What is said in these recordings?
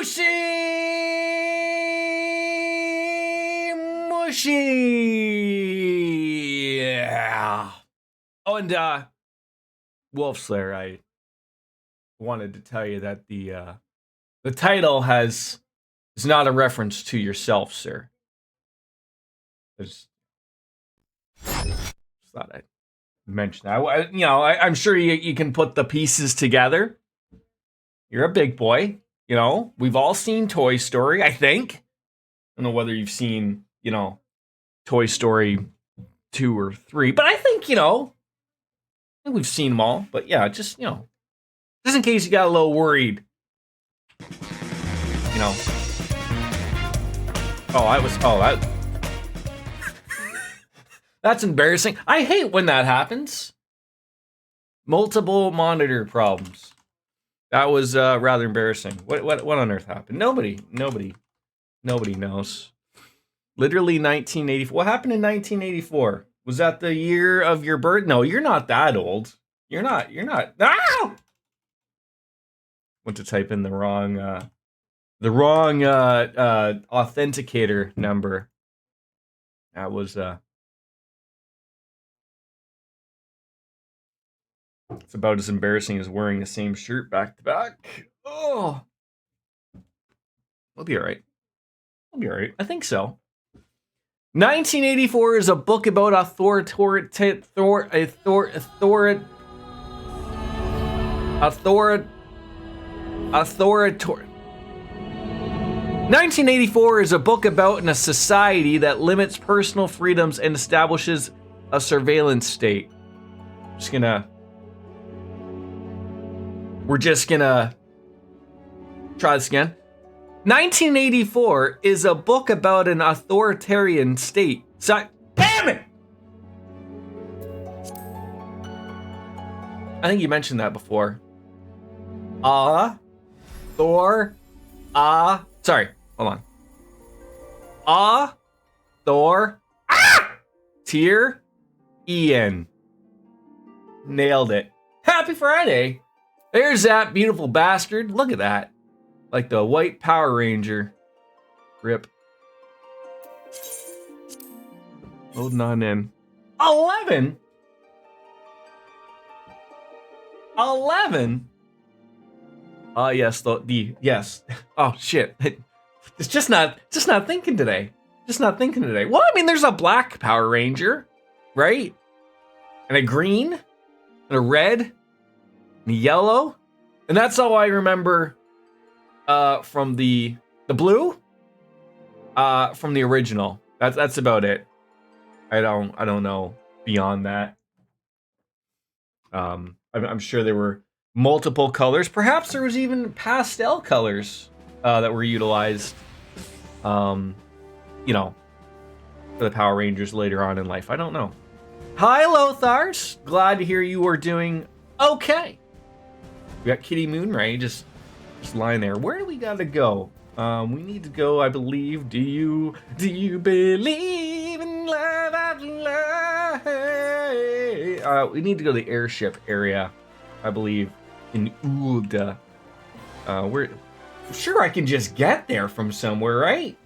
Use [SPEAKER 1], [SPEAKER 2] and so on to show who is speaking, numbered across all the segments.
[SPEAKER 1] Mushy! Mushy! Yeah. Oh, and, Wolf Slayer, I wanted to tell you that the title is not a reference to yourself, sir. Just thought I'd mention that. I'm sure you can put the pieces together. You're a big boy. We've all seen Toy Story, I think. I don't know whether you've seen, Toy Story 2 or 3, but I think, we've seen them all. But yeah, just in case you got a little worried. That's embarrassing. I hate when that happens. Multiple monitor problems. That was rather embarrassing. What on earth happened? Nobody knows. Literally 1984. What happened in 1984? Was that the year of your birth? No, you're not that old. You're not. Ah! Went to type in the wrong authenticator number. That was it's about as embarrassing as wearing the same shirt back to back. Oh, I'll be all right. I think so. 1984 is a book about authoritarian. 1984 is a book about a society that limits personal freedoms and establishes a surveillance state. We're just gonna try this again. 1984 is a book about an authoritarian state. Damn it! I think you mentioned that before. Sorry, hold on. Tier Ian. Nailed it. Happy Friday. There's that beautiful bastard. Look at that. Like the white Power Ranger. Rip. Holding on in. 11? Yes, yes. Oh shit. It's just not thinking today. Well, I mean, there's a black Power Ranger, right? And a green, and a red, and a yellow, and that's all I remember from the blue, from the original. That's about it. I don't know beyond that. I'm sure there were multiple colors. Perhaps there was even pastel colors that were utilized, for the Power Rangers later on in life. I don't know. Hi, Lothars. Glad to hear you are doing okay. We got Kitty Moonray just lying there. Where do we gotta go? We need to go, I believe. Do you believe in love after love? We need to go to the airship area, I believe, in Ulda. Sure, I can just get there from somewhere, right?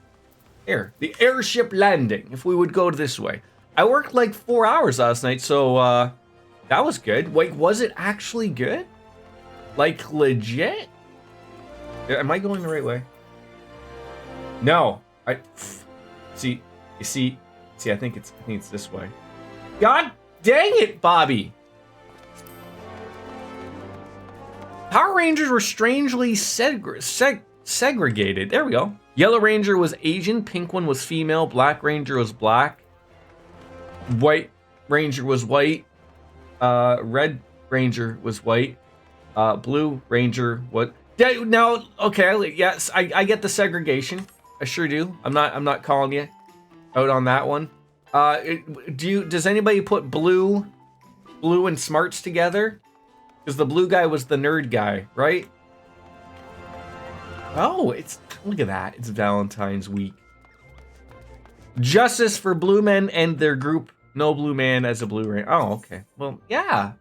[SPEAKER 1] Here, the airship landing. If we would go this way. I worked like 4 hours last night, so that was good. Wait, was it actually good? Like legit? Am I going the right way? No, I see. I think it's this way. God dang it, Bobby! Power Rangers were strangely segregated. There we go. Yellow Ranger was Asian, pink one was female, black Ranger was black, white Ranger was white, red Ranger was white, blue Ranger what? Now, okay, yes, I get the segregation. I sure do. I'm not calling you out on that one. Does anybody put blue and smarts together? Because the blue guy was the nerd guy, right? Oh, look at that. It's Valentine's week. Justice for blue men and their group. No blue man as a blue ranger. Oh, okay. Well, yeah.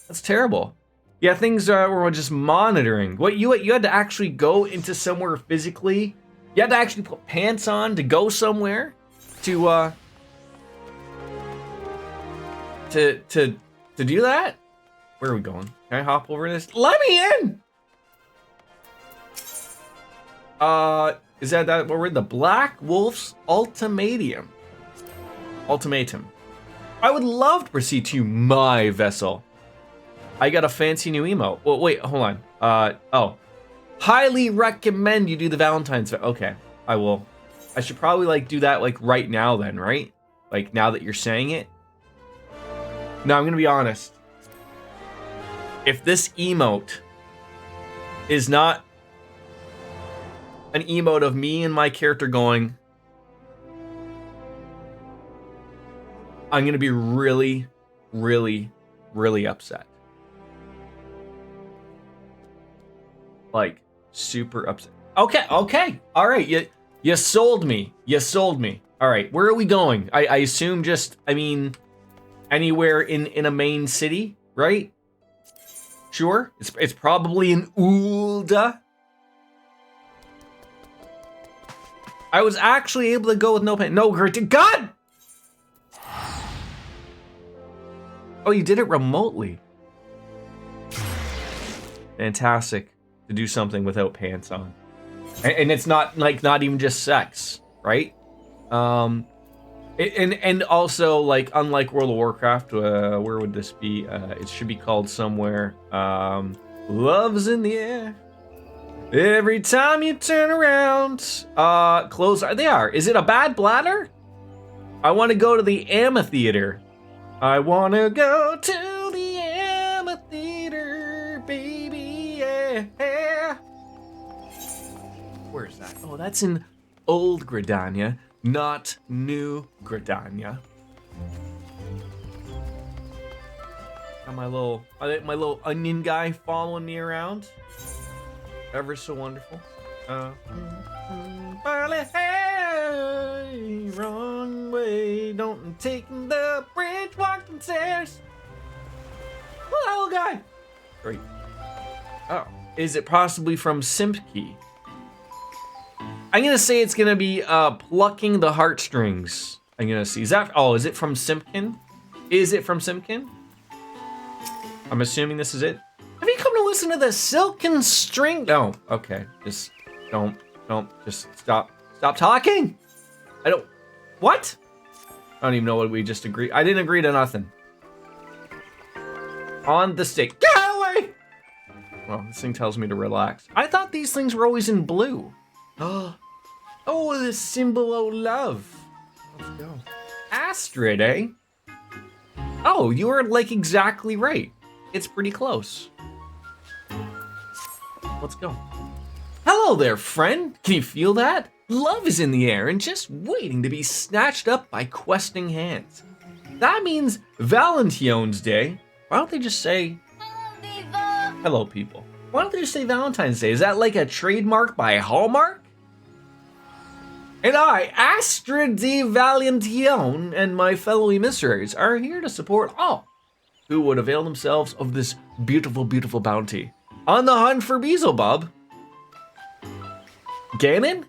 [SPEAKER 1] That's terrible. Yeah, things were just monitoring. What you had to actually go into somewhere physically. You had to actually put pants on to go somewhere to do that. Where are we going? Can I hop over this? Let me in. Is that what we're in? The Black Wolf's ultimatum. I would love to proceed to my vessel. I got a fancy new emote. Well, wait, hold on. Oh. Highly recommend you do the Valentine's. Okay, I will. I should probably like do that like right now then, right? Like now that you're saying it. No, I'm gonna be honest. If this emote is not an emote of me and my character going, I'm gonna be really, really, really upset. Like, super upset. Okay, all right, you sold me. All right, where are we going? I assume just, I mean, anywhere in a main city, right? Sure, it's probably in Ulda. I was actually able to go with no pain. No, God! Oh, you did it remotely. Fantastic to do something without pants on. And it's not even just sex, right? And also, like, unlike World of Warcraft, where would this be? It should be called somewhere. Love's in the air. Every time you turn around. Clothes they are. Is it a bad bladder? I want to go to the amphitheater. I want to go to the amphitheater, baby, yeah. Where's that? Oh, that's in Old Gridania, not New Gridania. Got my little onion guy following me around. Ever so wonderful. Hey, wrong way, don't take the bridge, walking stairs. Hello, guy. Great. Oh, is it possibly from Simpkey? I'm gonna say it's gonna be plucking the heartstrings. I'm gonna see. Is it from Simpkin? Is it from Simpkin? I'm assuming this is it. Have you come to listen to the Silken String? No. Okay. Just don't. Just stop talking. What? I don't even know what we just agreed. I didn't agree to nothing. On the stick. Get away! Well, this thing tells me to relax. I thought these things were always in blue. Oh, the symbol of love. Let's go. Astrid, eh? Oh, you were like exactly right. It's pretty close. Let's go. Hello there, friend. Can you feel that? Love is in the air and just waiting to be snatched up by questing hands. That means Valentine's Day. Why don't they just say hello, people? Why don't they just say Valentine's Day? Is that like a trademark by Hallmark? And I, Astrid de Valentine, and my fellow emissaries are here to support all who would avail themselves of this beautiful, beautiful bounty. On the hunt for Beelzebub. Ganon?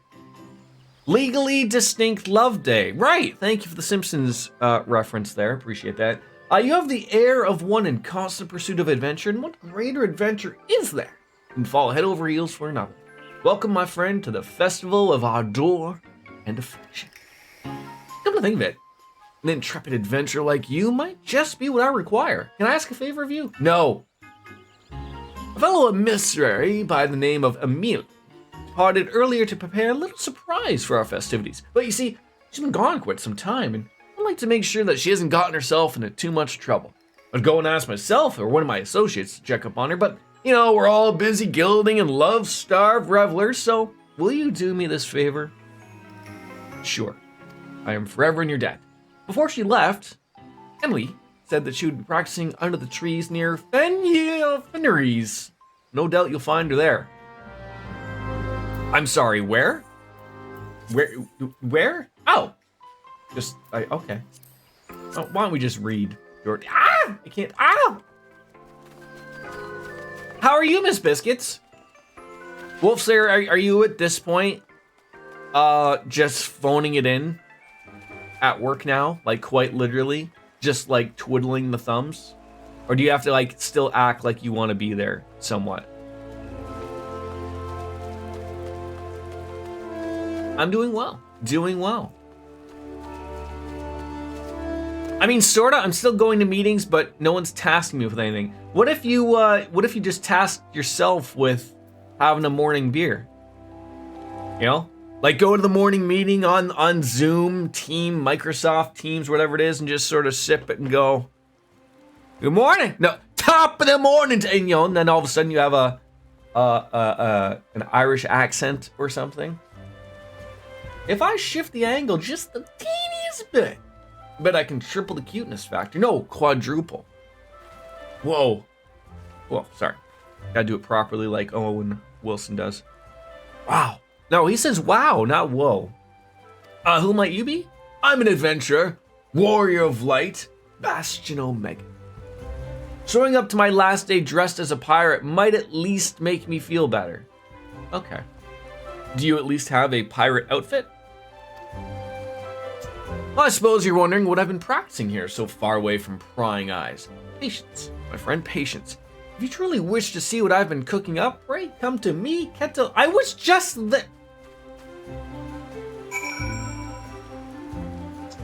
[SPEAKER 1] Legally Distinct Love Day. Right, thank you for the Simpsons reference there. Appreciate that. You have the air of one in constant pursuit of adventure, and what greater adventure is there than fall head over heels for another? Welcome, my friend, to the festival of ardor and affection. Come to think of it, an intrepid adventurer like you might just be what I require. Can I ask a favor of you? No. A fellow emissary by the name of Emile departed earlier to prepare a little surprise for our festivities. But you see, she's been gone quite some time, and I'd like to make sure that she hasn't gotten herself into too much trouble. I'd go and ask myself or one of my associates to check up on her, but, you know, we're all busy gilding and love-starved revelers, so will you do me this favor? Sure. I am forever in your debt. Before she left, Emily said that she would be practicing under the trees near Fenris. No doubt you'll find her there. I'm sorry, where? Where? Oh. Okay. Oh, why don't we just read? I can't. How are you, Miss Biscuits? Wolfslayer, are you at this point just phoning it in at work now? Like, quite literally? Just, like, twiddling the thumbs? Or do you have to, like, still act like you want to be there somewhat? I'm doing well. Doing well. I mean, sorta. I'm still going to meetings, but no one's tasking me with anything. What if you just tasked yourself with having a morning beer? You know? Like, go to the morning meeting on Zoom, Team, Microsoft Teams, whatever it is, and just sort of sip it and go, good morning. No, top of the morning. And, you know, and then all of a sudden you have an Irish accent or something. If I shift the angle just the teeniest bit, bet I can triple the cuteness factor. No, quadruple. Whoa. Whoa, sorry. Gotta do it properly like Owen Wilson does. Wow. No, he says wow, not whoa. Who might you be? I'm an adventurer, warrior of light, Bastion Omega. Showing up to my last day dressed as a pirate might at least make me feel better. Okay. Do you at least have a pirate outfit? Well, I suppose you're wondering what I've been practicing here so far away from prying eyes. Patience, my friend, patience. If you truly wish to see what I've been cooking up, pray come to me, Keto. I was just there.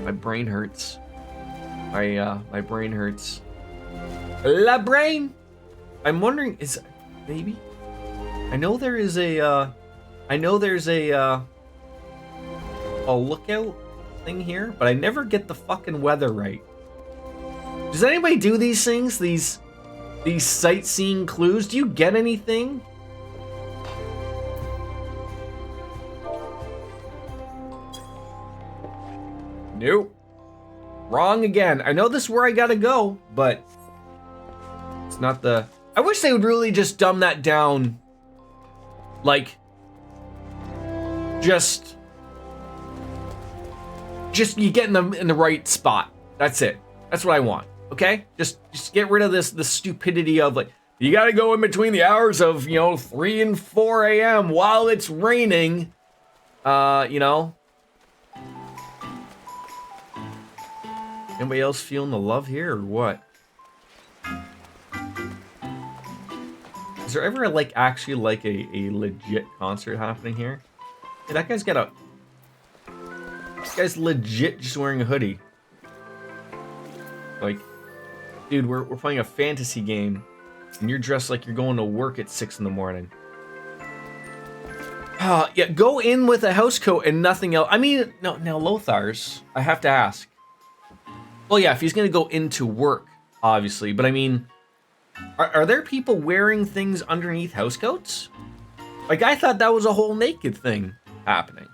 [SPEAKER 1] My brain hurts. My brain hurts. La brain. I'm wondering, is maybe? I know there's a lookout thing here, but I never get the fucking weather right. Does anybody do these things? These sightseeing clues? Do you get anything? Nope. Wrong again. I know this is where I gotta go, but it's not the... I wish they would really just dumb that down. Like, just you get in the right spot. That's it. That's what I want. Okay? Just get rid of the stupidity of, like, you gotta go in between the hours of, 3 and 4 a.m. while it's raining. Anybody else feeling the love here or what? Is there ever actually a legit concert happening here? Hey, that guy's got a... This guy's legit just wearing a hoodie. Like, dude, we're playing a fantasy game, and you're dressed like you're going to work at 6 in the morning. Yeah, go in with a house coat and nothing else. I mean, no, now Lothar's, I have to ask. Well, yeah, if he's gonna go into work, obviously, but I mean, are there people wearing things underneath housecoats? Like, I thought that was a whole naked thing happening.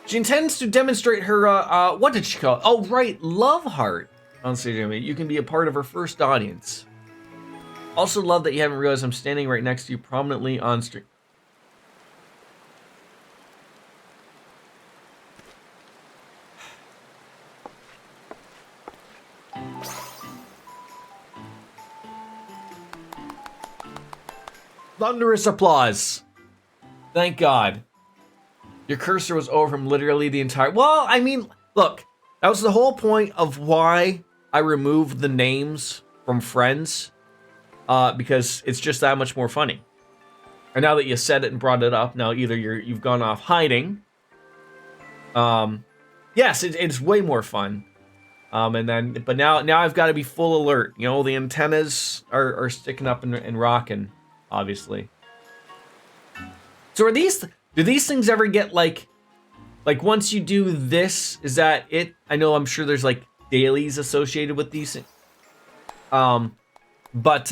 [SPEAKER 1] She intends to demonstrate her, what did she call it? Oh, right, love heart on stage. You can be a part of her first audience. Also love that you haven't realized I'm standing right next to you prominently on stream. Thunderous applause. Thank God. Your cursor was over him literally the entire... Well, I mean, look. That was the whole point of why I removed the names from friends. Because it's just that much more funny. And now that you said it and brought it up, now either you've gone off hiding. Yes, it's way more fun. But now I've got to be full alert. The antennas are sticking up and rocking. Obviously. So do these things ever get like once you do this, is that it? I'm sure there's dailies associated with these things. But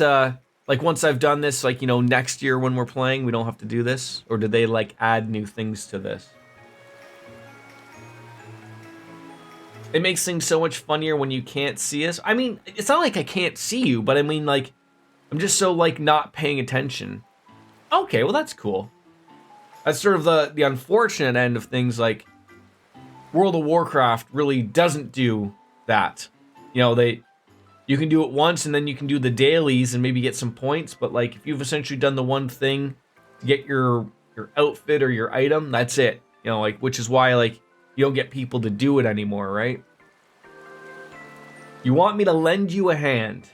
[SPEAKER 1] once I've done this, next year when we're playing, we don't have to do this? Or do they add new things to this? It makes things so much funnier when you can't see us. I mean, it's not like I can't see you, but I mean I'm just so not paying attention. Okay, well that's cool. That's sort of the unfortunate end of things. World of Warcraft really doesn't do that. you know, you can do it once and then you can do the dailies and maybe get some points. But like if you've essentially done the one thing to get your outfit or your item, that's it. You know, like, which is why like you don't get people to do it anymore, right? You want me to lend you a hand?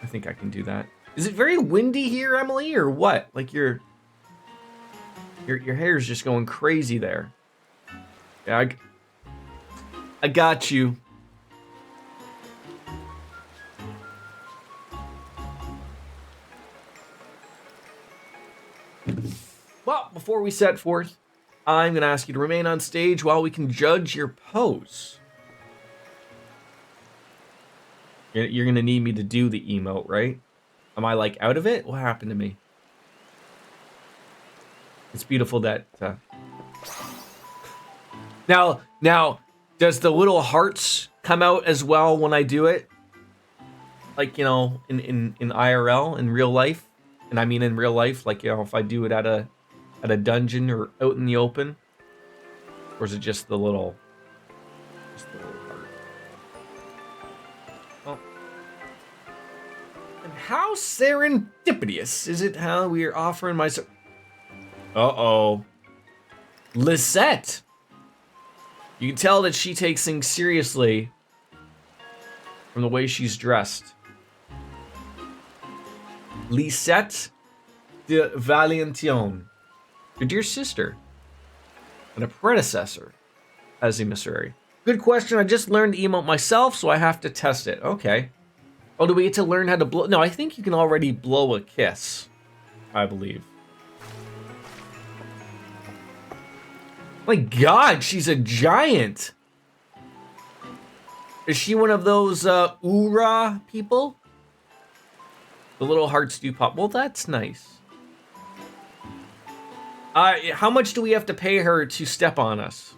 [SPEAKER 1] I think I can do that. Is it very windy here, Emily, or what? Like your hair is just going crazy there. Yeah, I got you. Well, before we set forth, I'm going to ask you to remain on stage while we can judge your pose. You're going to need me to do the emote, right? Am I, like, out of it? What happened to me? It's beautiful that... Now, does the little hearts come out as well when I do it? Like, you know, in IRL, in real life? And I mean in real life, like, you know, if I do it at a dungeon or out in the open? Or is it just the little heart? Oh. And how serendipitous is it how we are offering my... Uh-oh. Lisette! You can tell that she takes things seriously from the way she's dressed. Lisette de Valention, your dear sister, and a predecessor as a emissary. Good question. I just learned the emote myself, so I have to test it. Okay. Oh, do we get to learn how to blow? No, I think you can already blow a kiss, I believe. My God, she's a giant. Is she one of those Ura people? The little hearts do pop. Well, that's nice. How much do we have to pay her to step on us?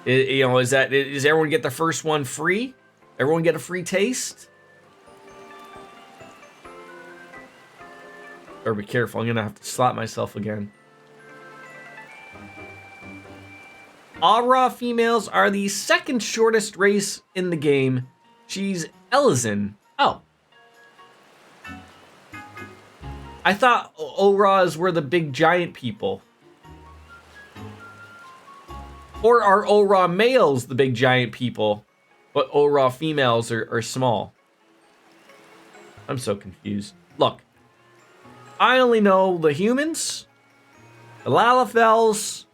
[SPEAKER 1] You know, does everyone get the first one free? Everyone get a free taste? Or be careful, I'm gonna have to slap myself again. Aura females are the second shortest race in the game. She's Elizin. Oh. I thought Auras were the big giant people. Or are Aura males the big giant people, but Aura females are small? I'm so confused. Look, I only know the humans, the Lalafels,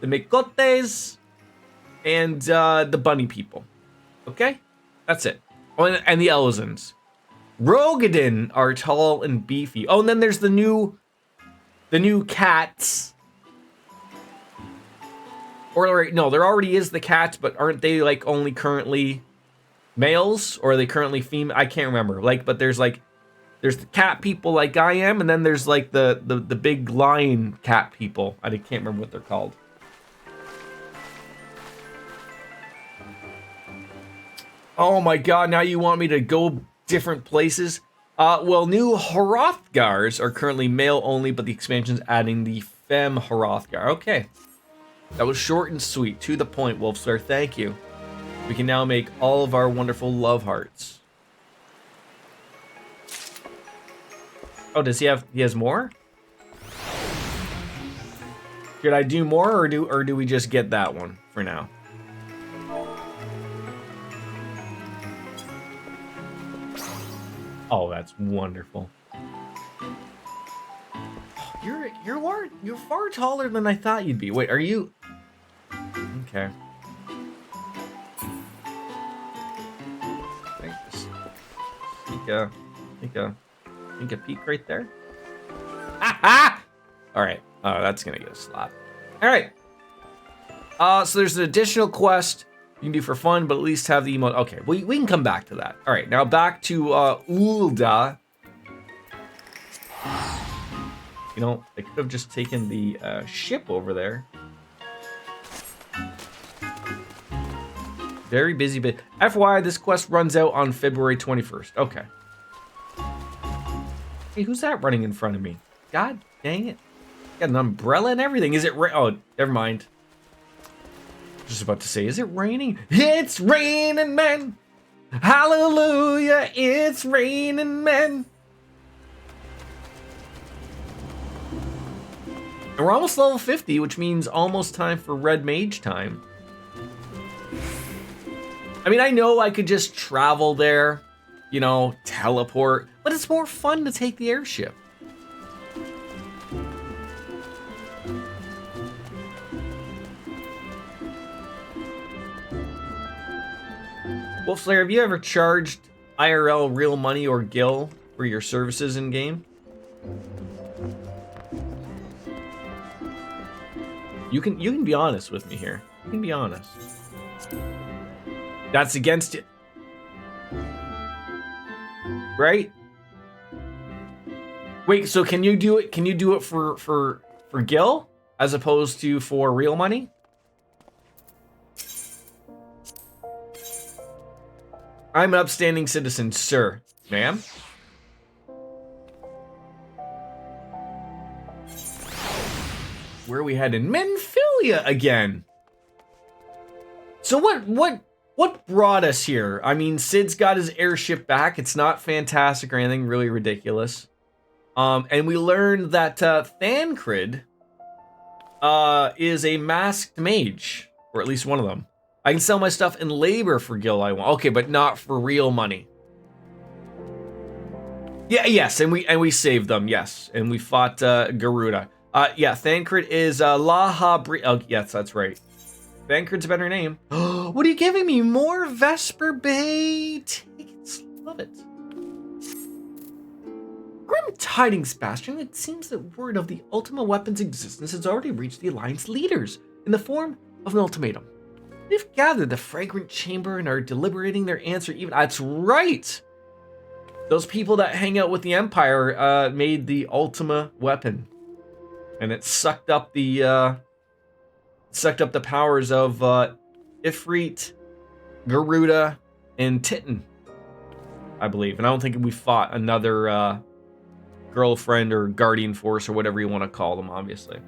[SPEAKER 1] the Mikotes, and the bunny people. Okay? That's it. Oh, and the Elizins. Rogadin are tall and beefy. Oh, and then there's the new cats. Or no, there already is the cats, but aren't they like only currently males, or are they currently female? I can't remember. Like, but there's the cat people like I am, and then there's like the big lion cat people. I can't remember what they're called. Oh my God! Now you want me to go different places? Well, new Hrothgars are currently male only, but the expansion's adding the femme Hrothgar. Okay. That was short and sweet. To the point, Wolfstar. Thank you. We can now make all of our wonderful love hearts. Oh, does he has more? Should I do more, or do we just get that one for now? Oh, that's wonderful. You're far taller than I thought you'd be. Wait, are you? Okay. Take a peek right there. Ah! All right. Oh, that's gonna get a slap. All right. So there's an additional quest you can do for fun, but at least have the emote. Okay, we can come back to that. All right, now back to Ulda. You know, I could have just taken the ship over there. Very busy, but FYI, this quest runs out on February 21st. Okay. Hey, who's that running in front of me? God dang it. Got an umbrella and everything. Is it oh, never mind. Just about to say, is it raining? It's raining men. Hallelujah, it's raining men. And we're almost level 50, which means almost time for Red Mage time. I mean, I know I could just travel there, you know, teleport, but it's more fun to take the airship. Wolfslayer, have you ever charged IRL real money or gil for your services in game? You can be honest with me here. You can be honest. That's against it. Right? Wait, so can you do it? Can you do it for gil as opposed to for real money? I'm an upstanding citizen, sir. Ma'am? Where are we heading? Menphilia again. So what brought us here? I mean, Sid's got his airship back. It's not fantastic or anything really ridiculous. And we learned that Thancred is a masked mage, or at least one of them. I can sell my stuff in labor for gil I want. Okay, but not for real money. Yeah, yes, and we saved them, yes. And we fought Garuda. Yeah, Thancred is Laha Bre- Oh, yes, that's right. Thancred's a better name. What are you giving me? More Vesper Bay tickets. Love it. Grim tidings, Bastion. It seems that word of the Ultima weapon's existence has already reached the Alliance leaders in the form of an ultimatum. They've gathered the fragrant chamber and are deliberating their answer even. That's right! Those people that hang out with the Empire made the Ultima weapon. And it sucked up the powers of Ifrit, Garuda, and Titan, I believe. And I don't think we fought another girlfriend or guardian force or whatever you want to call them, obviously.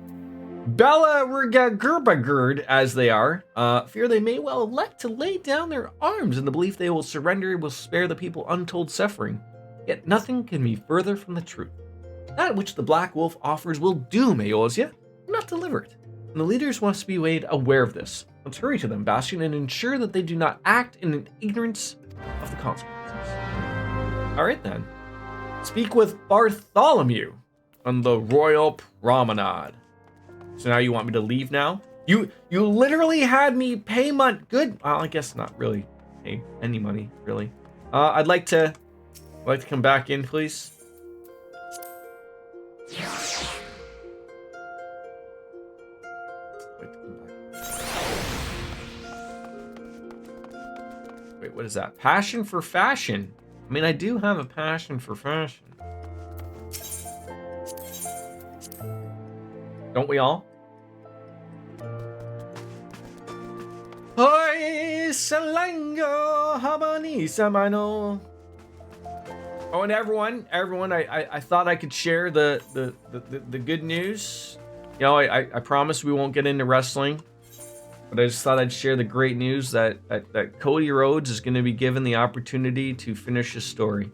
[SPEAKER 1] Bella Rugagurbagurd, as they are, fear they may well elect to lay down their arms in the belief they will surrender will spare the people untold suffering. Yet nothing can be further from the truth. That which the Black Wolf offers will doom Eorzea, not deliver it. And the leaders must be made aware of this. Let's hurry to them, Bastion, and ensure that they do not act in ignorance of the consequences. Alright then. Speak with Bartholomew on the Royal Promenade. So now you want me to leave now? You literally had me pay good. Well, I guess not really pay any money, really. I'd like to come back in, please. Wait, what is that? Passion for fashion. I mean, I do have a passion for fashion. Don't we all? Oi, Salango, Habani, Samano. Oh, and everyone, I thought I could share the good news. You know, I promise we won't get into wrestling, but I just thought I'd share the great news that Cody Rhodes is going to be given the opportunity to finish his story.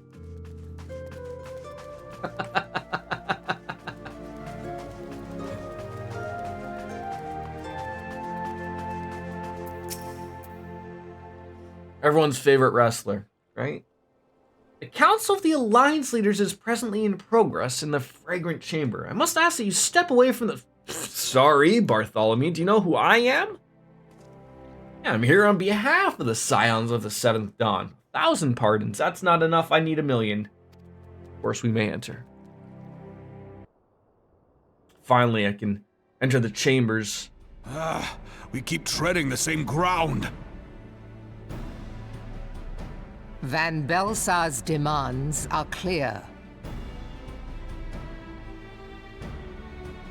[SPEAKER 1] Everyone's favorite wrestler, right? The Council of the Alliance Leaders is presently in progress in the Fragrant Chamber. I must ask that you step away from the... Sorry, Bartholomew, do you know who I am? Yeah, I'm here on behalf of the Scions of the Seventh Dawn. 1,000 pardons, that's not enough, I need 1,000,000. Of course, we may enter. Finally, I can enter the chambers.
[SPEAKER 2] We keep treading the same ground.
[SPEAKER 3] Van Belsar's demands are clear.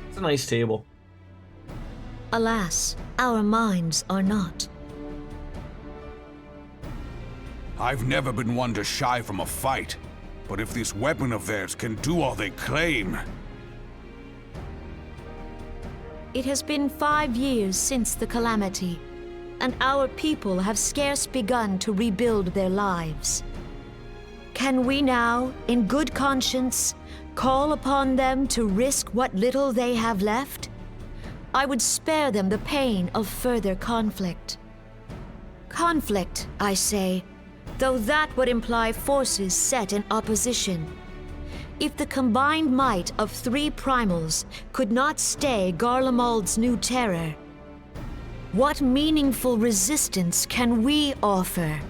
[SPEAKER 1] It's a nice table.
[SPEAKER 4] Alas, our minds are not.
[SPEAKER 2] I've never been one to shy from a fight, but if this weapon of theirs can do all they claim...
[SPEAKER 4] It has been 5 years since the calamity. and our people have scarce begun to rebuild their lives. Can we now, in good conscience, call upon them to risk what little they have left? I would spare them the pain of further conflict. Conflict, I say, though that would imply forces set in opposition. If the combined might of 3 primals could not stay Garlemald's new terror, what meaningful resistance can we offer?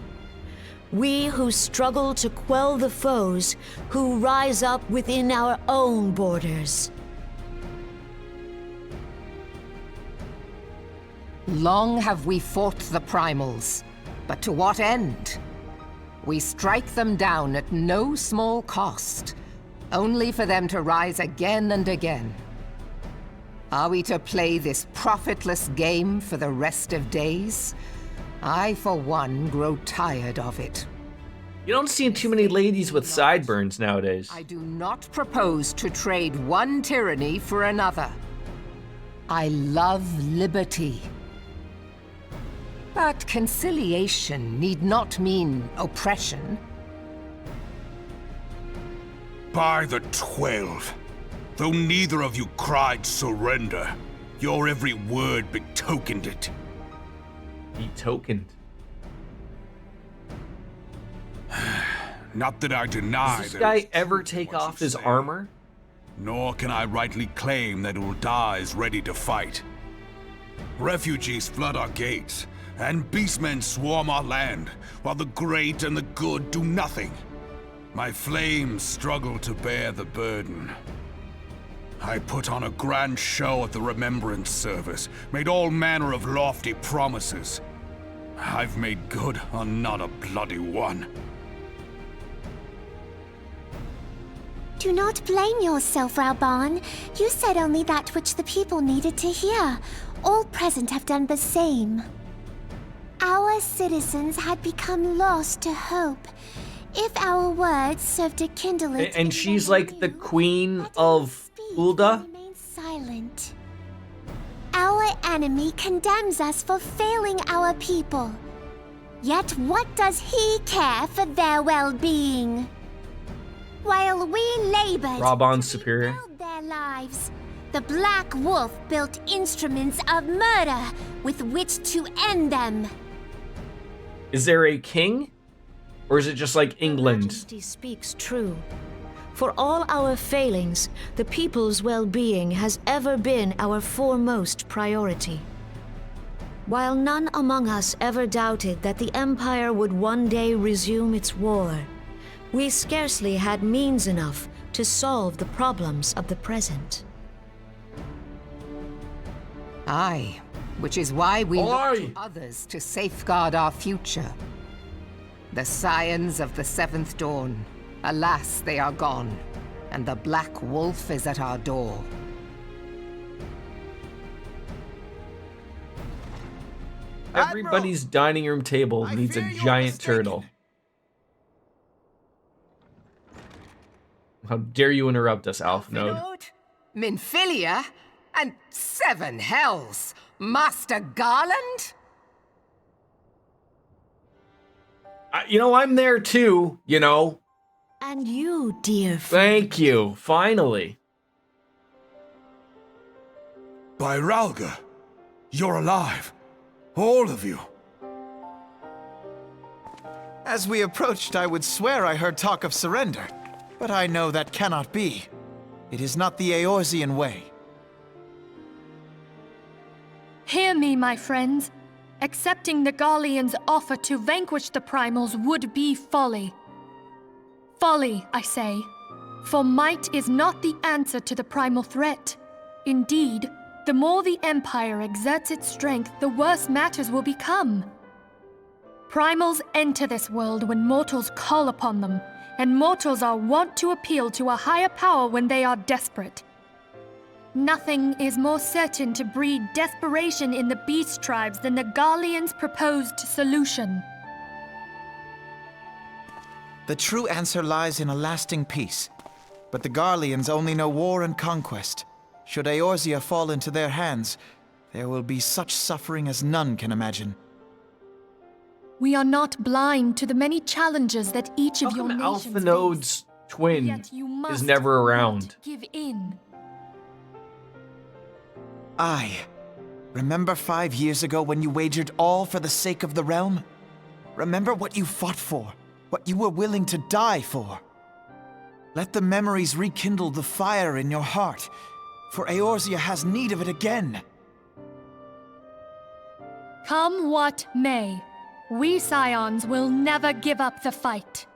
[SPEAKER 4] We who struggle to quell the foes who rise up within our own borders.
[SPEAKER 3] Long have we fought the primals, but to what end? We strike them down at no small cost, only for them to rise again and again. Are we to play this profitless game for the rest of days? I, for one, grow tired of it.
[SPEAKER 1] You don't see too many ladies with sideburns nowadays.
[SPEAKER 3] I do not propose to trade one tyranny for another. I love liberty. But conciliation need not mean oppression.
[SPEAKER 2] By the 12, though neither of you cried surrender, your every word betokened it.
[SPEAKER 1] Betokened.
[SPEAKER 2] Not that I deny
[SPEAKER 1] Does this
[SPEAKER 2] there
[SPEAKER 1] guy
[SPEAKER 2] is
[SPEAKER 1] ever
[SPEAKER 2] truth in
[SPEAKER 1] take
[SPEAKER 2] what
[SPEAKER 1] off
[SPEAKER 2] you
[SPEAKER 1] his
[SPEAKER 2] say,
[SPEAKER 1] armor?
[SPEAKER 2] Nor can I rightly claim that Ul'dah is ready to fight. Refugees flood our gates, and beastmen swarm our land, while the great and the good do nothing. My flames struggle to bear the burden. I put on a grand show at the Remembrance Service, made all manner of lofty promises. I've made good on not a bloody one.
[SPEAKER 5] Do not blame yourself, Raoban. You said only that which the people needed to hear. All present have done the same. Our citizens had become lost to hope. If our words served to kindle it,
[SPEAKER 1] And she's like the queen of Ul'dah?
[SPEAKER 5] Remain silent. Our enemy condemns us for failing our people. Yet what does he care for their well-being? While we labored
[SPEAKER 1] Raban's
[SPEAKER 5] to
[SPEAKER 1] superior.
[SPEAKER 5] rebuild their lives, the Black Wolf built instruments of murder with which to end them.
[SPEAKER 1] Is there a king? Or is it just like
[SPEAKER 4] Your
[SPEAKER 1] England?
[SPEAKER 4] Majesty speaks true. For all our failings, the people's well-being has ever been our foremost priority. While none among us ever doubted that the Empire would one day resume its war, we scarcely had means enough to solve the problems of the present.
[SPEAKER 3] Aye, which is why we look
[SPEAKER 1] Aye.
[SPEAKER 3] to others to safeguard our future. The scions of the Seventh Dawn, alas, they are gone, and the Black Wolf is at our door.
[SPEAKER 1] Everybody's dining room table needs a giant turtle. How dare you interrupt us, Alpha Node?
[SPEAKER 3] Minfilia? And 7 hells! Master Garland?
[SPEAKER 1] I'm there too,
[SPEAKER 4] And you, dear friend.
[SPEAKER 1] Thank you, finally.
[SPEAKER 2] By Ralga, you're alive. All of you.
[SPEAKER 6] As we approached, I would swear I heard talk of surrender, but I know that cannot be. It is not the Eorzean way.
[SPEAKER 7] Hear me, my friends. Accepting the Garlean's offer to vanquish the Primals would be folly. Folly, I say. For might is not the answer to the Primal threat. Indeed, the more the Empire exerts its strength, the worse matters will become. Primals enter this world when mortals call upon them, and mortals are wont to appeal to a higher power when they are desperate. Nothing is more certain to breed desperation in the beast tribes than the Garlean's proposed solution.
[SPEAKER 6] The true answer lies in a lasting peace. But the Garleans only know war and conquest. Should Eorzea fall into their hands, there will be such suffering as none can imagine.
[SPEAKER 7] We are not blind to the many challenges that each of
[SPEAKER 1] How
[SPEAKER 7] your
[SPEAKER 1] come
[SPEAKER 7] nations
[SPEAKER 1] Alpha Node's
[SPEAKER 7] face.
[SPEAKER 1] twin
[SPEAKER 7] Yet you must
[SPEAKER 1] is never around?
[SPEAKER 7] not give in.
[SPEAKER 6] I remember 5 years ago when you wagered all for the sake of the realm? Remember what you fought for, what you were willing to die for. Let the memories rekindle the fire in your heart, for Eorzea has need of it again.
[SPEAKER 7] Come what may, we Scions will never give up the fight.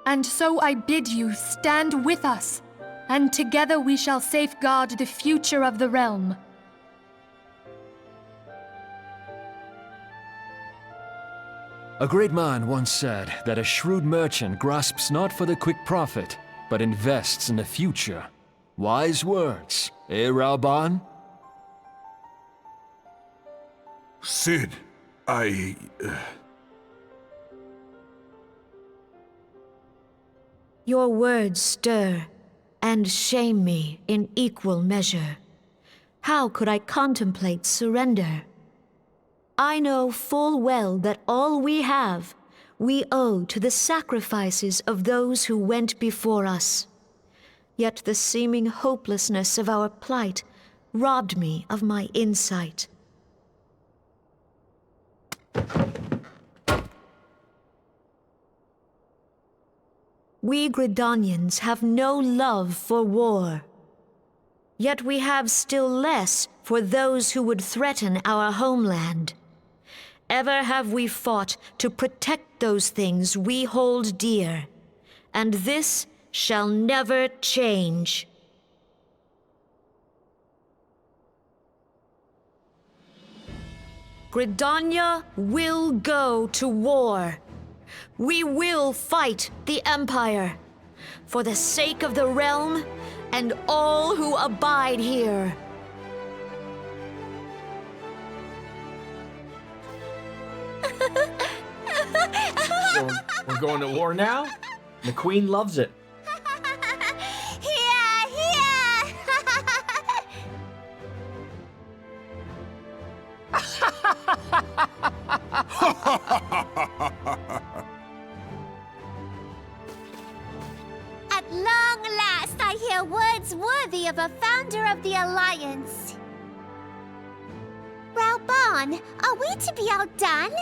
[SPEAKER 7] And so I bid you stand with us, and together we shall safeguard the future of the realm.
[SPEAKER 8] A great man once said that a shrewd merchant grasps not for the quick profit, but invests in the future. Wise words, eh, Raoban?
[SPEAKER 2] Sid,
[SPEAKER 4] Your words stir and shame me in equal measure. How could I contemplate surrender? I know full well that all we have, we owe to the sacrifices of those who went before us. Yet the seeming hopelessness of our plight robbed me of my insight. We Gridanians have no love for war. Yet we have still less for those who would threaten our homeland. Ever have we fought to protect those things we hold dear, and this shall never change. Gridania will go to war. We will fight the Empire for the sake of the realm and all who abide here.
[SPEAKER 1] So we're going to war now? The Queen loves it.
[SPEAKER 5] Here, here! At long last, I hear words worthy of a founder of the Alliance. Raoban, are we to be outdone?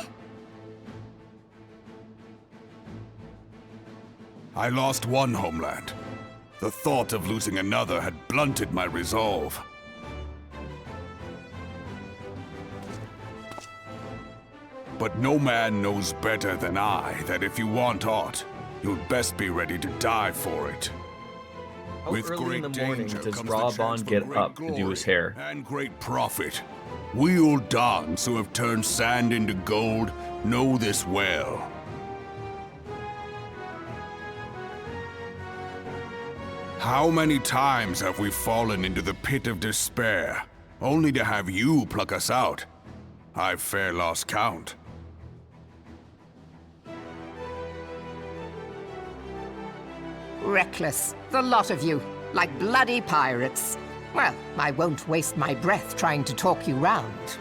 [SPEAKER 2] I lost one homeland. The thought of losing another had blunted my resolve. But no man knows better than I that if you want aught, you'd best be ready to die for it.
[SPEAKER 1] How early in the morning does Raoban get up to do his hair?
[SPEAKER 2] And great profit. We old dons who have turned sand into gold know this well. How many times have we fallen into the pit of despair, only to have you pluck us out? I've fair lost count.
[SPEAKER 3] Reckless, the lot of you, like bloody pirates. Well, I won't waste my breath trying to talk you round.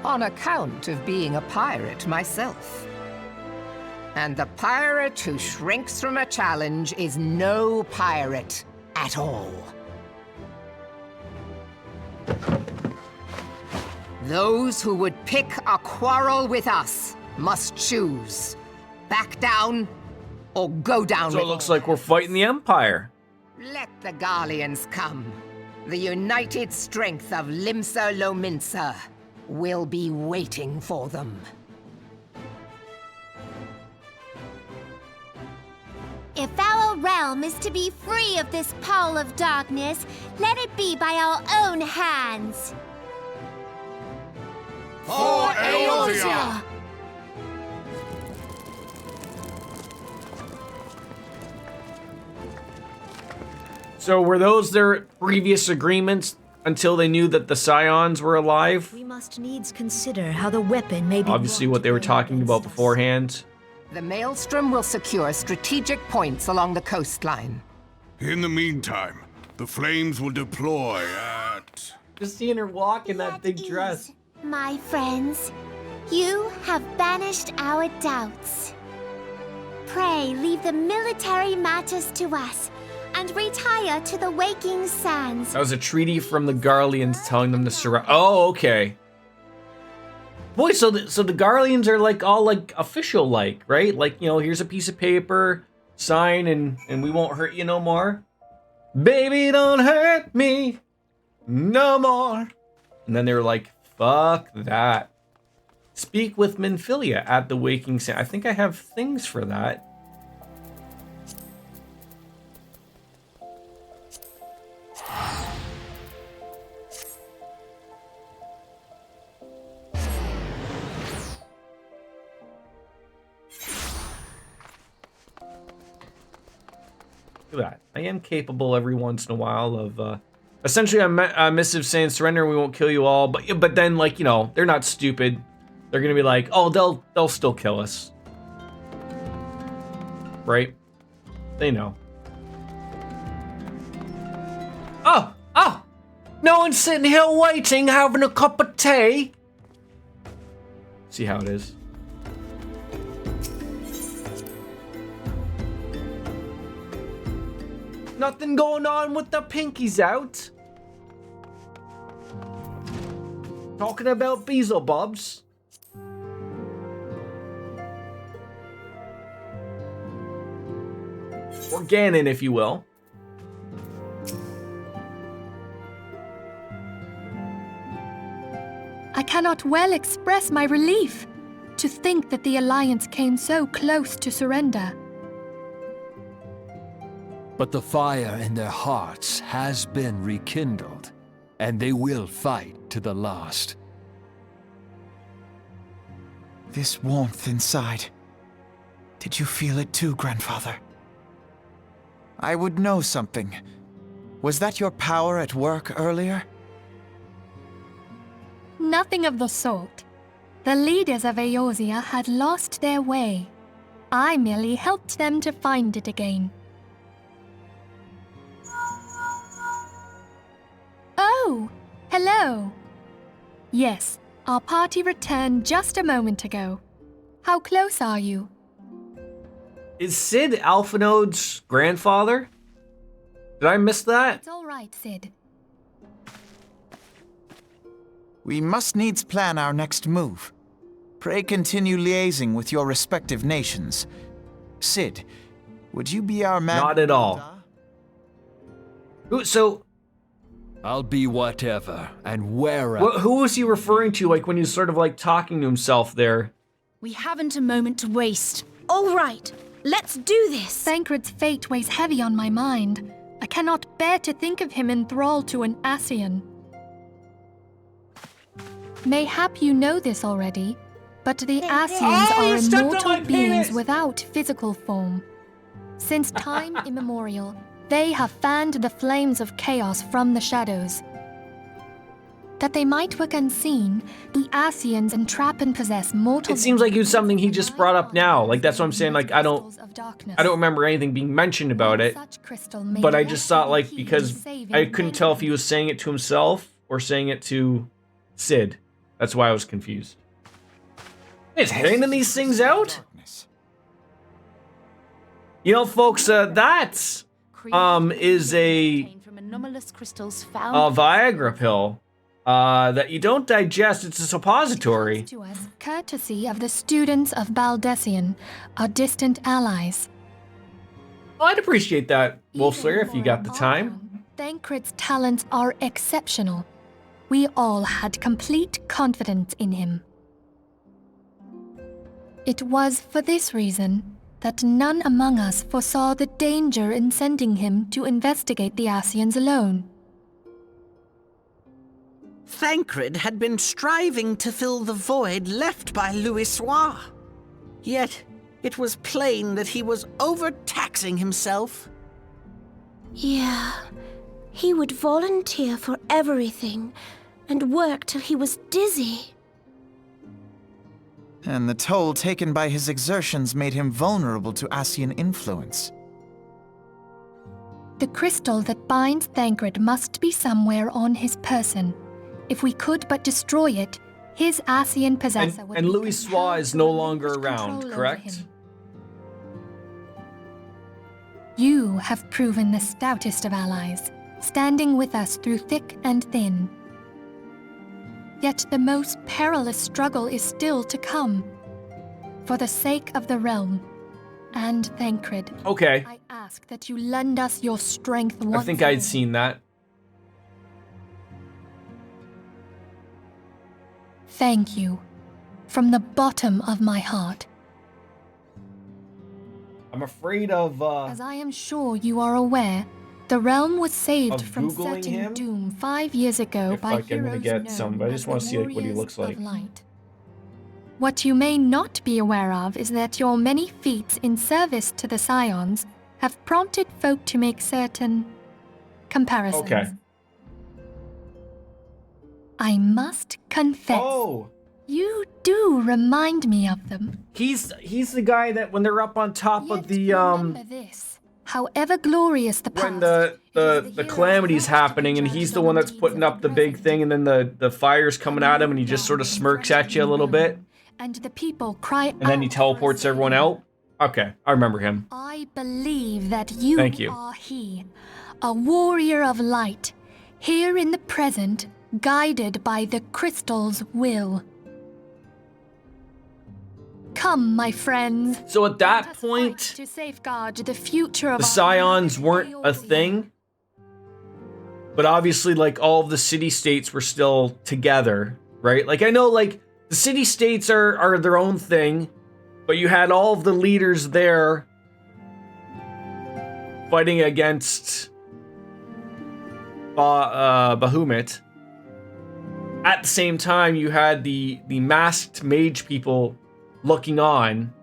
[SPEAKER 3] On account of being a pirate myself. And the pirate who shrinks from a challenge is no pirate at all. Those who would pick a quarrel with us must choose. Back down or go down.
[SPEAKER 1] So it looks like we're fighting the Empire.
[SPEAKER 3] Let the Garleans come. The united strength of Limsa Lominsa will be waiting for them.
[SPEAKER 5] If our realm is to be free of this pall of darkness, let it be by our own hands.
[SPEAKER 2] For Eorzea!
[SPEAKER 1] So were those their previous agreements until they knew that the Scions were alive?
[SPEAKER 4] We must needs consider how the weapon may be
[SPEAKER 1] Obviously
[SPEAKER 4] brought
[SPEAKER 1] what they were
[SPEAKER 4] to bear
[SPEAKER 1] talking about
[SPEAKER 4] against us.
[SPEAKER 1] beforehand.
[SPEAKER 3] The Maelstrom will secure strategic points along the coastline.
[SPEAKER 2] In the meantime, the flames will deploy at...
[SPEAKER 1] Just seeing her walk in that
[SPEAKER 5] At
[SPEAKER 1] big
[SPEAKER 5] ease,
[SPEAKER 1] dress.
[SPEAKER 5] my friends. You have banished our doubts. Pray leave the military matters to us and retire to the waking sands.
[SPEAKER 1] That was a treaty from the Garleans telling them to surrender. Oh, okay. Boy, so the Garleans are like all like official like, right? Like, you know, here's a piece of paper, sign, and we won't hurt you no more. Baby, don't hurt me no more. And then they were like, fuck that. Speak with Minfilia at the Waking Sand. I think I have things for that. Look at that. I am capable every once in a while of essentially a missive saying surrender, we won't kill you all, but then, like, you know, they're not stupid. They're gonna be like, oh, they'll still kill us. Right? They know. Oh! No one's sitting here waiting, having a cup of tea. See how it is. Nothing going on with the pinkies out. Talking about Beelzebubs. Or Ganon, if you will.
[SPEAKER 7] I cannot well express my relief to think that the Alliance came so close to surrender.
[SPEAKER 8] But the fire in their hearts has been rekindled, and they will fight to the last.
[SPEAKER 6] This warmth inside. Did you feel it too, Grandfather? I would know something. Was that your power at work earlier?
[SPEAKER 7] Nothing of the sort. The leaders of Eorzea had lost their way. I merely helped them to find it again. Oh, hello. Yes, our party returned just a moment ago. How close are you?
[SPEAKER 1] Is Sid Alphinode's grandfather? Did I miss that?
[SPEAKER 7] It's all right, Sid.
[SPEAKER 6] We must needs plan our next move. Pray continue liaising with your respective nations. Sid, would you be our man?
[SPEAKER 1] Not at all. So,
[SPEAKER 8] I'll be whatever and wherever.
[SPEAKER 1] who was he referring to, like, when he was sort of like talking to himself there?
[SPEAKER 9] We haven't a moment to waste. All right, let's do this.
[SPEAKER 7] Thancred's fate weighs heavy on my mind. I cannot bear to think of him in thrall to an Ascian. Mayhap you know this already, but the Ascians are immortal beings without physical form. Since time immemorial, they have fanned the flames of chaos from the shadows. That they might work unseen, the Ascians entrap and possess mortal.
[SPEAKER 1] It seems like it was something he just brought up now. Like, that's what I'm saying. Like, I don't remember anything being mentioned about it. But I just thought, like, because I couldn't tell if he was saying it to himself or saying it to Sid. That's why I was confused. It's handing these things out? You know, folks, that is a Viagra pill that you don't digest. It's a suppository.
[SPEAKER 7] To us, courtesy of the students of Baldessian, our distant allies.
[SPEAKER 1] Well, I'd appreciate that, Wolfslayer, if you got the time.
[SPEAKER 7] Thancred's talents are exceptional. We all had complete confidence in him. It was for this reason that none among us foresaw the danger in sending him to investigate the Ascians alone.
[SPEAKER 10] Thancred had been striving to fill the void left by Louisoix. Yet, it was plain that he was overtaxing himself.
[SPEAKER 5] Yeah, he would volunteer for everything and work till he was dizzy.
[SPEAKER 6] And the toll taken by his exertions made him vulnerable to Ascian influence.
[SPEAKER 7] The crystal that binds Thancred must be somewhere on his person. If we could but destroy it, his Asian possessor would
[SPEAKER 1] And
[SPEAKER 7] be
[SPEAKER 1] Louis
[SPEAKER 7] compelled
[SPEAKER 1] Soir is
[SPEAKER 7] to
[SPEAKER 1] no
[SPEAKER 7] relinquish
[SPEAKER 1] longer around,
[SPEAKER 7] control over
[SPEAKER 1] correct?
[SPEAKER 7] him. You have proven the stoutest of allies, standing with us through thick and thin. Yet the most perilous struggle is still to come. For the sake of the realm and Thancred,
[SPEAKER 1] Okay.
[SPEAKER 7] I ask that you lend us your strength once
[SPEAKER 1] I think
[SPEAKER 7] more.
[SPEAKER 1] I'd seen that.
[SPEAKER 7] Thank you, from the bottom of my heart.
[SPEAKER 1] I'm afraid of
[SPEAKER 7] As I am sure you are aware, the realm was saved
[SPEAKER 1] Of
[SPEAKER 7] from
[SPEAKER 1] Googling
[SPEAKER 7] certain
[SPEAKER 1] him?
[SPEAKER 7] doom 5 years ago
[SPEAKER 1] If,
[SPEAKER 7] by
[SPEAKER 1] like, I'm gonna
[SPEAKER 7] heroes
[SPEAKER 1] get
[SPEAKER 7] known
[SPEAKER 1] some, but I
[SPEAKER 7] as
[SPEAKER 1] just wanna
[SPEAKER 7] the
[SPEAKER 1] see, like, what he
[SPEAKER 7] Warriors
[SPEAKER 1] looks like.
[SPEAKER 7] of Light. What you may not be aware of is that your many feats in service to the Scions have prompted folk to make certain comparisons.
[SPEAKER 1] Okay.
[SPEAKER 7] I must confess,
[SPEAKER 1] Oh,
[SPEAKER 7] you do remind me of them.
[SPEAKER 1] he's the guy that when they're up on top
[SPEAKER 7] Yet
[SPEAKER 1] of the
[SPEAKER 7] remember this, however glorious the past,
[SPEAKER 1] when the
[SPEAKER 7] hero's
[SPEAKER 1] calamity's
[SPEAKER 7] lot to be
[SPEAKER 1] happening and he's
[SPEAKER 7] judged
[SPEAKER 1] the
[SPEAKER 7] on
[SPEAKER 1] one
[SPEAKER 7] the
[SPEAKER 1] that's
[SPEAKER 7] deeds
[SPEAKER 1] putting
[SPEAKER 7] of
[SPEAKER 1] up the big
[SPEAKER 7] present.
[SPEAKER 1] thing and then the fire's coming at him and he just sort of smirks at you a little bit
[SPEAKER 7] And the people cry
[SPEAKER 1] and then he
[SPEAKER 7] out for
[SPEAKER 1] teleports
[SPEAKER 7] a
[SPEAKER 1] everyone
[SPEAKER 7] savior.
[SPEAKER 1] out. Okay, I remember him.
[SPEAKER 7] I believe that you,
[SPEAKER 1] Thank you.
[SPEAKER 7] are he, a warrior of light, here in the present, guided by the crystal's will. Come, my friends.
[SPEAKER 1] So at that
[SPEAKER 7] Let us
[SPEAKER 1] point,
[SPEAKER 7] fight to safeguard the future of
[SPEAKER 1] the
[SPEAKER 7] our
[SPEAKER 1] Scions
[SPEAKER 7] beloved
[SPEAKER 1] weren't a
[SPEAKER 7] Aeolian.
[SPEAKER 1] thing, but obviously like all of the city-states were still together, right? Like I know like the city-states are their own thing, but you had all of the leaders there fighting against Bahamut. At the same time, you had the masked mage people looking on,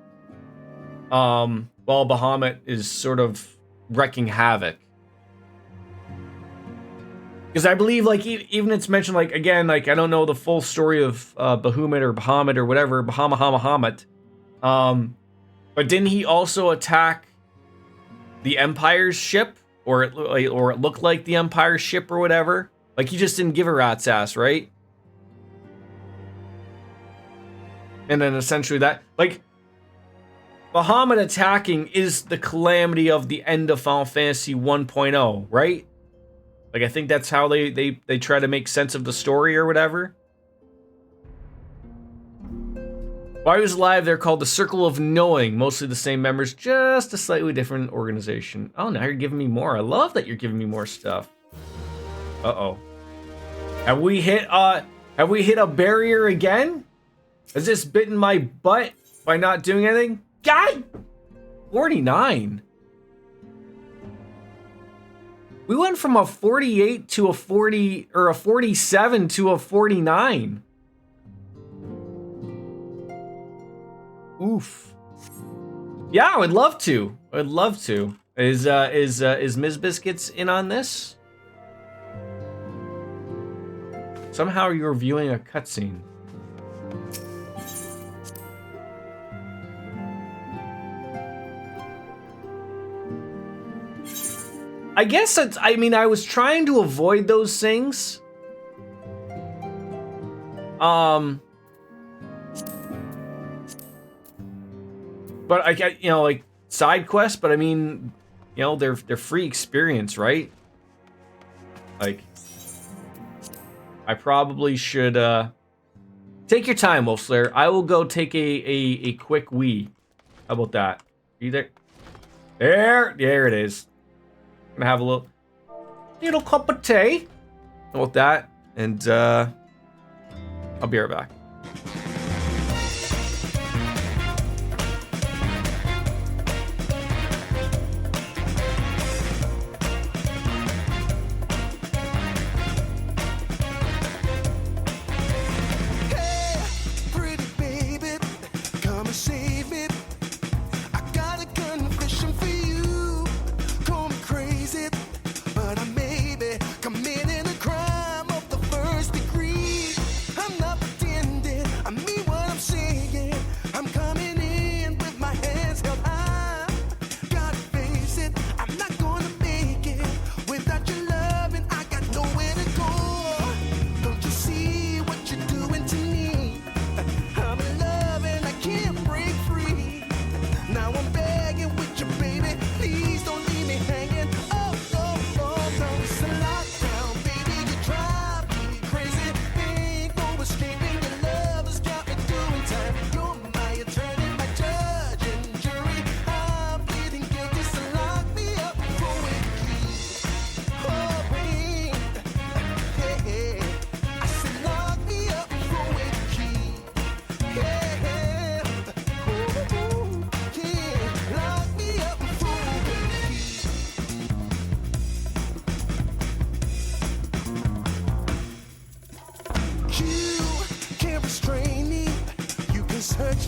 [SPEAKER 1] while Bahamut is sort of wrecking havoc. Because I believe, like, even it's mentioned, like, again, like, I don't know the full story of Bahamut or whatever, Bahamut. But didn't he also attack the Empire's ship? Or it looked like the Empire's ship or whatever? Like, he just didn't give a rat's ass, right? And then essentially that, like, Bahamut attacking is the calamity of the end of Final Fantasy 1.0, right? Like, I think that's how they try to make sense of the story or whatever. While he was alive, they're called the Circle of Knowing. Mostly the same members, just a slightly different organization. Oh, now you're giving me more. I love that you're giving me more stuff. Uh-oh. Have we hit a barrier again? Has this bitten my butt by not doing anything? God! 49. We went from a 48 to a 40, or a 47 to a 49. Oof. Yeah, I would love to. I'd love to. Is Ms. Biscuits in on this? Somehow you're viewing a cutscene. I guess it's, I mean, I was trying to avoid those things. But I get, you know, like side quests, but I mean, you know, they're free experience, right? Like, I probably should take your time, Wolfslayer. I will go take a quick wee. How about that? Are you there? There it is. I'm gonna have a little cup of tea. How about that? And I'll be right back.
[SPEAKER 11] Pretty baby, come and save me. I got a confession for you. Call me crazy, but I may be committing a crime of the first degree. I'm not pretending, I'm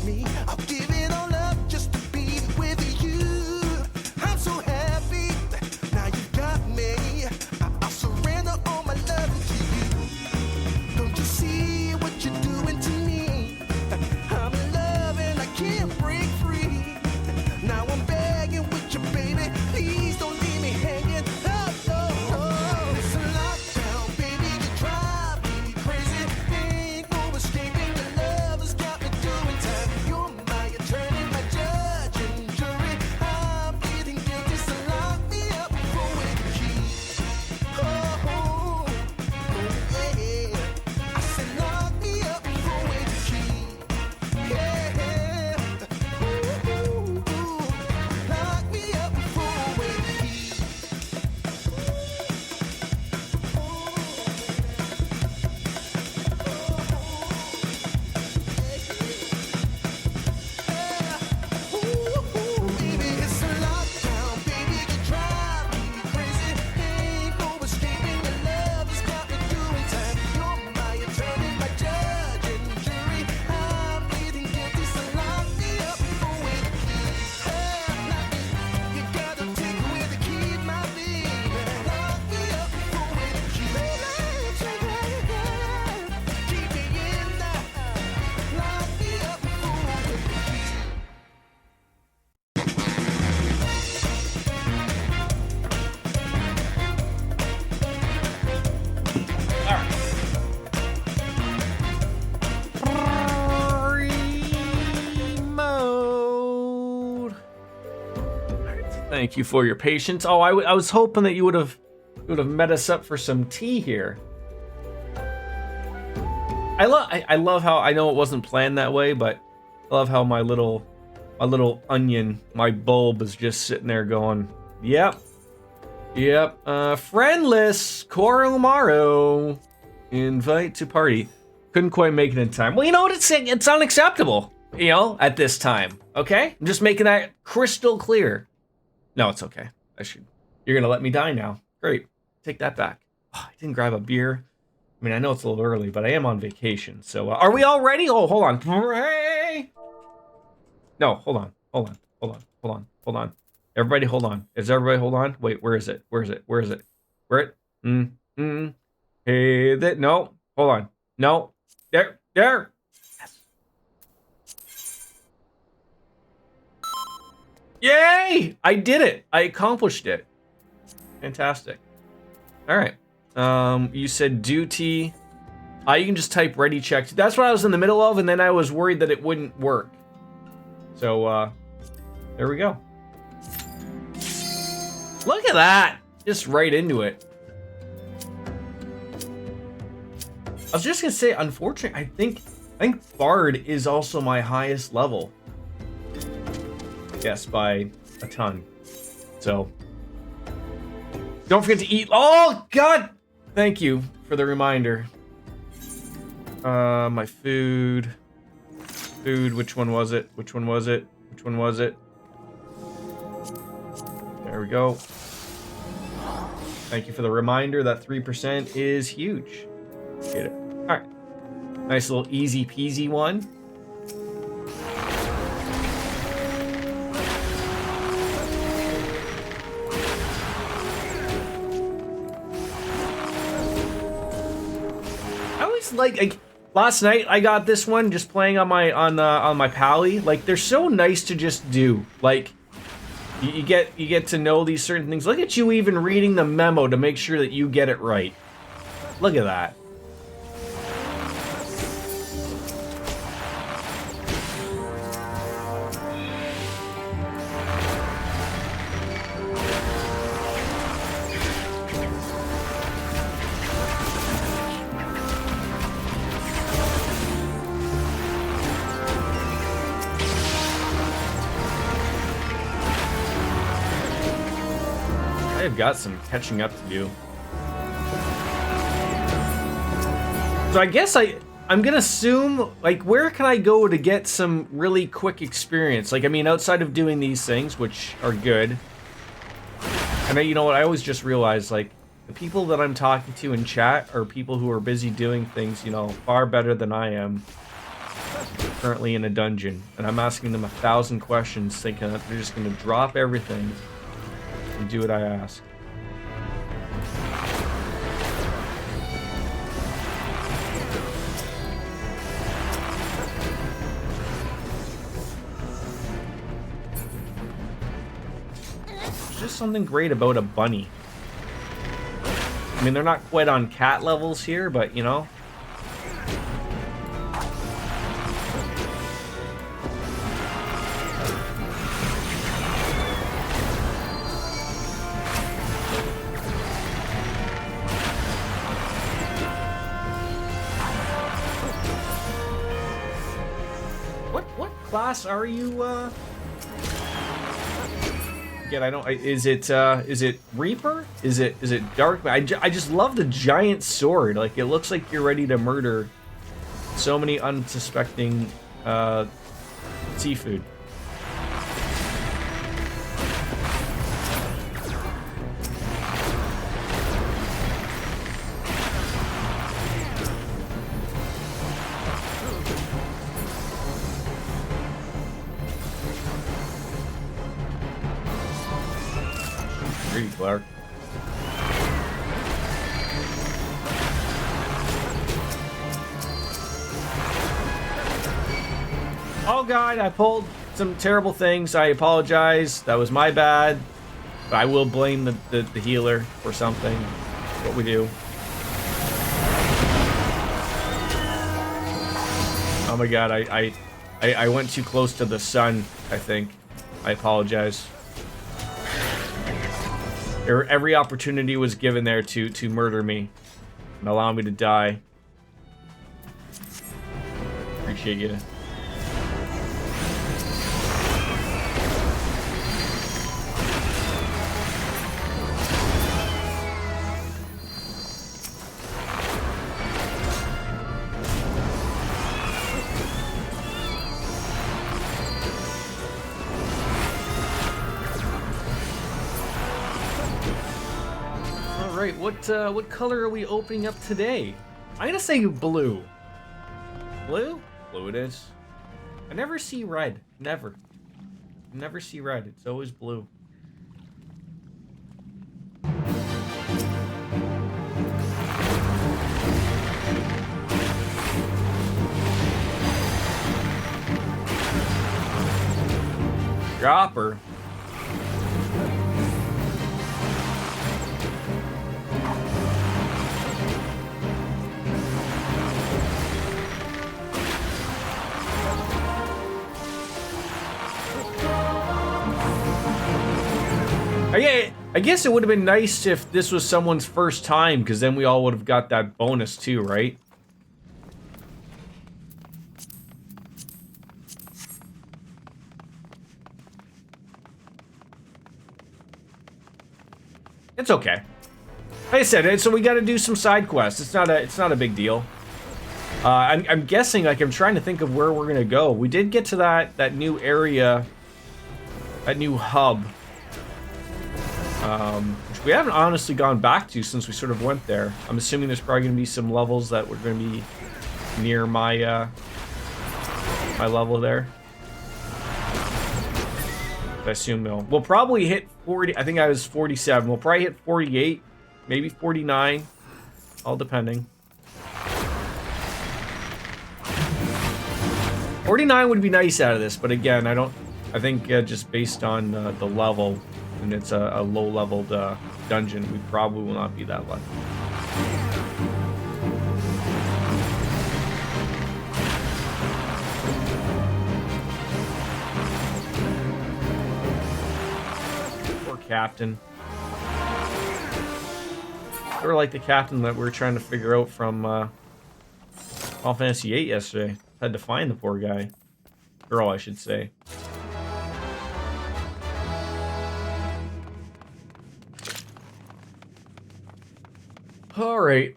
[SPEAKER 11] me. I'll give it all up just to be with you. I'm so happy, now you got me. I'll surrender all my love to you. Don't you see what you're doing to me? I'm in love and I can't break free. Now I'm begging with you, baby. Please don't leave me hanging. Oh, oh, oh. It's a lockdown, baby. You drive me crazy. Ain't no escaping. Your love has got me doing time. You're my attorney, my judge and jury. I'm pleading guilty, so lock me up for with the key. Oh, oh, oh, yeah. I said lock me up for with the key. Yeah. Ooh, ooh, ooh. Lock me up for with the key. Baby, it's a lockdown, baby, you drive me crazy. Ain't no escaping, your love has got me doing time. You're my attorney, my judge and jury. I'm pleading guilty, so lock me up for with the key. You gotta take away the key, my baby. Lock me up for with the key. Keep me in there. Lock me up for with the key.
[SPEAKER 1] Mode. Thank you for your patience. Oh, I was hoping that you would have met us up for some tea here. I love how, I know it wasn't planned that way, but I love how my little onion, my bulb, is just sitting there going, yep. Friendless Koromaru. Invite to party. Couldn't quite make it in time. Well, you know what? It's unacceptable, you know, at this time. Okay? I'm just making that crystal clear. No, it's okay. You're gonna let me die now. Great. Take that back. Oh, I didn't grab a beer. I mean, I know it's a little early, but I am on vacation. So, are we all ready? Oh, hold on. Hooray! No, hold on. Everybody hold on. Is everybody hold on? Wait, where is it? Hey, no. Hold on. No. There. Yes. Yay! I did it. I accomplished it. Fantastic. All right. You said duty. You can just type ready check. That's what I was in the middle of, and then I was worried that it wouldn't work. So, there we go. Look at that! Just right into it. I was just gonna say, unfortunately, I think Bard is also my highest level. Yes, by a ton. So, don't forget to eat. Oh God! Thank you for the reminder. My food. Which one was it? There we go. Thank you for the reminder. That 3% is huge. Get it. All right. Nice little easy peasy one. I always like last night I got this one just playing on my Pally. Like, they're so nice to just do. Like, you get to know these certain things. Look at you even reading the memo to make sure that you get it right. Look at that. I've got some catching up to do. So I guess I'm gonna assume, like, where can I go to get some really quick experience? Like, I mean, outside of doing these things, which are good. And you know what, I always just realized, like, the people that I'm talking to in chat are people who are busy doing things, you know, far better than I am. currently in a dungeon, and I'm asking them 1,000 questions, thinking that they're just going to drop everything and do what I ask. There's just something great about a bunny. I mean, they're not quite on cat levels here, but, you know. What class are you, Again, I don't. Is it Reaper? Is it Dark? I just love the giant sword. Like, it looks like you're ready to murder so many unsuspecting seafood. Clark. Oh god, I pulled some terrible things. I apologize. That was my bad. But I will blame the healer for something. That's what we do. Oh my god, I went too close to the sun, I think. I apologize. Every opportunity was given there to murder me and allow me to die. Appreciate you. What color are we opening up today? I'm gonna say blue. Blue? Blue it is. I never see red. Never. Never see red. It's always blue. Dropper. I guess it would have been nice if this was someone's first time, because then we all would have got that bonus too, right? It's okay. Like I said, so we got to do some side quests. It's not a big deal. I'm guessing, like, I'm trying to think of where we're gonna go. We did get to that new area, that new hub. Which we haven't honestly gone back to since we sort of went there. I'm assuming there's probably going to be some levels that were going to be near my my level there. I assume we'll probably hit 40. I think I was 47. We'll probably hit 48, maybe 49, all depending. 49 would be nice out of this, but again, I think just based on the level. And it's a low-leveled dungeon, we probably will not be that lucky. Poor captain. Sort of like the captain that we were trying to figure out from Final Fantasy VIII yesterday. Had to find the poor guy. Girl, I should say. All right.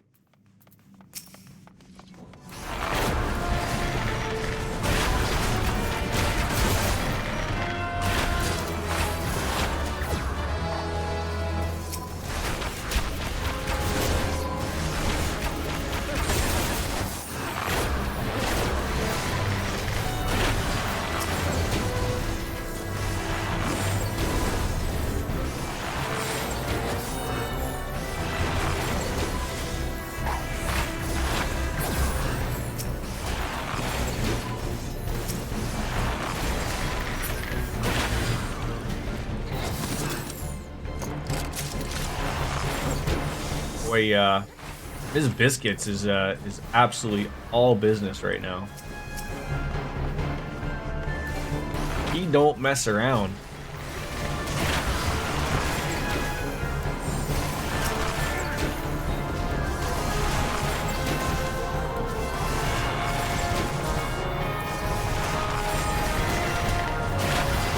[SPEAKER 1] Boy, his biscuits is absolutely all business right now. He don't mess around.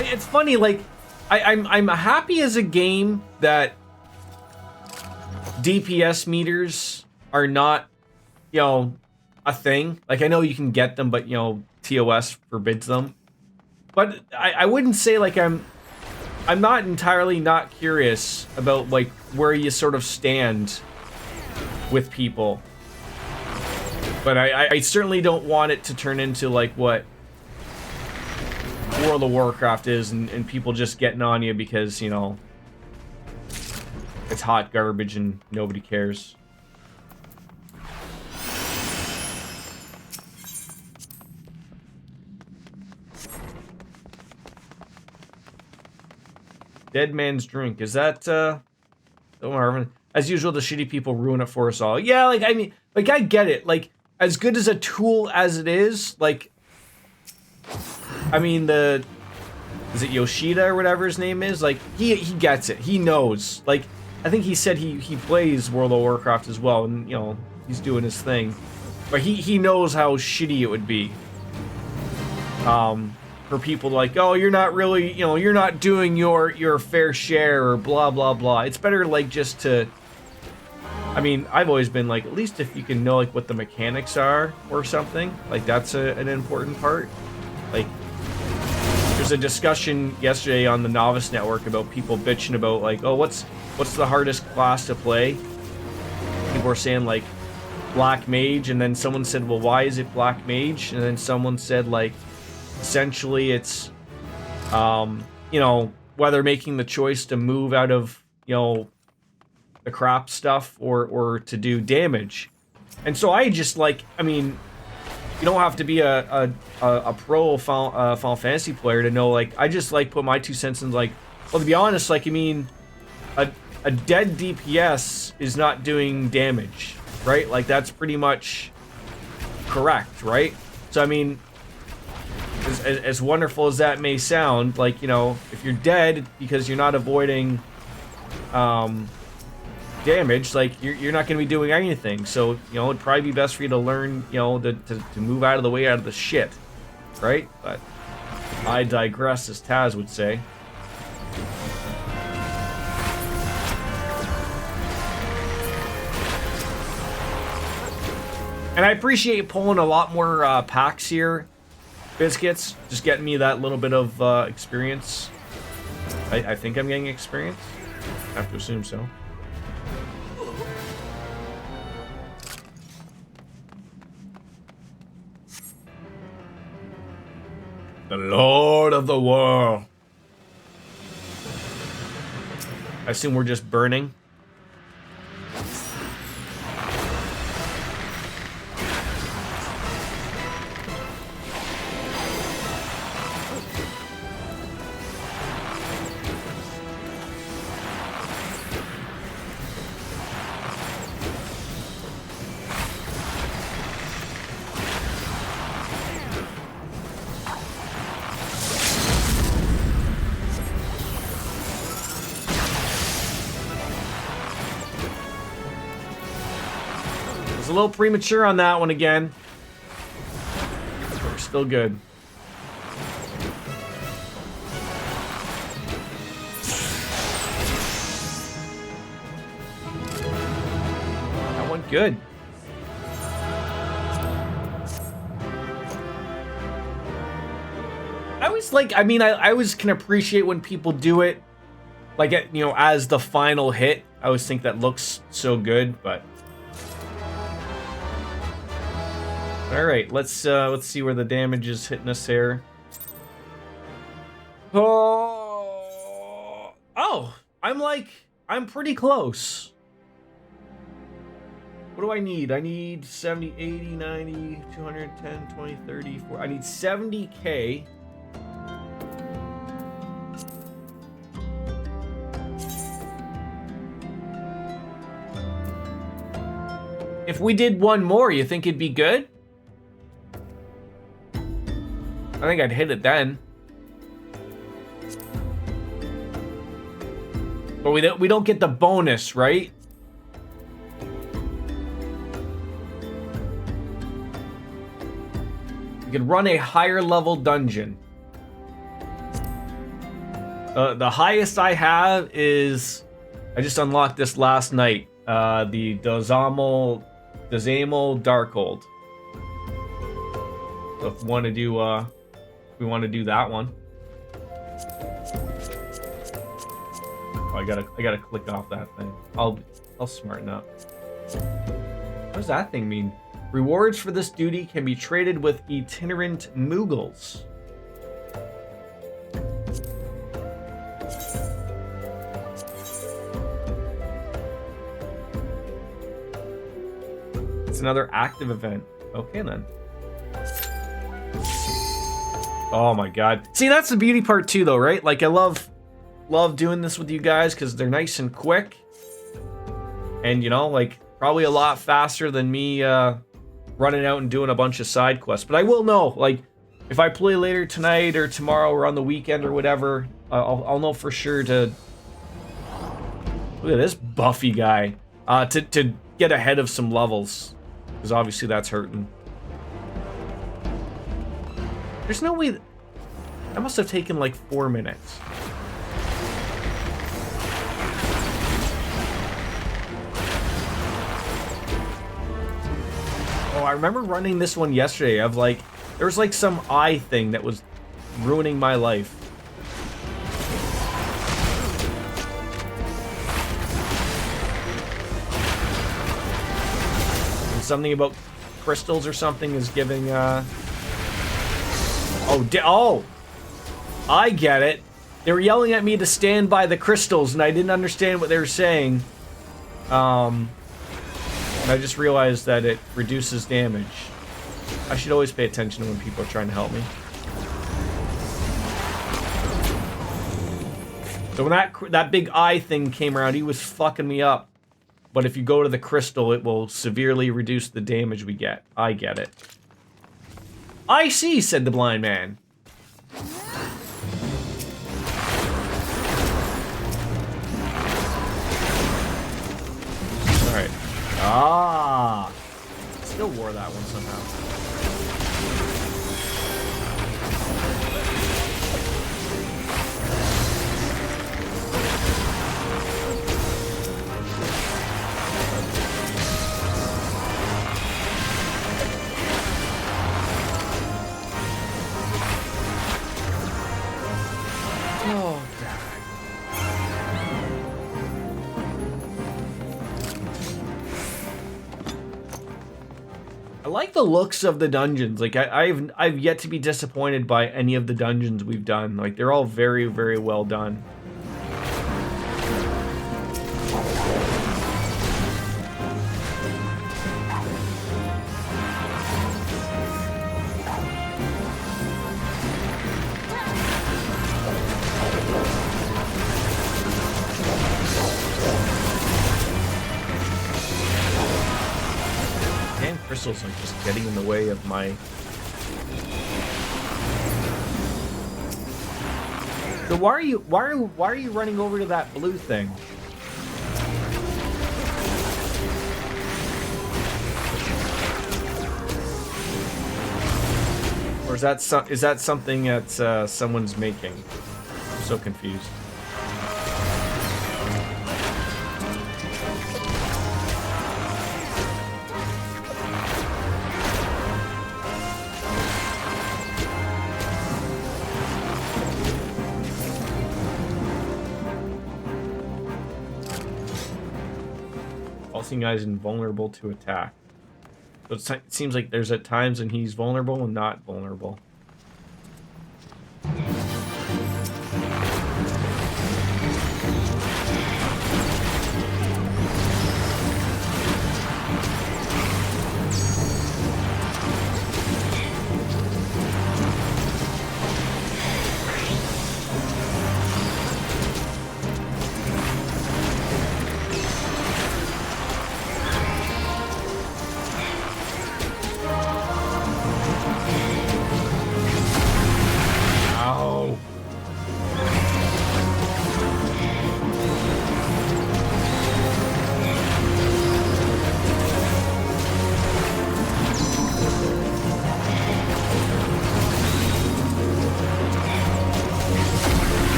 [SPEAKER 1] It's funny, like I'm happy as a game that DPS meters are not, you know, a thing. Like, I know you can get them, but, you know, TOS forbids them. But I wouldn't say, like, I'm not entirely not curious about, like, where you sort of stand with people. But I certainly don't want it to turn into, like, what World of Warcraft is, and people just getting on you because, you know, it's hot garbage and nobody cares. Dead Man's Drink. Is that, as usual, the shitty people ruin it for us all. Yeah, like, I mean, like, I get it. Like, as good as a tool as it is, like, I mean, is it Yoshida or whatever his name is? Like, he gets it. He knows. Like, I think he said he plays World of Warcraft as well, and, you know, he's doing his thing. But he knows how shitty it would be. For people like, oh, you're not really, you know, you're not doing your fair share or blah, blah, blah. It's better, like, just to... I mean, I've always been like, at least if you can know, like, what the mechanics are or something. Like, that's an important part. Like, there's a discussion yesterday on the Novice Network about people bitching about, like, oh, what's the hardest class to play? People were saying, like, Black Mage, and then someone said, well, why is it Black Mage? And then someone said, like, essentially it's, you know, whether making the choice to move out of, you know, the crap stuff or to do damage. And so I just, like, I mean, you don't have to be a pro Final Fantasy player to know, like, I just, like, put my 2 cents in, like, well, to be honest, like, I mean, a dead DPS is not doing damage, right? Like, that's pretty much correct, right? So, I mean, as wonderful as that may sound, like, you know, if you're dead because you're not avoiding damage, like, you're not going to be doing anything. So, you know, it'd probably be best for you to learn, you know, to move out of the way, out of the shit, right? But I digress, as Taz would say. And I appreciate pulling a lot more packs here, Biscuits. Just getting me that little bit of experience. I think I'm getting experience. I have to assume so. The Lord of the World. I assume we're just burning. A little premature on that one again. We're still good. That went good. I always like, I mean, I always can appreciate when people do it, like, you know, as the final hit. I always think that looks so good, but all right, let's see where the damage is hitting us here. Oh, I'm pretty close. What do I need? I need 70, 80, 90, 210, 20, 30, 40. I need 70K. If we did one more, you think it'd be good? I think I'd hit it then. But we don't get the bonus, right? You can run a higher level dungeon. The highest I have is, I just unlocked this last night. The Dozamo Darkhold. So if we want to do that one. Oh, I gotta click off that thing. I'll smarten up. What does that thing mean? Rewards for this duty can be traded with itinerant Moogles. It's another active event. Okay then. Oh my god. See, that's the beauty part too though, right? Like I love doing this with you guys because they're nice and quick. And you know, like probably a lot faster than me running out and doing a bunch of side quests. But I will know, like, if I play later tonight or tomorrow or on the weekend or whatever, I'll know for sure to... Look at this Buffy guy. To get ahead of some levels. Because obviously that's hurting. There's no way... That must have taken like 4 minutes. Oh, I remember running this one yesterday of like, there was like some eye thing that was ruining my life. And something about crystals or something is giving, Oh, I get it. They were yelling at me to stand by the crystals and I didn't understand what they were saying. And I just realized that it reduces damage. I should always pay attention when people are trying to help me. So when that big eye thing came around, he was fucking me up. But if you go to the crystal, it will severely reduce the damage we get. I get it. I see, said the blind man. Alright. Ah! Still wore that one somehow. Oh, God. I like the looks of the dungeons. Like I've yet to be disappointed by any of the dungeons we've done. Like they're all very, very well done. Crystals are just getting in the way of my... So why are you running over to that blue thing? Or is that something that someone's making? I'm so confused. Guy's invulnerable to attack. So it seems like there's at times when he's vulnerable and not vulnerable.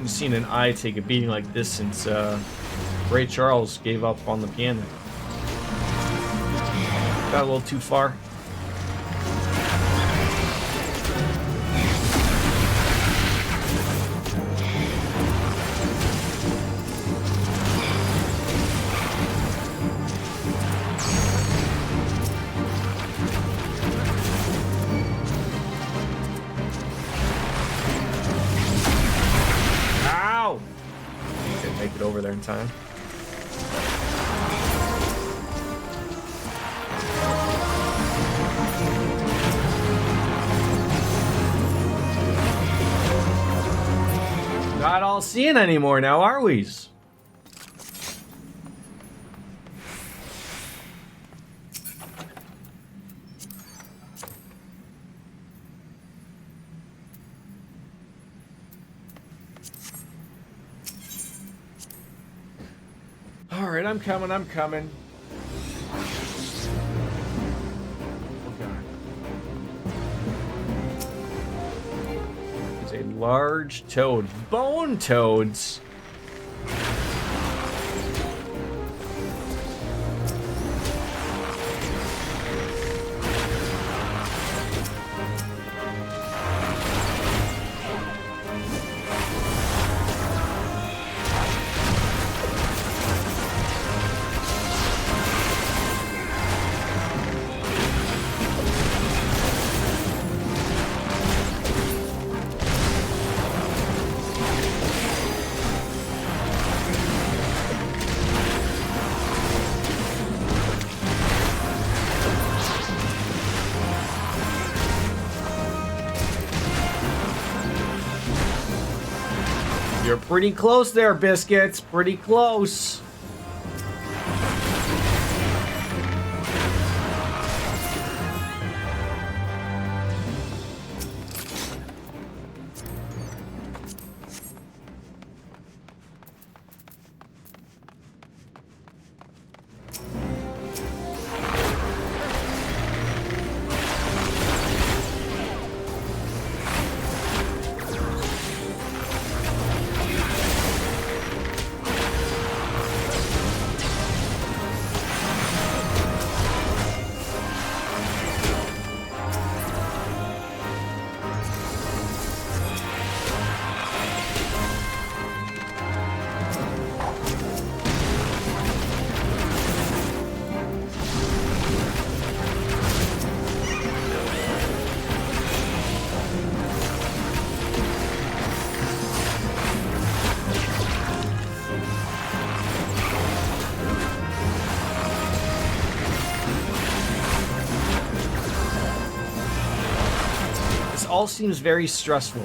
[SPEAKER 1] haven't seen an eye take a beating like this since Ray Charles gave up on the piano. Got a little too far. Ow! Didn't make it over there in time. Not all seeing anymore now, are we? All right, I'm coming. A large toad. Bone toads. You're pretty close there, Biscuits. Pretty close. All seems very stressful.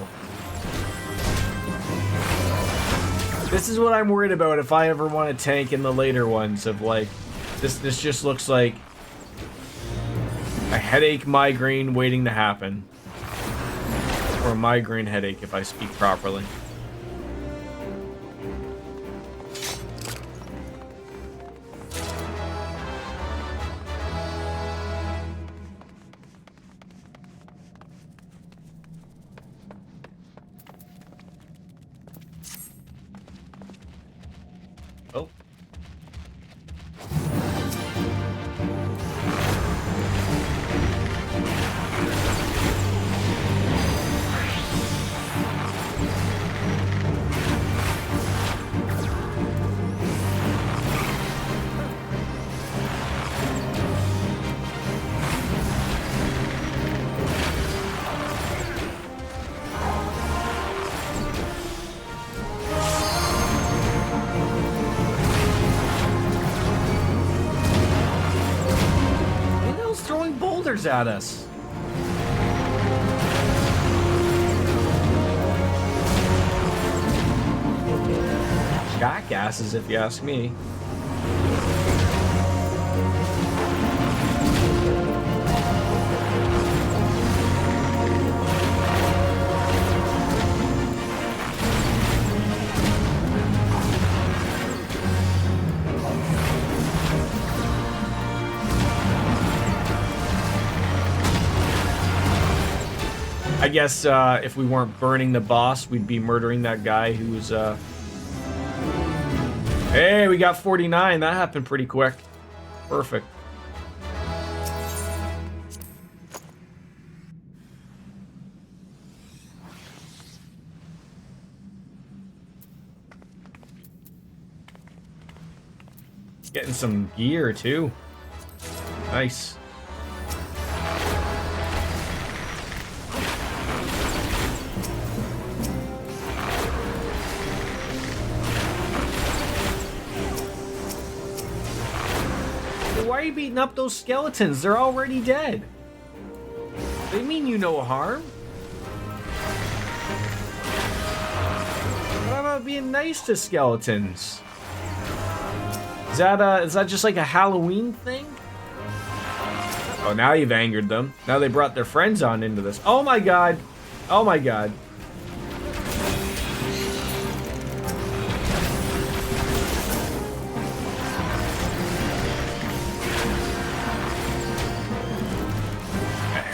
[SPEAKER 1] This is what I'm worried about if I ever want to tank in the later ones of like this just looks like a headache migraine waiting to happen. Or a migraine headache if I speak properly. Oh. At us. Jackasses, if you ask me. I guess if we weren't burning the boss, we'd be murdering that guy who was... Hey, we got 49. That happened pretty quick. Perfect. Getting some gear, too. Nice. Why are you beating up those skeletons? They're already dead. They mean you no harm. What about being nice to skeletons? Is that just like a Halloween thing? Oh, now you've angered them. Now they brought their friends on into this. Oh my god. Oh my god.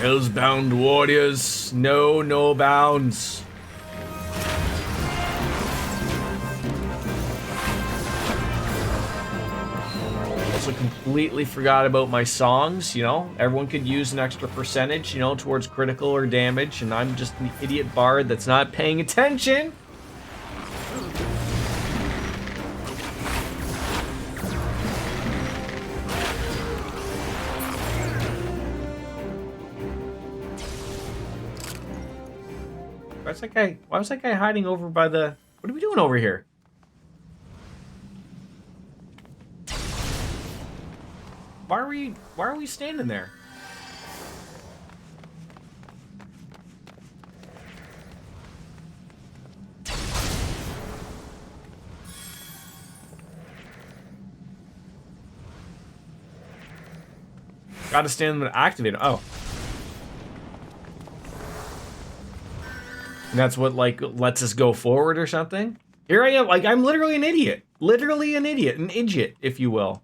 [SPEAKER 1] Hellsbound warriors, no bounds. Also completely forgot about my songs, you know? Everyone could use an extra percentage, you know, towards critical or damage, and I'm just an idiot bard that's not paying attention. Why was that guy hiding over by the... What are we doing over here? Why are we standing there? Gotta stand and activate it. Oh. And that's what, like, lets us go forward or something? Here I am, like, I'm literally an idiot. Literally an idiot. An idiot, if you will.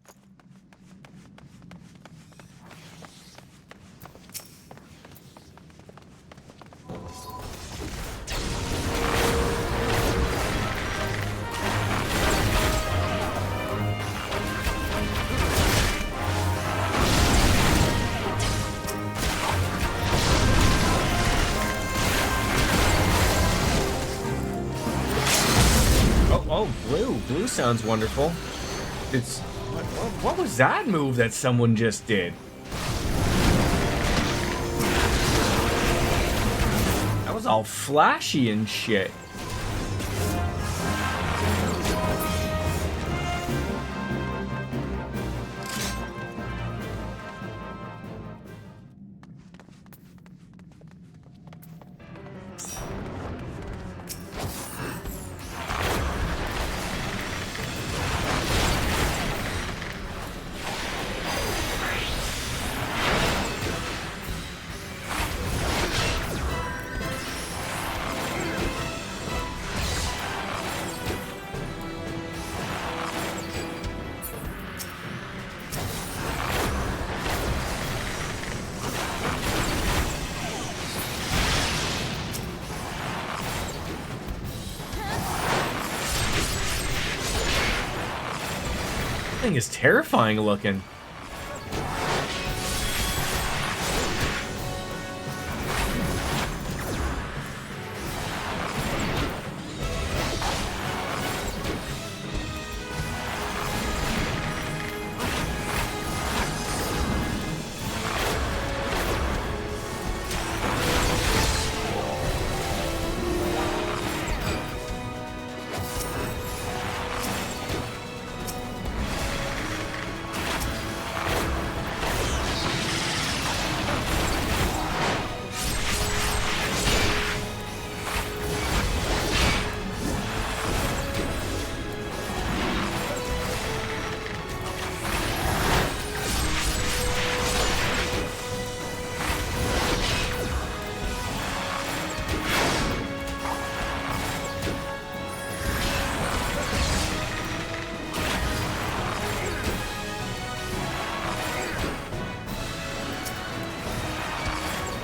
[SPEAKER 1] Oh, blue. Blue sounds wonderful. It's... What was that move that someone just did? That was all flashy and shit. Thing is terrifying looking.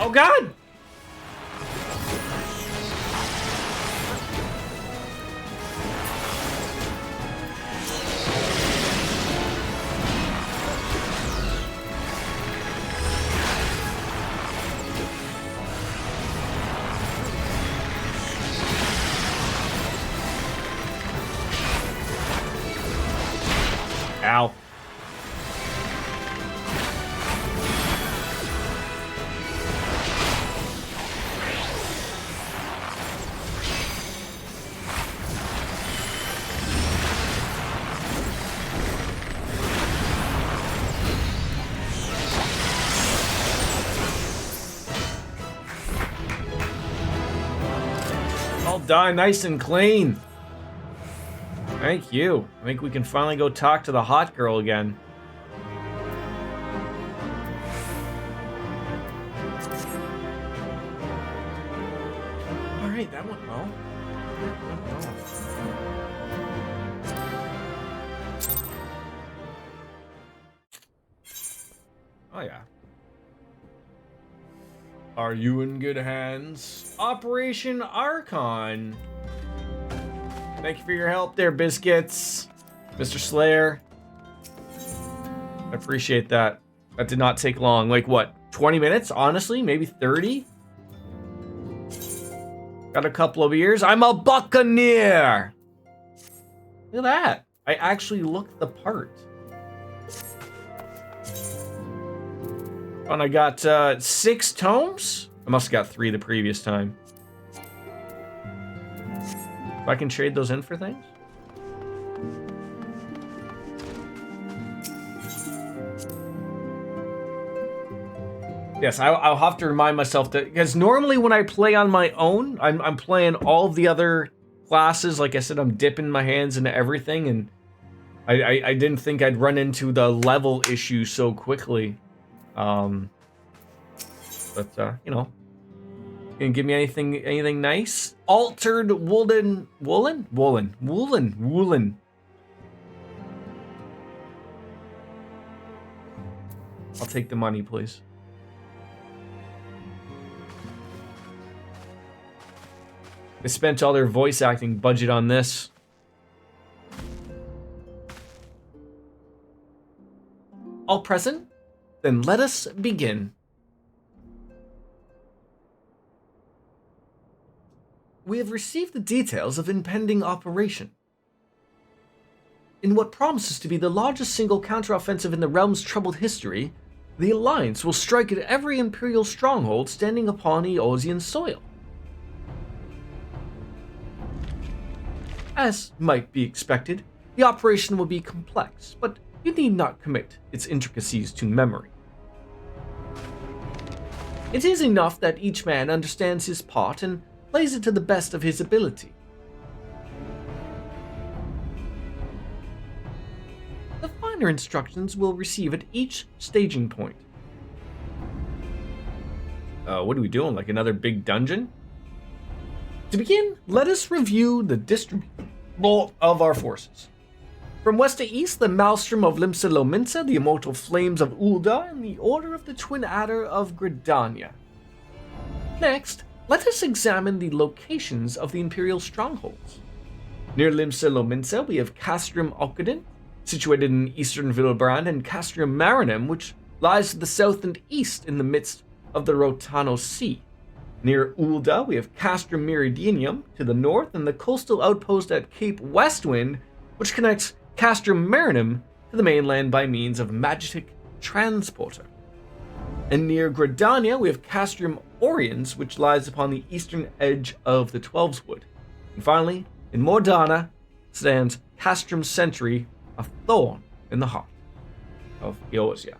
[SPEAKER 1] Oh god! Ow. All die nice and clean. Thank you. I think we can finally go talk to the hot girl again. Alright, that went well. Oh yeah. Are you in good hands? Operation Archon. Thank you for your help there, Biscuits. Mr. Slayer. I appreciate that. That did not take long. Like, what, 20 minutes? Honestly, maybe 30? Got a couple of years. I'm a buccaneer! Look at that. I actually looked the part. And I got 6 tomes? I must have got 3 the previous time. If I can trade those in for things? Yes, I'll have to remind myself that, because normally when I play on my own, I'm playing all of the other classes. Like I said, I'm dipping my hands into everything, and I didn't think I'd run into the level issue so quickly. But you know, can you give me anything nice? Altered woolen. I'll take the money, please. They spent all their voice acting budget on this. All present? Then let us begin. We have received the details of impending operation. In what promises to be the largest single counteroffensive in the realm's troubled history, the Alliance will strike at every Imperial stronghold standing upon Eosian soil. As might be expected, the operation will be complex, but you need not commit its intricacies to memory. It is enough that each man understands his part and plays it to the best of his ability. The finer instructions we'll receive at each staging point. What are we doing? Like another big dungeon? To begin, let us review the distribution of our forces. From west to east, the Maelstrom of Limsa Lominsa, the Immortal Flames of Ul'dah, and the Order of the Twin Adder of Gridania. Next, let us examine the locations of the Imperial strongholds. Near Limsa Lominsa, we have Castrum Ocaden, situated in eastern Villebrand, and Castrum Marinum, which lies to the south and east in the midst of the Rotano Sea. Near Ul'dah, we have Castrum Meridianum to the north, and the coastal outpost at Cape Westwind, which connects Castrum Marinum to the mainland by means of Magitic Transporter. And near Gridania, we have Castrum Oriens, which lies upon the eastern edge of the Twelveswood. And finally, in Mordana, stands Castrum Sentry, a thorn in the heart of Eosia.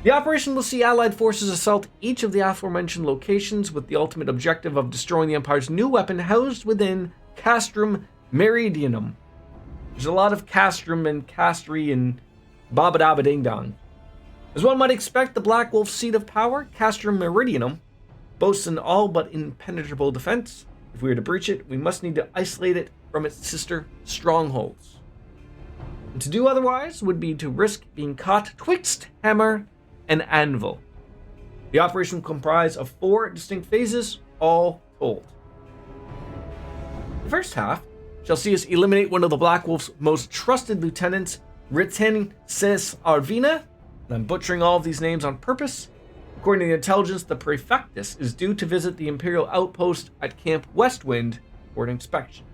[SPEAKER 1] The operation will see Allied forces assault each of the aforementioned locations with the ultimate objective of destroying the Empire's new weapon housed within Castrum Meridianum. There's a lot of Castrum and Castri and Babadaba Ding Dong. As one might expect, the Black Wolf's seat of power, Castrum Meridianum, boasts an all but impenetrable defense. If we are to breach it, we must need to isolate it from its sister strongholds. And to do otherwise would be to risk being caught twixt hammer and anvil. The operation will comprise of 4 distinct phases, all told. The first half shall see us eliminate one of the Black Wolf's most trusted lieutenants, Ritin Ses Arvina, and I'm butchering all of these names on purpose. According to the intelligence, the Prefectus is due to visit the Imperial outpost at Camp Westwind for an inspection.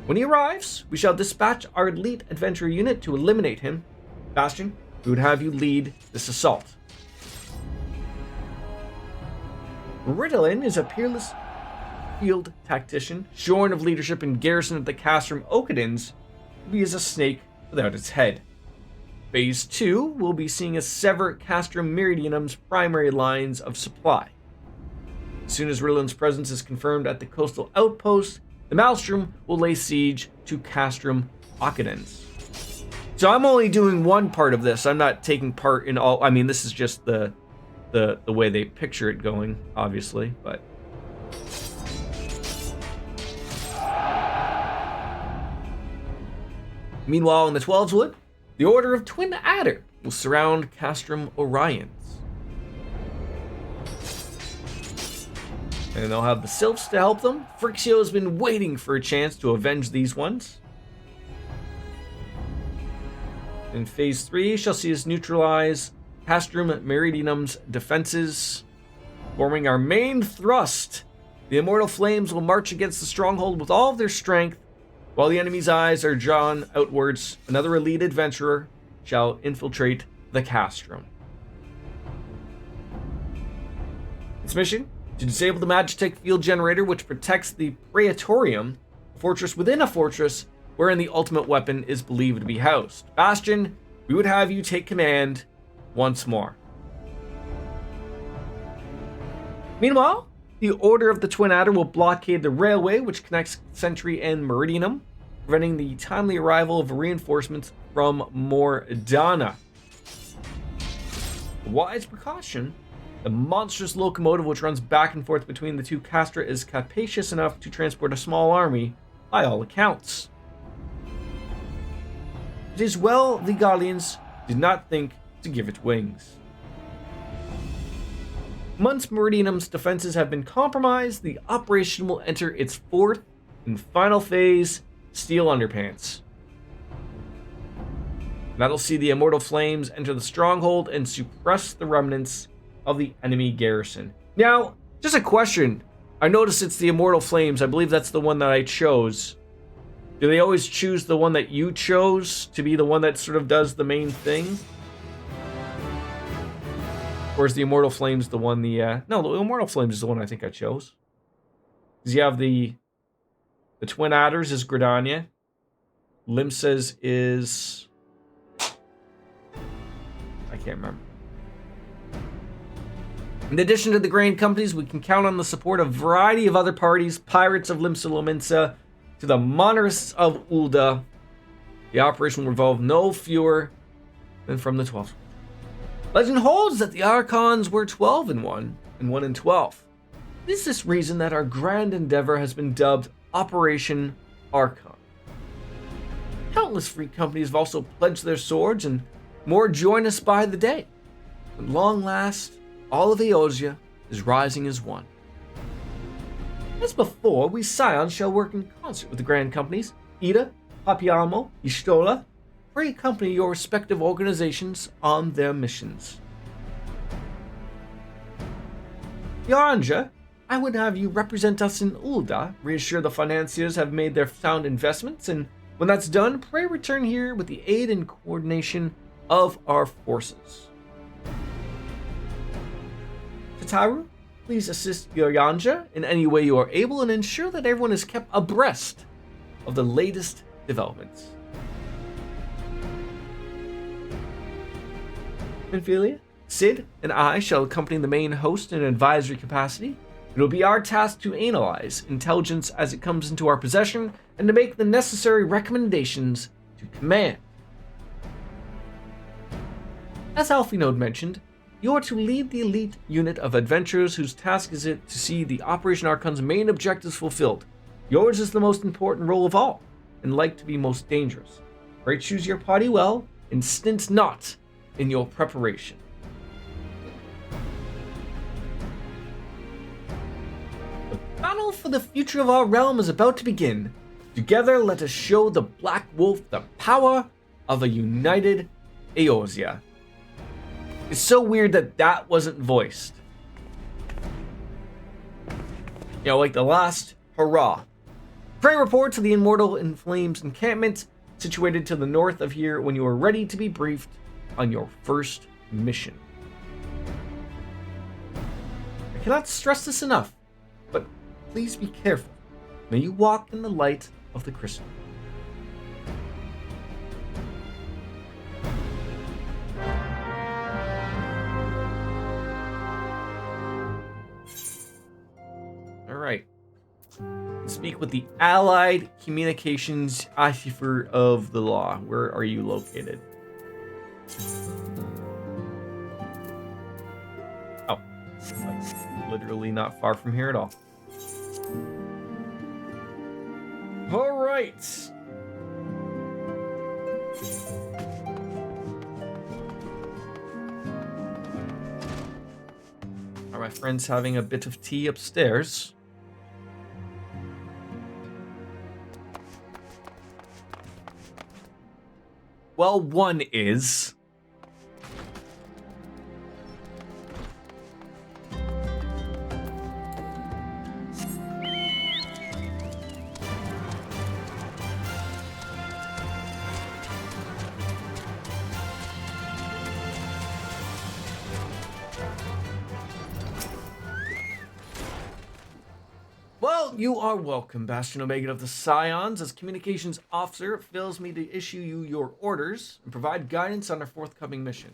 [SPEAKER 1] When he arrives, we shall dispatch our elite adventurer unit to eliminate him. Bastion, we would have you lead this assault. Ritalin is a peerless field tactician, shorn of leadership and garrison at the castrum Okadins, will be as a snake without its head. Phase 2 will be seeing us sever castrum Meridianum's primary lines of supply. As soon as Ritalin's presence is confirmed at the coastal outpost, the Maelstrom will lay siege to castrum Okadins. So I'm only doing one part of this. I'm not taking part in all. I mean, this is just the way they picture it going, obviously, but meanwhile, in the 12's Wood, the Order of Twin Adder will surround Castrum Orions. And they'll have the Sylphs to help them. Phrixio has been waiting for a chance to avenge these ones. In Phase 3, shall see us neutralize Castrum Meridianum's defenses, forming our main thrust. The Immortal Flames will march against the stronghold with all of their strength. While the enemy's eyes are drawn outwards, another elite adventurer shall infiltrate the castrum. Its mission? To disable the Magitech field generator, which protects the Praetorium, a fortress within a fortress, wherein the ultimate weapon is believed to be housed. Bastion, we would have you take command once more. Meanwhile, the Order of the Twin Adder will blockade the railway which connects Sentry and Meridianum, preventing the timely arrival of reinforcements from Mordana. A wise precaution, the monstrous locomotive which runs back and forth between the two castra is capacious enough to transport a small army, by all accounts. It is well the Gallians did not think to give it wings. Once Meridianum's defenses have been compromised, the operation will enter its fourth and final phase, Steel Underpants. That'll see the Immortal Flames enter the stronghold and suppress the remnants of the enemy garrison. Now, just a question. I noticed it's the Immortal Flames. I believe that's the one that I chose. Do they always choose the one that you chose to be the one that sort of does the main thing? Or is the Immortal Flames the one no, the Immortal Flames is the one I think I chose. Because you have the Twin Adders is Gridania. Limsa's is... I can't remember. In addition to the grain companies, we can count on the support of a variety of other parties, pirates of Limsa Lominsa, to the monarchists of Ulda. The operation will involve no fewer than from the 12th. Legend holds that the Archons were 12 in 1 and 1 in 12. It is this reason that our grand endeavor has been dubbed Operation Archon. Countless free companies have also pledged their swords, and more join us by the day. At long last, all of Eosia is rising as one. As before, we Scions shall work in concert with the grand companies, Ida, Papiamo, Istola, for accompany your respective organizations on their missions. Yaranja, I would have you represent us in Ulda, reassure the financiers have made their sound investments, and when that's done, pray return here with the aid and coordination of our forces. Tataru, please assist Yaranja in any way you are able and ensure that everyone is kept abreast of the latest developments. Ophelia, Sid, and I shall accompany the main host in an advisory capacity. It will be our task to analyze intelligence as it comes into our possession and to make the necessary recommendations to command. As Alfinode mentioned, you are to lead the elite unit of adventurers whose task is it to see the Operation Archon's main objectives fulfilled. Yours is the most important role of all, and like to be most dangerous. Pray choose your party well, and stint not in your preparation. The battle for the future of our realm is about to begin. Together, let us show the Black Wolf the power of a united Eosia. It's so weird that that wasn't voiced. You know, like the last hurrah Pray report to the Immortal in Flames encampment situated to the north of here when you are ready to be briefed on your first mission. I cannot stress this enough, but please be careful. May you walk in the light of the crystal. All right. Speak with the Allied Communications Officer of the Law. Where are you located? Oh, like literally not far from here at all. All right. Are my friends having a bit of tea upstairs? Well, one is. Well, you are welcome, Bastion Omega of the Scions. As communications officer, it fills me to issue you your orders and provide guidance on our forthcoming mission.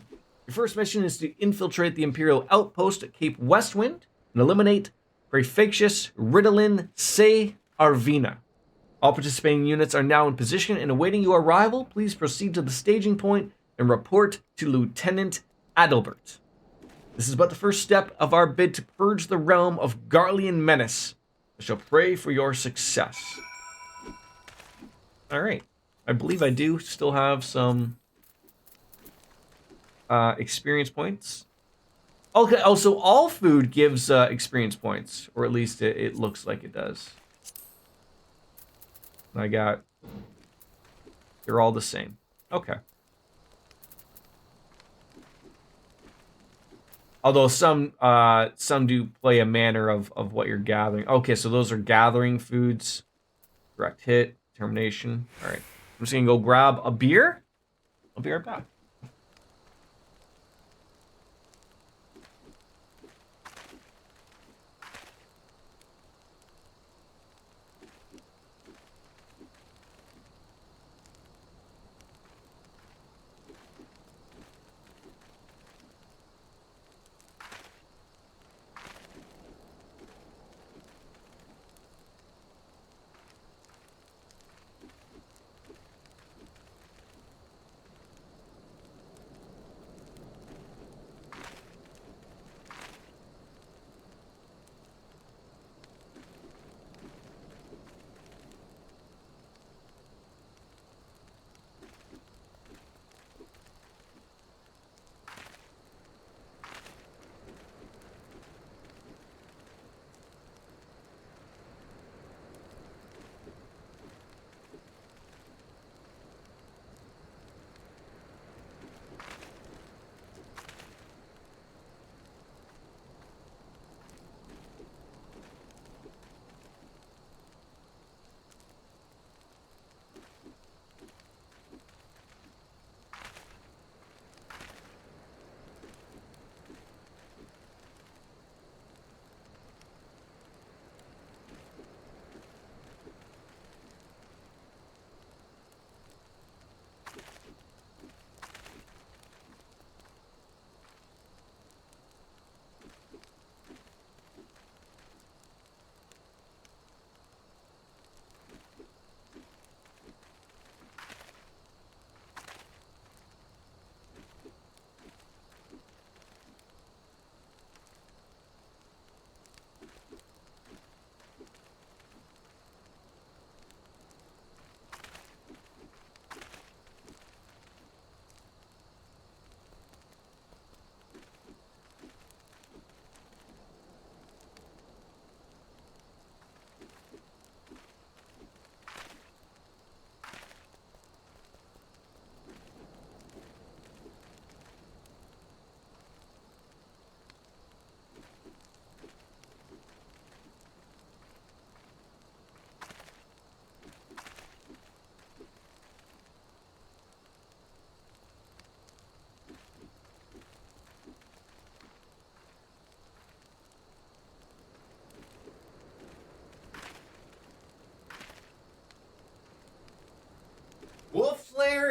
[SPEAKER 1] Your first mission is to infiltrate the Imperial outpost at Cape Westwind and eliminate Prefectus Ritalin Se Arvina. All participating units are now in position and awaiting your arrival. Please proceed to the staging point and report to Lieutenant Adalbert. This is but the first step of our bid to purge the realm of Garlean menace. I shall pray for your success. All right. I believe I do still have some experience points. Okay, also all food gives experience points, or at least it looks like it does. I got... They're all the same. Okay. Although some do play a manner of what you're gathering. Okay, so those are gathering foods. Direct hit, determination. All right. I'm just going to go grab a beer. I'll be right back.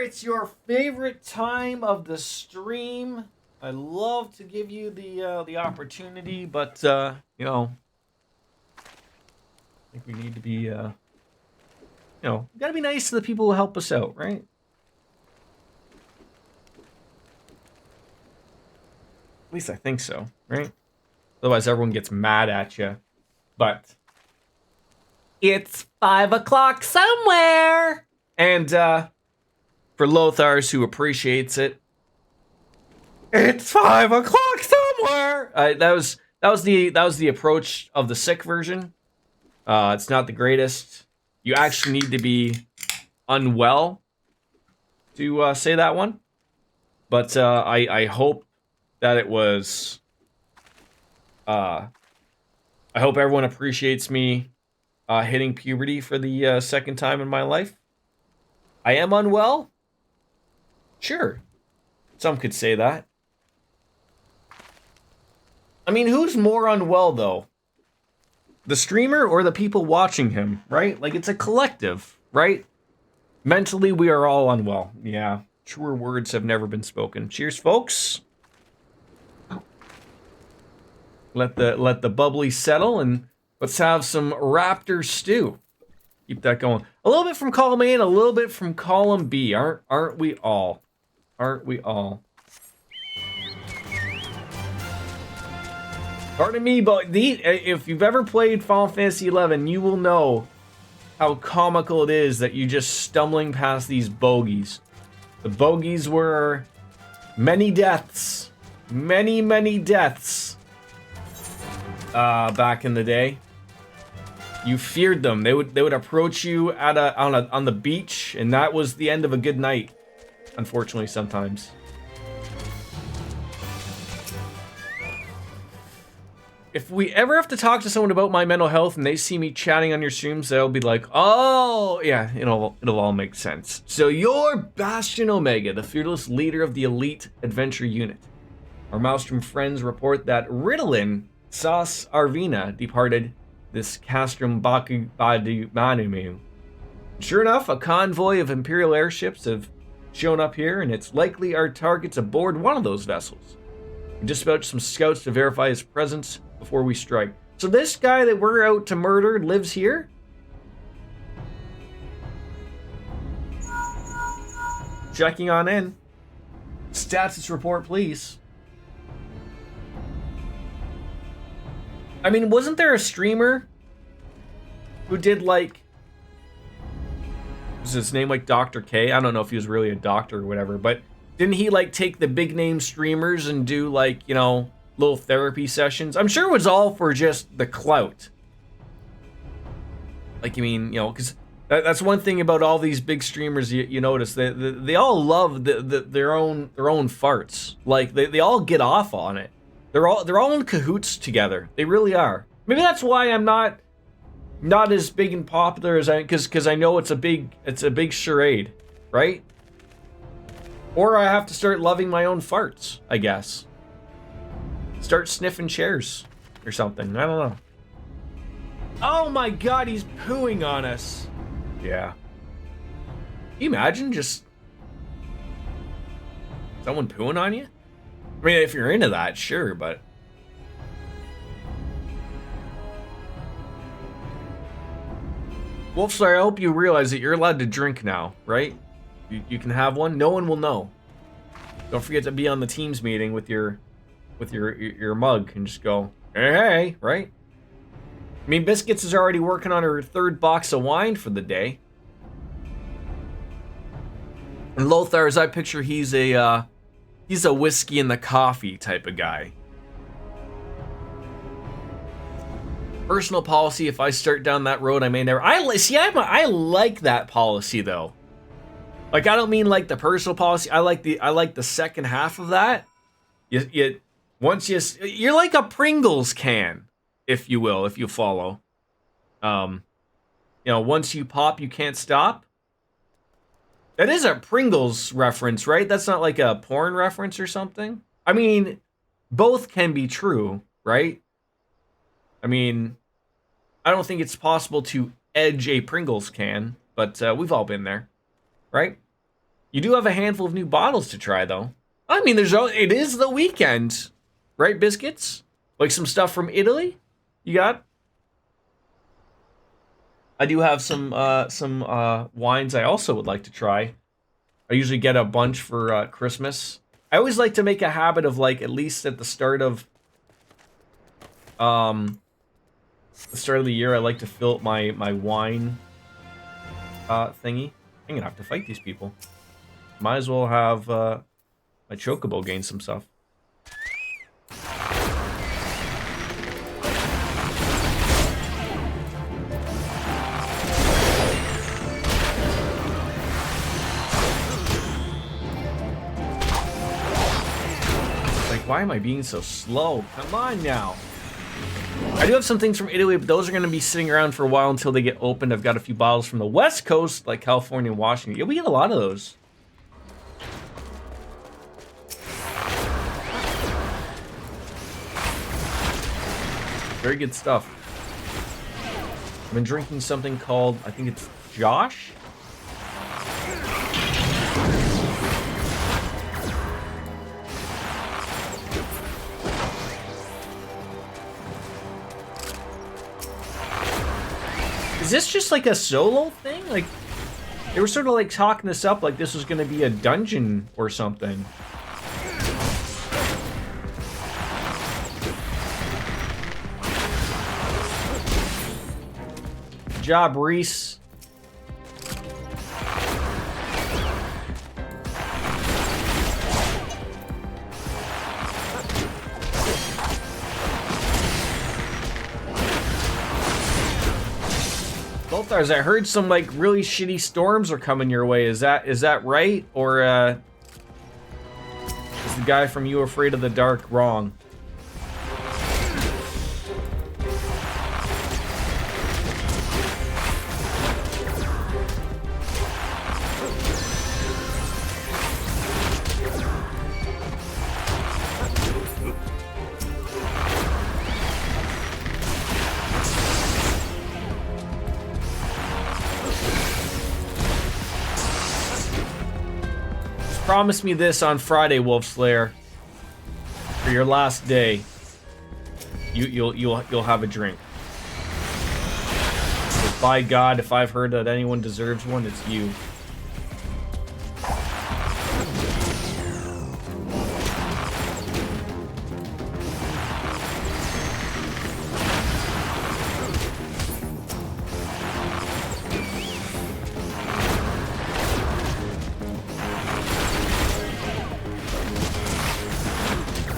[SPEAKER 1] Whether it's your favorite time of the stream, I love to give you the opportunity, but you know, I think we need to be you know, gotta be nice to the people who help us out, right? At least I think so, right? Otherwise, everyone gets mad at you. But it's 5 o'clock somewhere, and for Lothars who appreciates it, it's 5 o'clock somewhere. That was the approach of the sick version. It's not the greatest. You actually need to be unwell to say that one. But I hope that it was. I hope everyone appreciates me hitting puberty for the second time in my life. I am unwell. Sure, some could say that. I mean, who's more unwell, though? The streamer or the people watching him, right? Like, it's a collective, right? Mentally, we are all unwell. Yeah, truer words have never been spoken. Cheers, folks. Let the bubbly settle, and let's have some raptor stew. Keep that going. A little bit from column A and a little bit from column B. Aren't we all? Aren't we all? Pardon me, but if you've ever played Final Fantasy XI, you will know how comical it is that you just stumbling past these bogeys. The bogeys were many deaths. Many deaths. Back in the day. You feared them. They would approach you at on the beach, and that was the end of a good night. Unfortunately, sometimes. If we ever have to talk to someone about my mental health and they see me chatting on your streams, they'll be like, "Oh, yeah, it'll all make sense." So you're Bastion Omega, the fearless leader of the elite adventure unit. Our Maelstrom friends report that Ritalin Sas Arvina departed this Castrum Baku Badu Manumu. Sure enough, a convoy of Imperial airships have shown up here, and it's likely our target's aboard one of those vessels. We dispatched some scouts to verify his presence before we strike. So this guy that we're out to murder lives here? Checking on in. Status report, please. I mean, wasn't there a streamer who did, like, was his name like Dr. K? I don't know if he was really a doctor or whatever, but didn't he, like, take the big name streamers and do, like, you know, little therapy sessions? I'm sure it was all for just the clout. Like, you mean, you know, because that's one thing about all these big streamers you notice. They all love their own farts. Like, they all get off on it. They're all in cahoots together. They really are. Maybe that's why I'm not as big and popular as because I know it's a big charade, right? Or I have to start loving my own farts, I guess. Start sniffing chairs or something. I don't know. Oh my god, he's pooing on us. Yeah. Can you imagine just someone pooing on you? I mean, if you're into that, sure, but... Wolfstar, I hope you realize that you're allowed to drink now, right? You can have one. No one will know. Don't forget to be on the Teams meeting with your mug and just go, hey, right? I mean, Biscuits is already working on her third box of wine for the day. And Lothar, as I picture, he's a whiskey and the coffee type of guy. Personal policy, if I start down that road, I may never... I like that policy, though. Like, I don't mean like the personal policy. I like the second half of that. You're like a Pringles can, if you will, if you follow. You know, once you pop, you can't stop. That is a Pringles reference, right? That's not like a porn reference or something. I mean, both can be true, right? I mean, I don't think it's possible to edge a Pringles can, but we've all been there, right? You do have a handful of new bottles to try, though. I mean, it is the weekend, right, Biscuits? Like some stuff from Italy? You got? I do have some wines I also would like to try. I usually get a bunch for Christmas. I always like to make a habit of, like, at least at the start of the year, I like to fill up my wine thingy. I'm gonna have to fight these people. Might as well have my Chocobo gain some stuff. Like, why am I being so slow? Come on now. I do have some things from Italy, but those are going to be sitting around for a while until they get opened. I've got a few bottles from the West Coast, like California and Washington. Yeah, we get a lot of those. Very good stuff. I've been drinking something called, I think it's Josh? Is this just like a solo thing? Like, they were sort of like talking this up like this was going to be a dungeon or something. Good job, Reese. Bolthars, I heard some like really shitty storms are coming your way. Is that right? Or is the guy from You Afraid of the Dark wrong? Promise me this on Friday, Wolf Slayer. For your last day, you'll have a drink. But by God, if I've heard that anyone deserves one, it's you.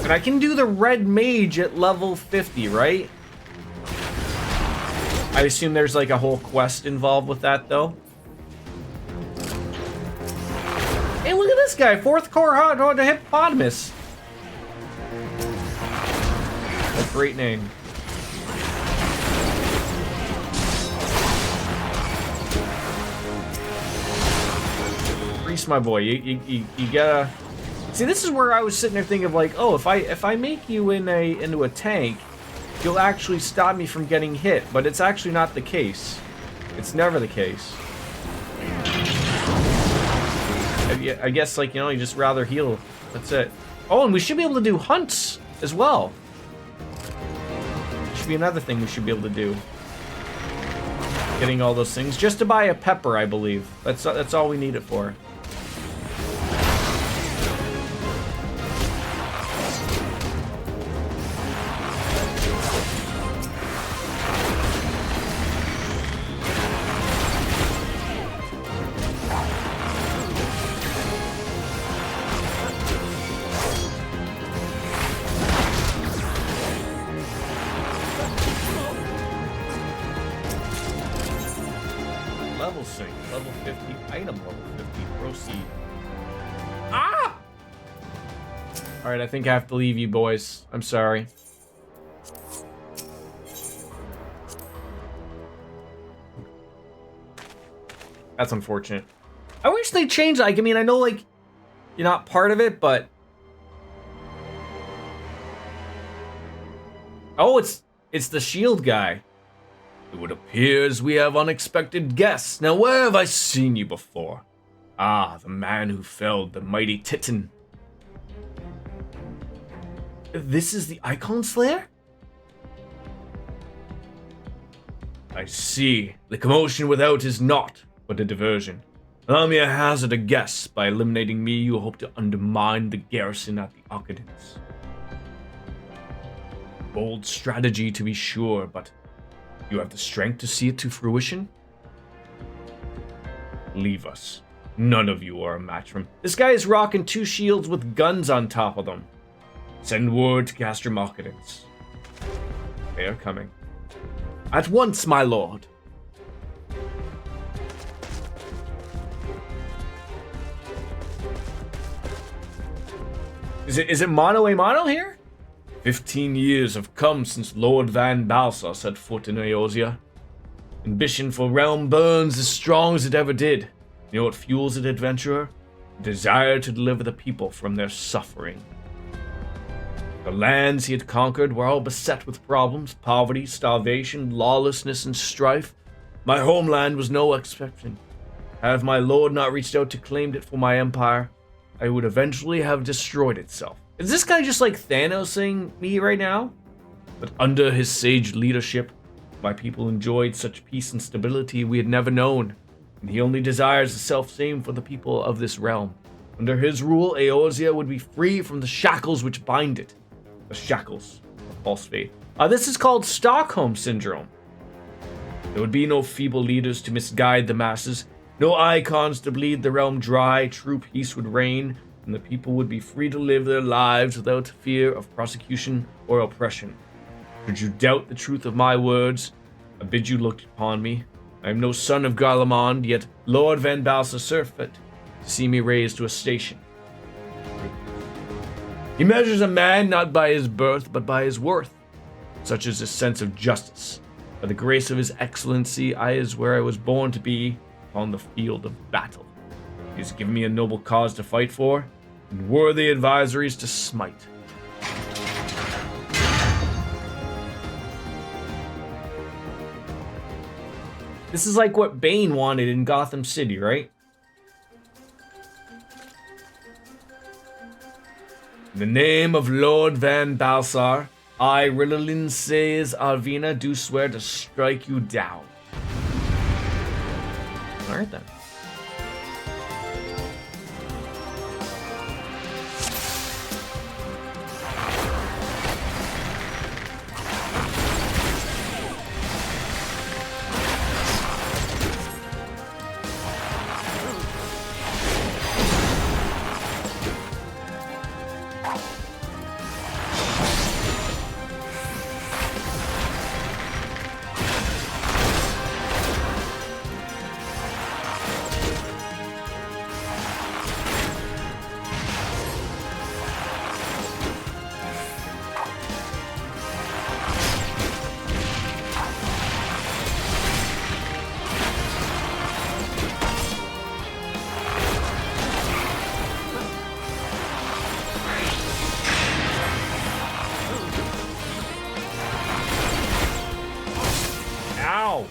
[SPEAKER 1] I can do the red mage at level 50, right? I assume there's like a whole quest involved with that, though. Hey, look at this guy, fourth core hippopotamus. A great name. Reese, my boy, you gotta. See, this is where I was sitting there thinking of like, oh, if I make you into a tank, you'll actually stop me from getting hit. But it's actually not the case. It's never the case. I guess, like, you know, you just rather heal. That's it. Oh, and we should be able to do hunts as well. Should be another thing we should be able to do. Getting all those things just to buy a pepper, I believe. That's all we need it for. Level sync, level 50, item level 50, proceed. Ah! Alright, I think I have to leave you boys. I'm sorry. That's unfortunate. I wish they changed, like, I mean, I know, like, you're not part of it, but... Oh, it's the shield guy. It appears we have unexpected guests. Now, where have I seen you before? Ah, the man who felled the mighty Titan. This is the Icon Slayer? I see. The commotion without is naught but a diversion. Allow me to hazard a guess. By eliminating me, you hope to undermine the garrison at the Occupants. Bold strategy to be sure, but you have the strength to see it to fruition? Leave us. None of you are a match for him. This guy is rocking 2 shields with guns on top of them. Send word to Caster Mockadance. They are coming. At once, my lord. Is it mano a mano here? 15 years have come since Lord Van Balsar set foot in Eorzea. Ambition for realm burns as strong as it ever did. You know what fuels it, adventurer? Desire to deliver the people from their suffering. The lands he had conquered were all beset with problems, poverty, starvation, lawlessness, and strife. My homeland was no exception. Had my lord not reached out to claim it for my empire, I would eventually have destroyed itself. Is this guy just like Thanosing me right now? But under his sage leadership, my people enjoyed such peace and stability we had never known, and he only desires the self-same for the people of this realm. Under his rule, Eorzea would be free from the shackles which bind it. The shackles of false faith. This is called Stockholm Syndrome. There would be no feeble leaders to misguide the masses, no icons to bleed the realm dry. True peace would reign, and the people would be free to live their lives without fear of prosecution or oppression. Should you doubt the truth of my words, I bid you look upon me. I am no son of Garlemond, yet Lord Van Balsar surfeit to see me raised to a station. He measures a man not by his birth, but by his worth. Such is his sense of justice. By the grace of his excellency, I is where I was born to be, upon the field of battle. He has given me a noble cause to fight for, and worthy advisories to smite. This is like what Bane wanted in Gotham City, right? In the name of Lord Van Balsar, I, Ritalin says Arvina, do swear to strike you down. Alright then. Ow!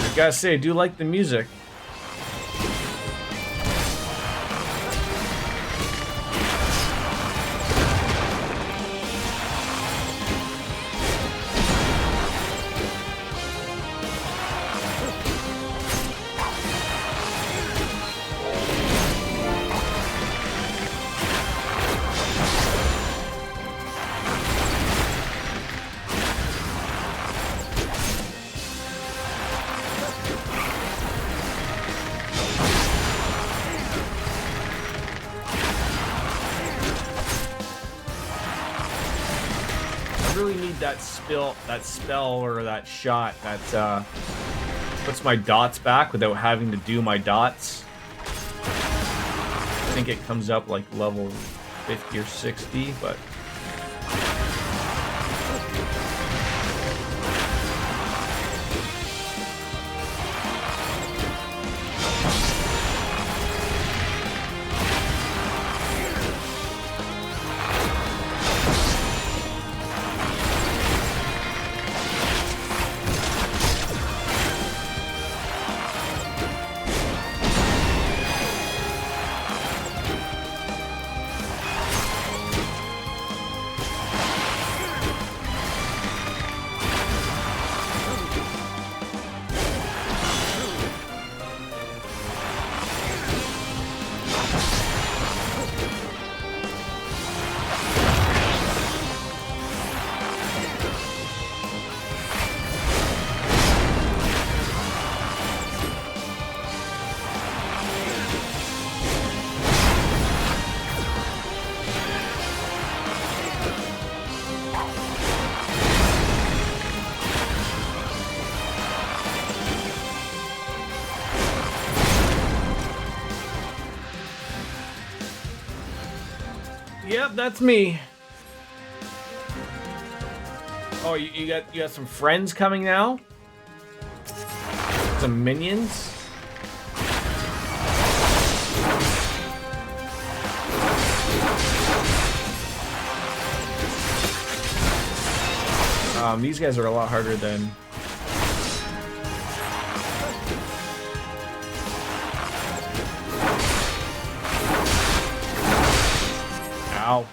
[SPEAKER 1] I gotta say, I do like the music. That spell or that shot that puts my dots back without having to do my dots. I think it comes up like level 50 or 60, but Yep, that's me. Oh, you got some friends coming now? Some minions? These guys are a lot harder than... Ow.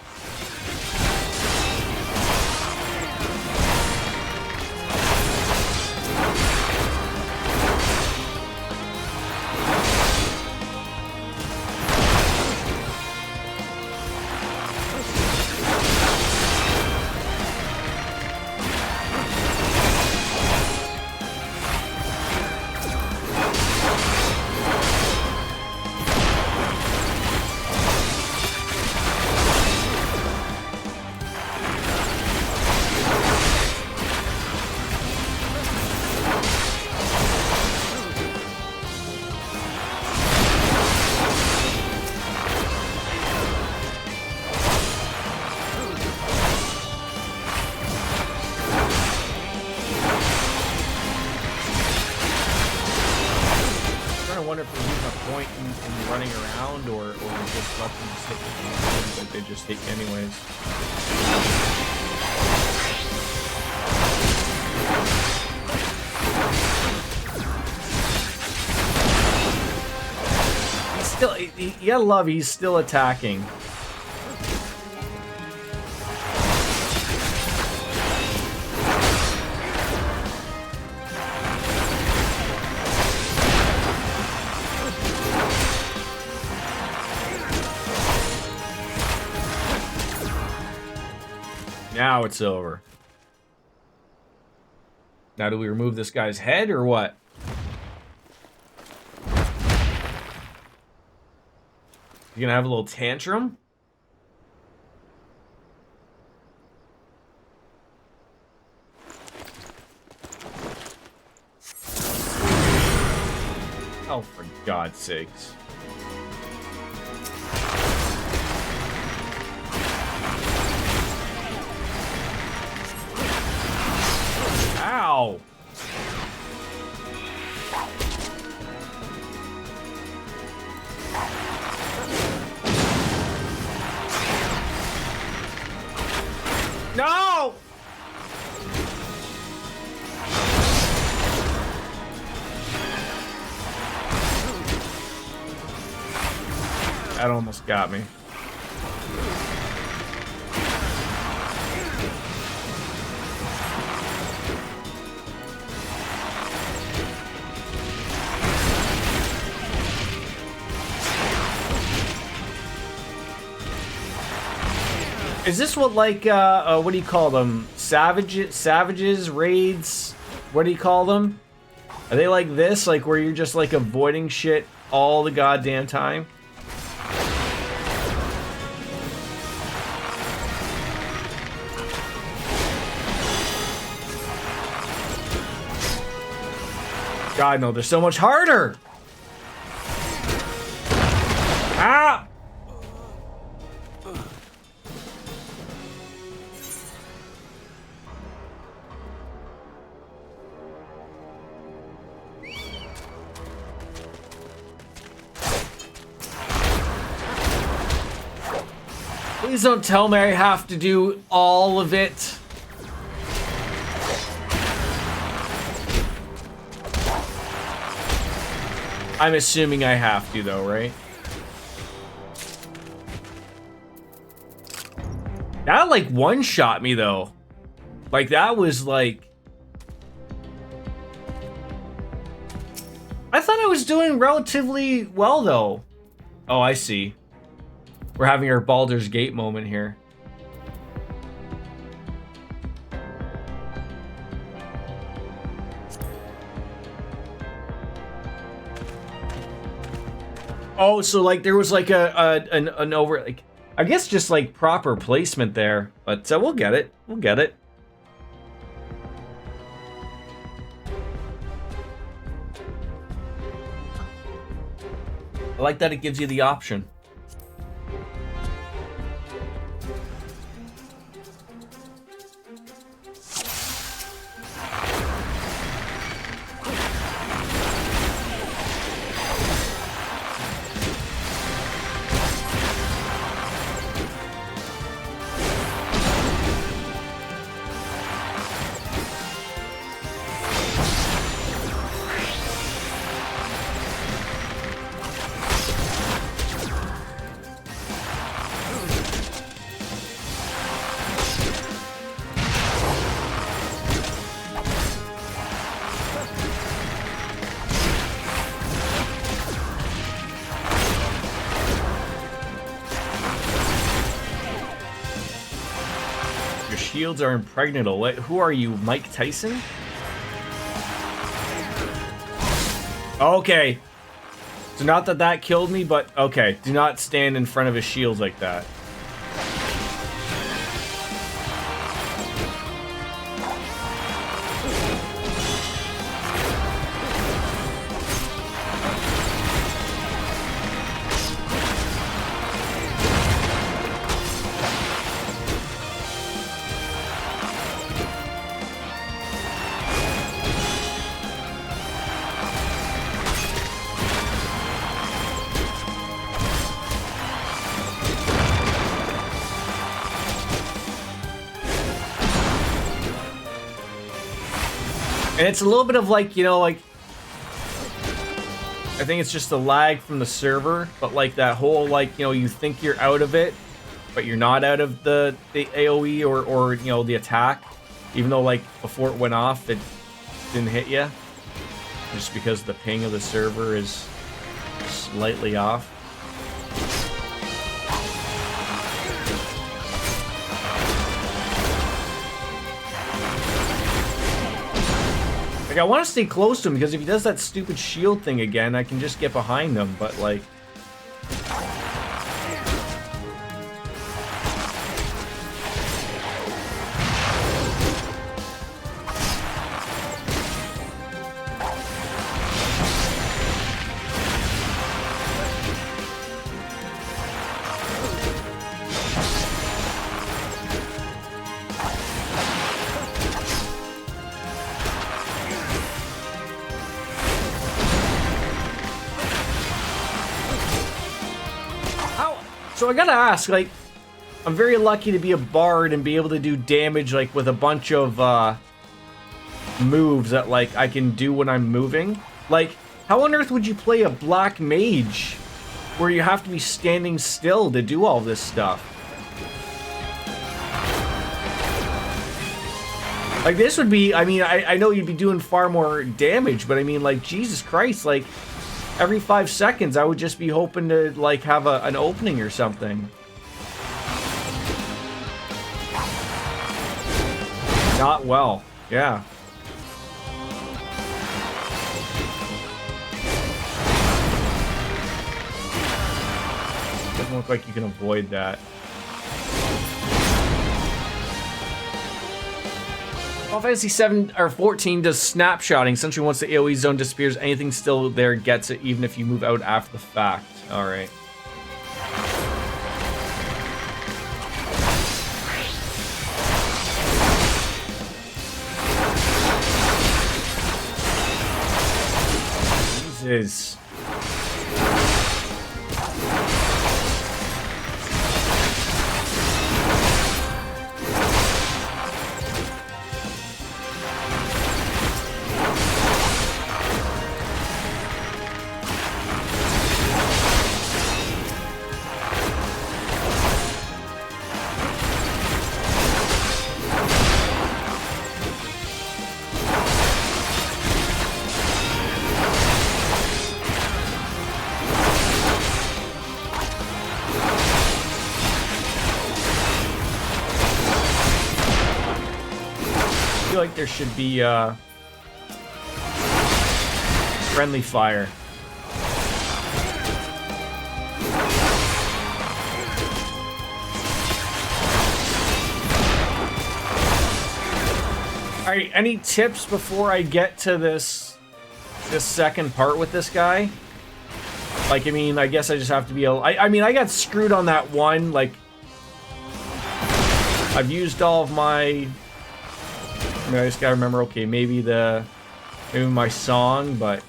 [SPEAKER 1] They just hit you anyways. He's still, you gotta love, he's still attacking. Now it's over. Now do we remove this guy's head or what? You gonna have a little tantrum? Oh, for God's sakes. Ow! No! That almost got me. Is this what, like, what do you call them? Savages, raids? What do you call them? Are they like this? Like, where you're just, like, avoiding shit all the goddamn time? God, no, they're so much harder! Ah! Please don't tell me I have to do all of it. I'm assuming I have to, though, right? That, like, one-shot me, though. Like, that was, like... I thought I was doing relatively well, though. Oh, I see. We're having our Baldur's Gate moment here. Oh, so like there was like an over, like, I guess just like proper placement there, but we'll get it. We'll get it. I like that it gives you the option. shields are impregnable. What, who are you, Mike Tyson? Okay. So not that that killed me, but okay. Do not stand in front of his shields like that. And it's a little bit of like, you know, like, I think it's just a lag from the server, but like that whole, like, you know, you think you're out of it, but you're not out of the AoE or you know, the attack, even though like before it went off, it didn't hit you, just because the ping of the server is slightly off. Like, I want to stay close to him, because if he does that stupid shield thing again, I can just get behind him, but, like... So I gotta ask, like, I'm very lucky to be a bard and be able to do damage, like, with a bunch of, moves that, like, I can do when I'm moving. Like, how on earth would you play a black mage where you have to be standing still to do all this stuff? Like, this would be, I mean, I know you'd be doing far more damage, but I mean, like, Jesus Christ, like... Every 5 seconds, I would just be hoping to, like, have an opening or something. Not well. Yeah. Doesn't look like you can avoid that. Final Fantasy 7 or 14 does snapshotting. Essentially, once the AoE zone disappears, anything still there gets it, even if you move out after the fact. All right. Jesus. I feel like there should be friendly fire. All right, any tips before I get to this second part with this guy? Like, I mean, I guess I just have to be I mean, I got screwed on that one. Like, I've used all of my... I mean, I just gotta remember, okay, maybe my song, but...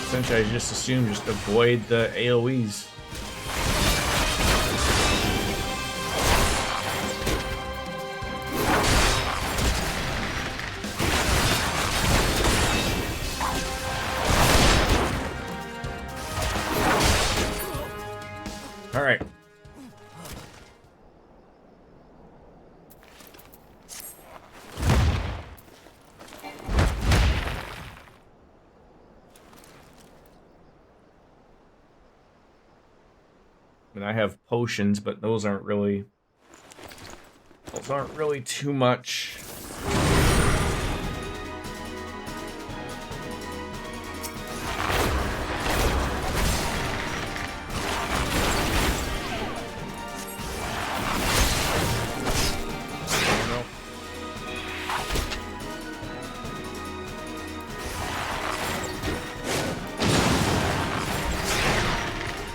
[SPEAKER 1] Essentially, I just assume just avoid the AoEs. All right. And I have potions, but those aren't really too much.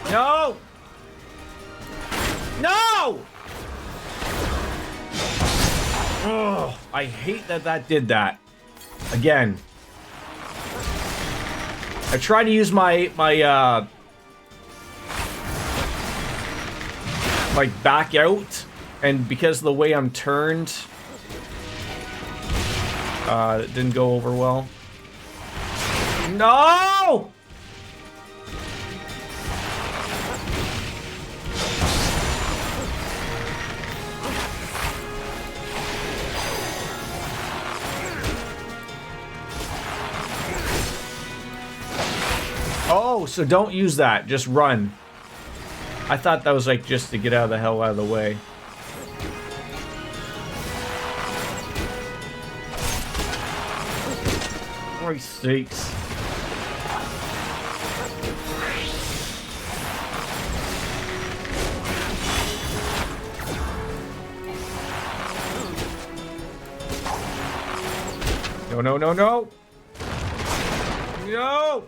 [SPEAKER 1] No! No! Oh, I hate that did that. Again. I tried to use my back out, and because of the way I'm turned, it didn't go over well. No! Oh, so don't use that. Just run. I thought that was like just to get out of the hell out of the way. For sakes. No, no, no, no. No!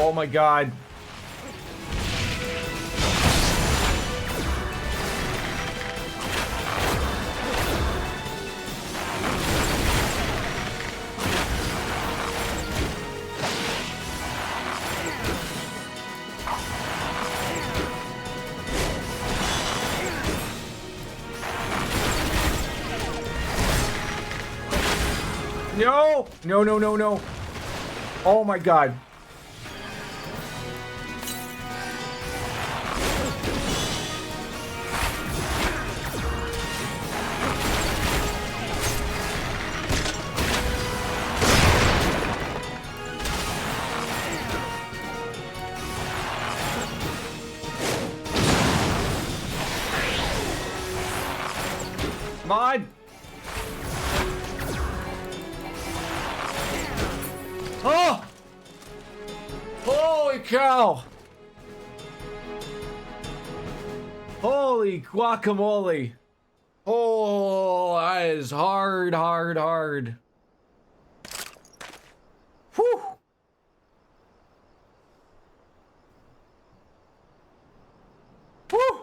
[SPEAKER 1] Oh my god. No! No, no, no, no. Oh my god. Come on! Oh! Holy cow! Holy guacamole! Oh, that is hard, hard, hard. Whew! Whew!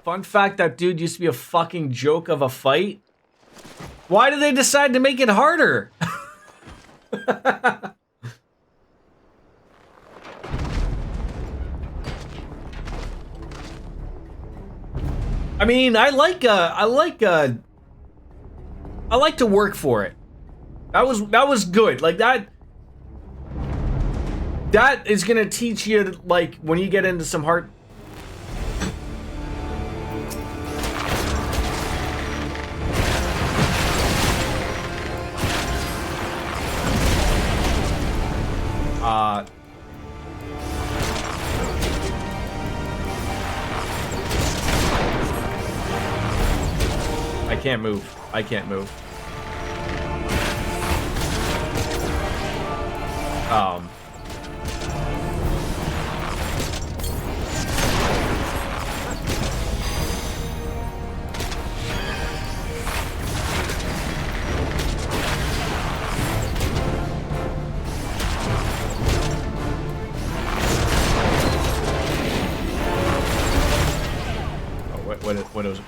[SPEAKER 1] Fun fact, that dude used to be a fucking joke of a fight. Why did they decide to make it harder? I mean, I like to work for it. That was good. Like that is gonna teach you, like, when you get into some hard. can't move. I can't move.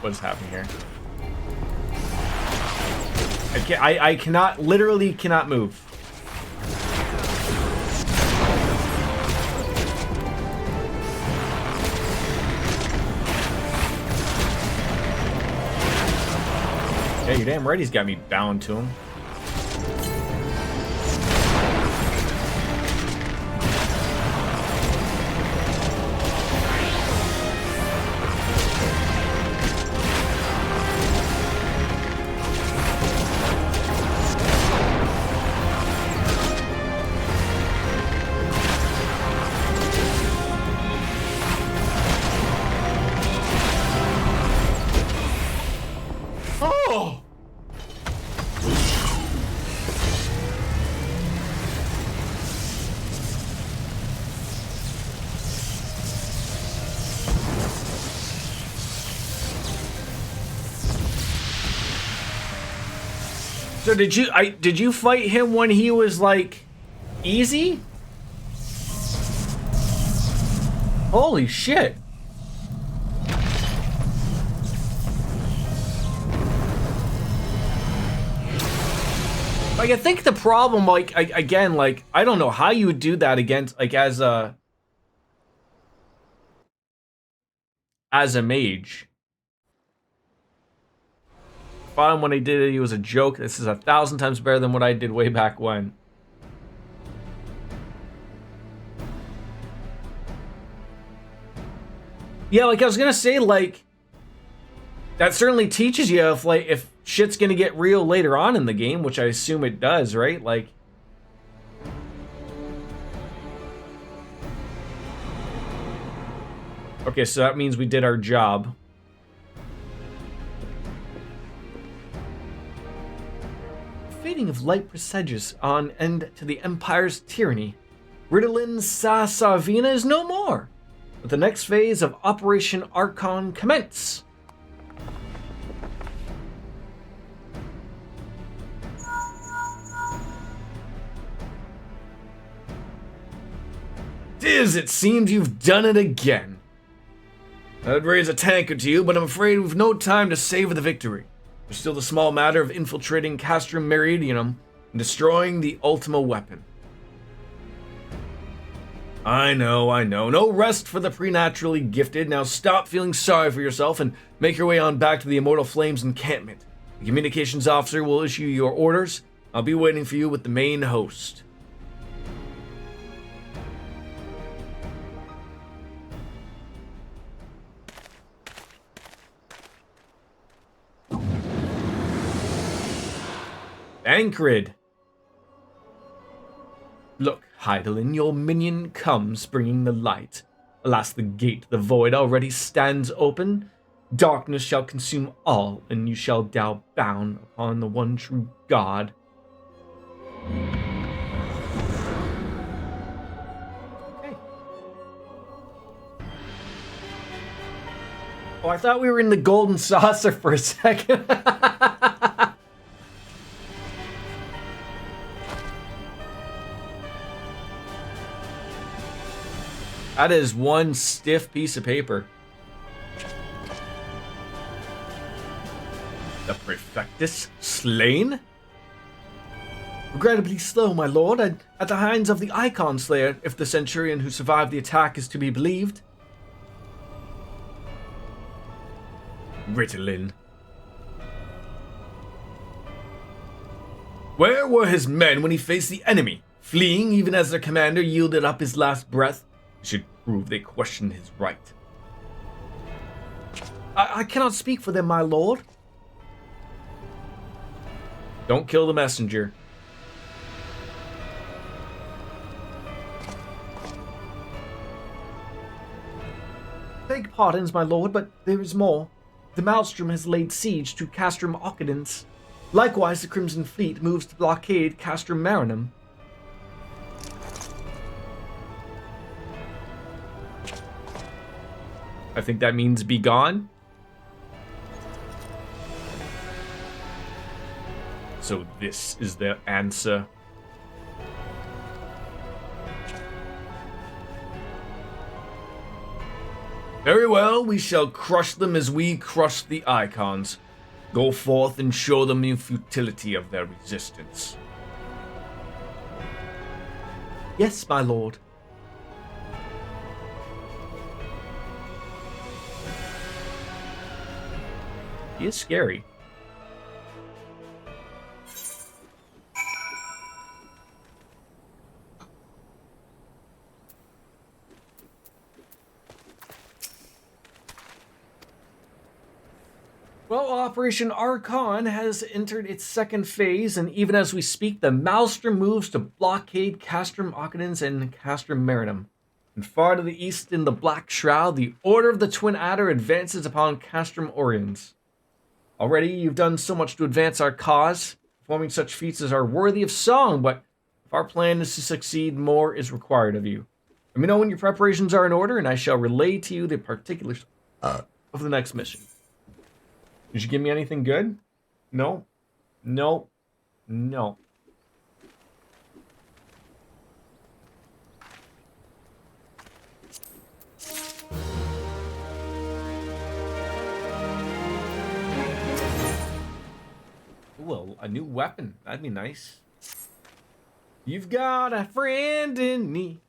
[SPEAKER 1] What is happening here? I cannot, literally cannot move. Yeah, you're damn right he's got me bound to him. So did you fight him when he was like easy? Holy shit. Like, I think the problem, like, again, like, I don't know how you would do that against, like, as a mage. Bottom when I did it, he was a joke. This is 1,000 times better than what I did way back when. Yeah, like I was gonna say, like, that certainly teaches you if shit's gonna get real later on in the game, which I assume it does, right? Like, okay, so that means we did our job. Fading of light presages on end to the Empire's tyranny. Ritalin Sa Savina is no more. Let the next phase of Operation Archon commence. Diz, it seems you've done it again. I'd raise a tankard to you, but I'm afraid we've no time to savor the victory. There's still the small matter of infiltrating Castrum Meridianum and destroying the Ultima weapon. I know. No rest for the preternaturally gifted. Now stop feeling sorry for yourself and make your way on back to the Immortal Flames encampment. The communications officer will issue your orders. I'll be waiting for you with the main host. Ankrid. Look, Hydaelyn, your minion comes bringing the light. Alas, the gate, the void, already stands open. Darkness shall consume all, and you shall dow bound upon the one true God. Okay. Oh, I thought we were in the Golden Saucer for a second. That is one stiff piece of paper. The Prefectus slain? Regrettably slow, my lord, and at the hands of the Icon Slayer, if the Centurion who survived the attack is to be believed. Ritalin. Where were his men when he faced the enemy? Fleeing even as their commander yielded up his last breath? Should prove they questioned his right. I cannot speak for them, my lord. Don't kill the messenger. Beg pardons, my lord, but there is more. The Maelstrom has laid siege to Castrum Occupants. Likewise, the Crimson Fleet moves to blockade Castrum Marinum. I think that means be gone. So this is the answer. Very well, we shall crush them as we crush the icons. Go forth and show them the futility of their resistance. Yes, my lord. He is scary. Well, Operation Archon has entered its second phase, and even as we speak, the Maelstrom moves to blockade Castrum Occupants and Castrum Marinum. And far to the east in the Black Shroud, the Order of the Twin Adder advances upon Castrum Oriens. Already, you've done so much to advance our cause. Performing such feats as are worthy of song, but if our plan is to succeed, more is required of you. Let me know when your preparations are in order, and I shall relay to you the particulars of the next mission. Did you give me anything good? No. No. No. Well, a new weapon. That'd be nice. You've got a friend in me.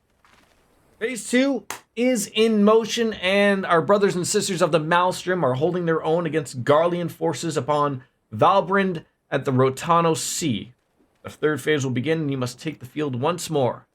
[SPEAKER 1] Phase 2 is in motion, and our brothers and sisters of the Maelstrom are holding their own against Garlean forces upon Valbrand at the Rotano Sea. The third phase will begin, and you must take the field once more,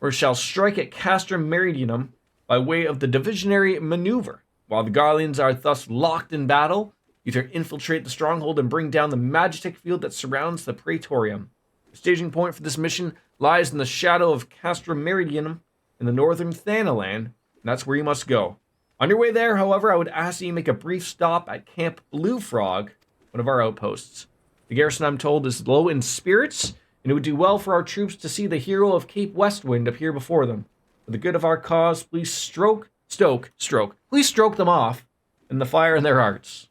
[SPEAKER 1] or shall strike at Castrum Meridianum by way of the divisionary maneuver. While the Garleans are thus locked in battle, you can infiltrate the stronghold and bring down the magitek field that surrounds the Praetorium. The staging point for this mission lies in the shadow of Castrum Meridianum, in the northern Thanaland, and that's where you must go. On your way there, however, I would ask that you make a brief stop at Camp Blue Frog, one of our outposts. The garrison, I'm told, is low in spirits, and it would do well for our troops to see the hero of Cape Westwind appear before them. For the good of our cause, please please stroke them off in the fire in their hearts.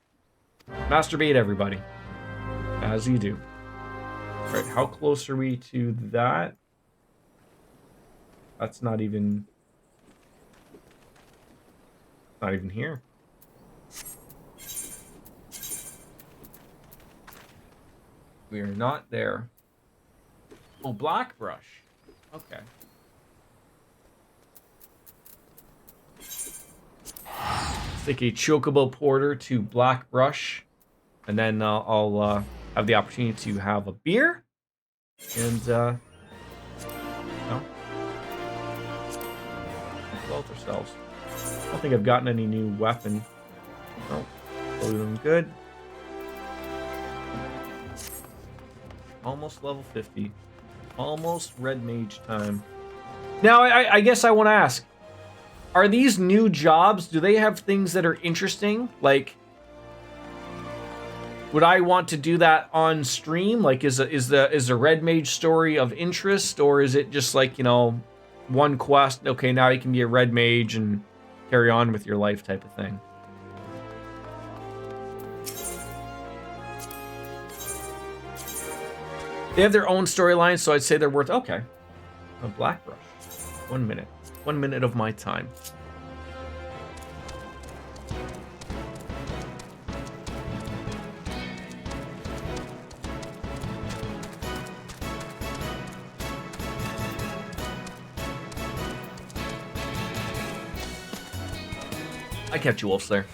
[SPEAKER 1] Masturbate, everybody. As you do. All right, how close are we to that? That's not even here. We are not there. Oh, Blackbrush. Okay. Let's take a Chocobo Porter to Blackbrush, and then I'll have the opportunity to have a beer, and no. Both ourselves. I don't think I've gotten any new weapon. No. Load them good. Almost level 50. Almost red mage time. Now, I guess I want to ask, are these new jobs, do they have things that are interesting? Like, would I want to do that on stream? Like, is the red mage story of interest, or is it just like, you know, one quest, okay, now you can be a red mage and carry on with your life type of thing? They have their own storylines, so I'd say they're worth... Okay. A Blackbrush. 1 minute. 1 minute of my time. I kept you wolves there.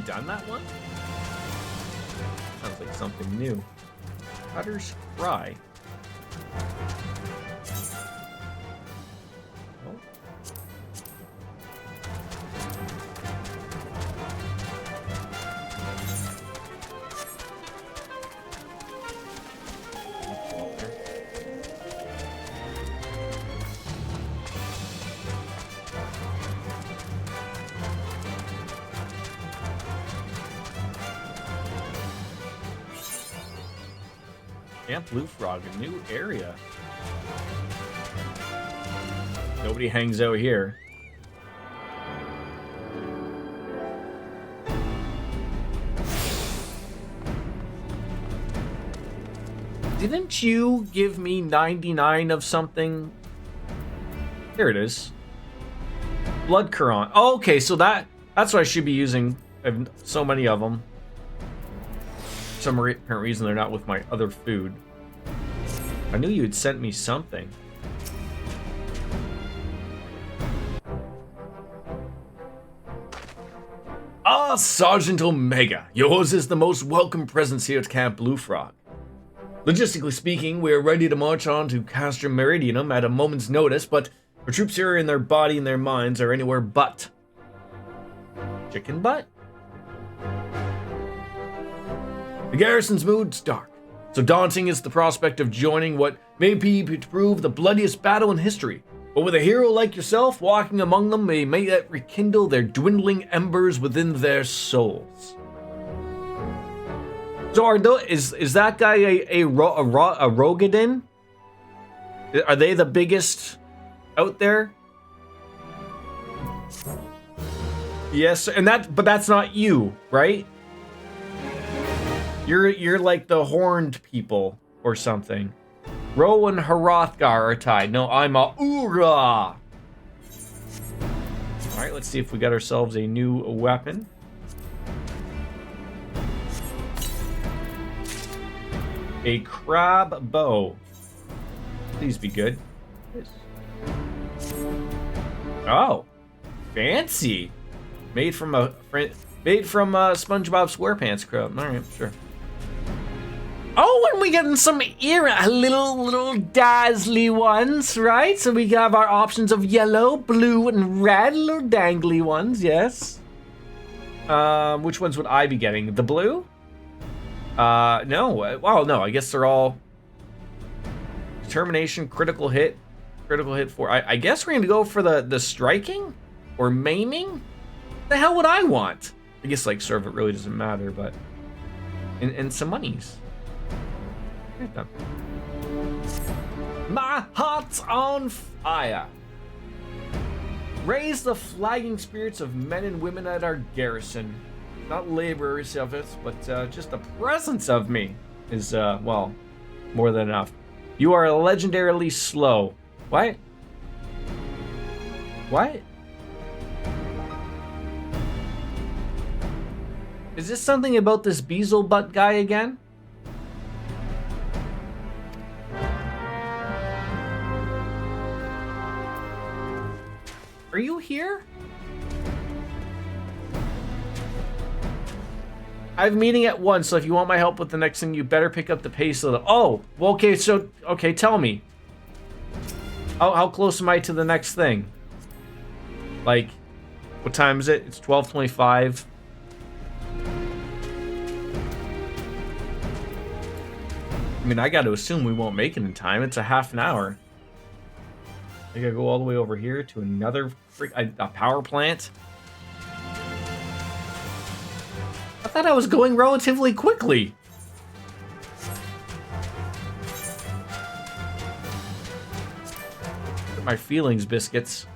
[SPEAKER 1] done that one? Sounds like something new. Cutter's Fry. Oh. Camp Blue Frog, a new area. Nobody hangs out here. Didn't you give me 99 of something? Here it is. Blood Currant. Oh, okay, so that's what I should be using. I have so many of them. For some apparent reason they're not with my other food. I knew you had sent me something. Ah, Sergeant Omega, yours is the most welcome presence here at Camp Blue Frog. Logistically speaking, we are ready to march on to Castor Meridianum at a moment's notice, but our troops here in their body and their minds are anywhere but. Chicken butt? The garrison's mood's dark. So daunting is the prospect of joining what may be to prove the bloodiest battle in history. But with a hero like yourself walking among them, may that rekindle their dwindling embers within their souls. So is that guy a Rogadin? Are they the biggest out there? Yes, and but that's not you, right? You're like the horned people or something. Ro and Hrothgar are tied. No, I'm a Ura. Alright, let's see if we got ourselves a new weapon. A crab bow. Please be good. Oh, fancy. Made from SpongeBob SquarePants crab. All right, sure. Oh, and we getting some little dazzly ones, right? So we have our options of yellow, blue, and red, little dangly ones. Yes. Which ones would I be getting? The blue? No. Well, no. I guess they're all determination, critical hit 4. I guess we're gonna go for the striking or maiming. The hell would I want? I guess like serve it really doesn't matter, but and some monies. My heart's on fire. Raise the flagging spirits of men and women at our garrison. Not laborers of it, but just the presence of me is, well, more than enough. You are legendarily slow. What? What? Is this something about this Beelzebub guy again? Are you here? I have a meeting at 1, so if you want my help with the next thing, you better pick up the pace of the... Oh, well, okay, so... Okay, tell me. How close am I to the next thing? Like, what time is it? It's 12:25. I mean, I got to assume we won't make it in time. It's a half an hour. I gotta go all the way over here to another a power plant. I thought I was going relatively quickly. My feelings, biscuits.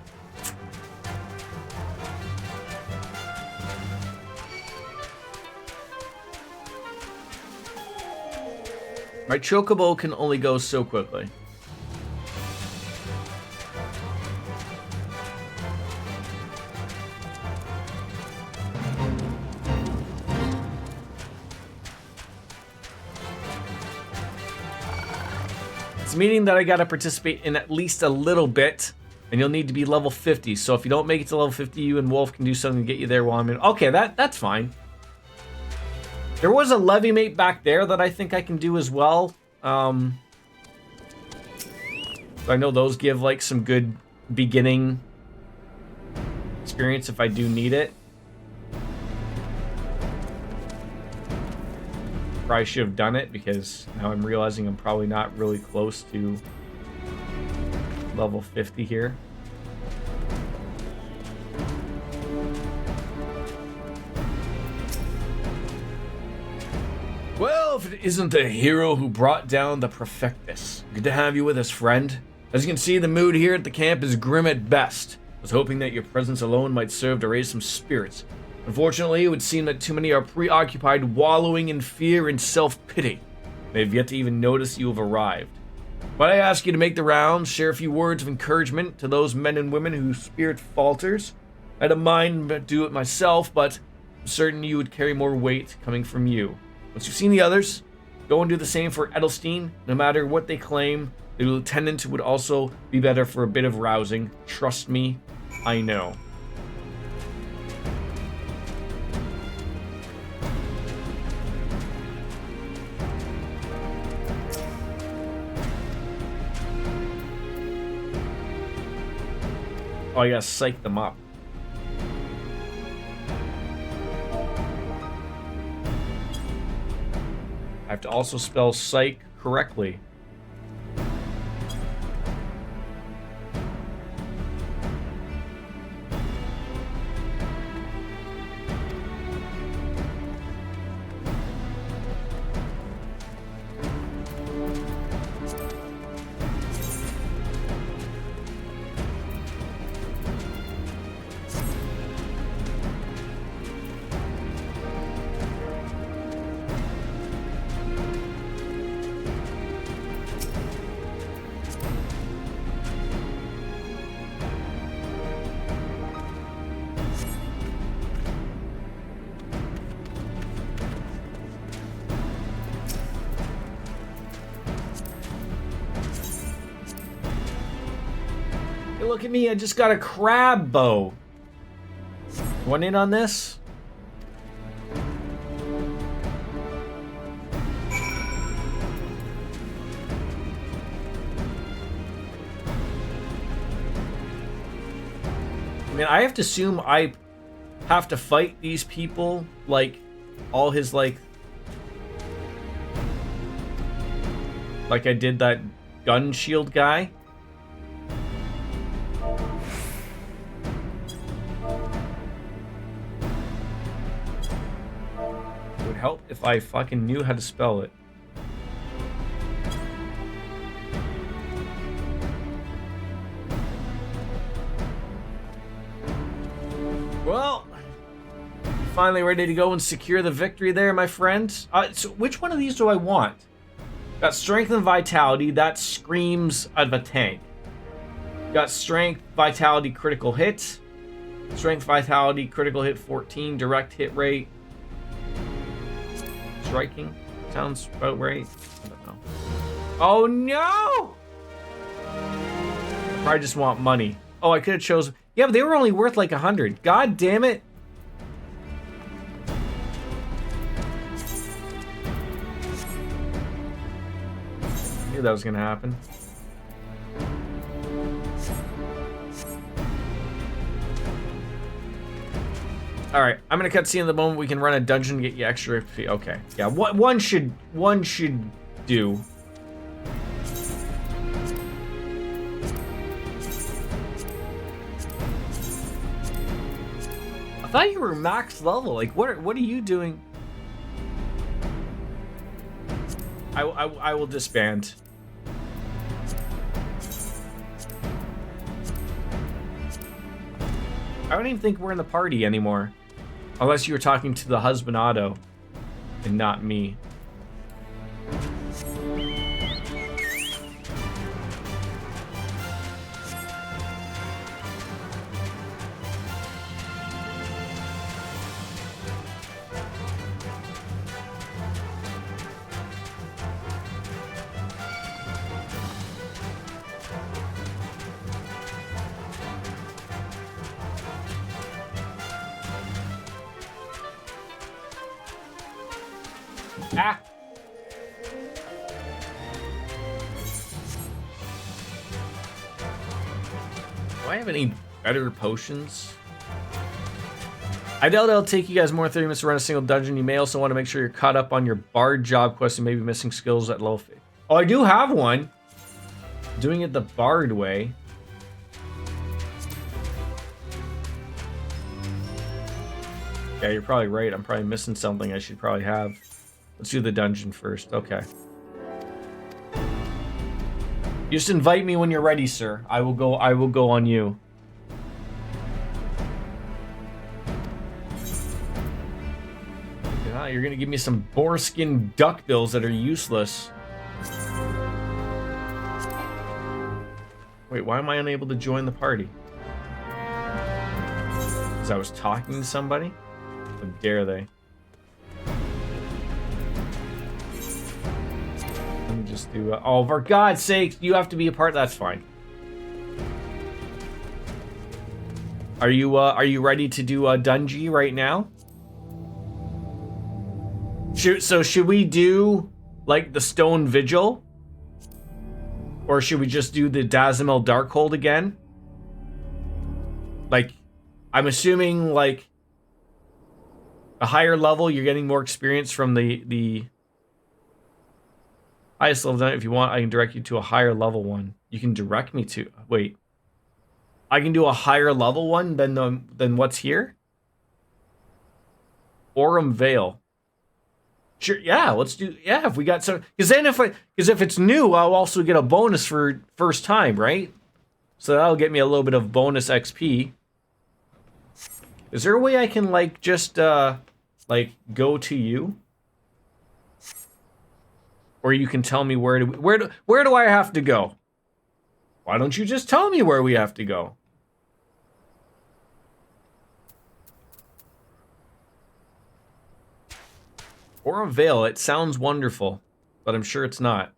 [SPEAKER 1] My chocobo can only go so quickly. It's meaning that I gotta participate in at least a little bit, and you'll need to be level 50. So if you don't make it to level 50, you and Wolf can do something to get you there while I'm in. Okay, that's fine. There was a levy mate back there that I think I can do as well. So I know those give like some good beginning experience if I do need it. Probably should have done it because now I'm realizing I'm probably not really close to level 50 here. Well, if it isn't the hero who brought down the Perfectus. Good to have you with us, friend. As you can see, the mood here at the camp is grim at best. I was hoping that your presence alone might serve to raise some spirits. Unfortunately, it would seem that too many are preoccupied wallowing in fear and self-pity. They have yet to even notice you have arrived. But I ask you to make the rounds, share a few words of encouragement to those men and women whose spirit falters. I had a mind to do it myself, but I'm certain you would carry more weight coming from you. Once you've seen the others, go and do the same for Edelstein. No matter what they claim, the lieutenant would also be better for a bit of rousing. Trust me, I know. Oh, I gotta psych them up. I have to also spell psych correctly. Look at me, I just got a crab bow. Want in on this? I mean, I have to assume I have to fight these people, like, all his, like I did that gun shield guy. Help if I fucking knew how to spell it. Well, finally ready to go and secure the victory there, my friend. So which one of these do I want? Got strength and vitality. That screams of a tank. Got strength, vitality, critical hit. Strength, vitality, critical hit 14, direct hit rate. Striking sounds about right. I don't know. Oh no! I probably just want money. Oh, I could have chosen. Yeah, but they were only worth like 100. God damn it! I knew that was gonna happen. All right, I'm gonna cutscene the moment we can run a dungeon and get you extra XP. Okay, yeah, one should do. I thought you were max level. Like, what are you doing? I will disband. I don't even think we're in the party anymore. Unless you were talking to the husband Otto and not me. Ah! Do I have any better potions? I doubt it'll take you guys more than 30 minutes to run a single dungeon. You may also want to make sure you're caught up on your bard job quest and maybe missing skills at low fee. Oh, I do have one. Doing it the bard way. Yeah, you're probably right. I'm probably missing something I should probably have. Let's do the dungeon first. Okay. Just invite me when you're ready, sir. I will go on you. Yeah, you're gonna give me some boarskin duckbills that are useless. Wait, why am I unable to join the party? Because I was talking to somebody? How dare they? Let me just do... oh, for God's sake, you have to be a part... That's fine. Are you ready to do a Dungy right now? So should we do, like, the Stone Vigil? Or should we just do the Dazimel Darkhold again? Like, I'm assuming, like, a higher level, you're getting more experience from the highest level. If you want, I can direct you to a higher level one. You can direct me to... wait. I can do a higher level one than what's here? Aurum Vale. Sure, yeah, let's do... yeah, if we got some... because if it's new, I'll also get a bonus for first time, right? So that'll get me a little bit of bonus XP. Is there a way I can, like, just, like, go to you? Or you can tell me where do I have to go? Why don't you just tell me where we have to go? Or a veil, it sounds wonderful, but I'm sure it's not.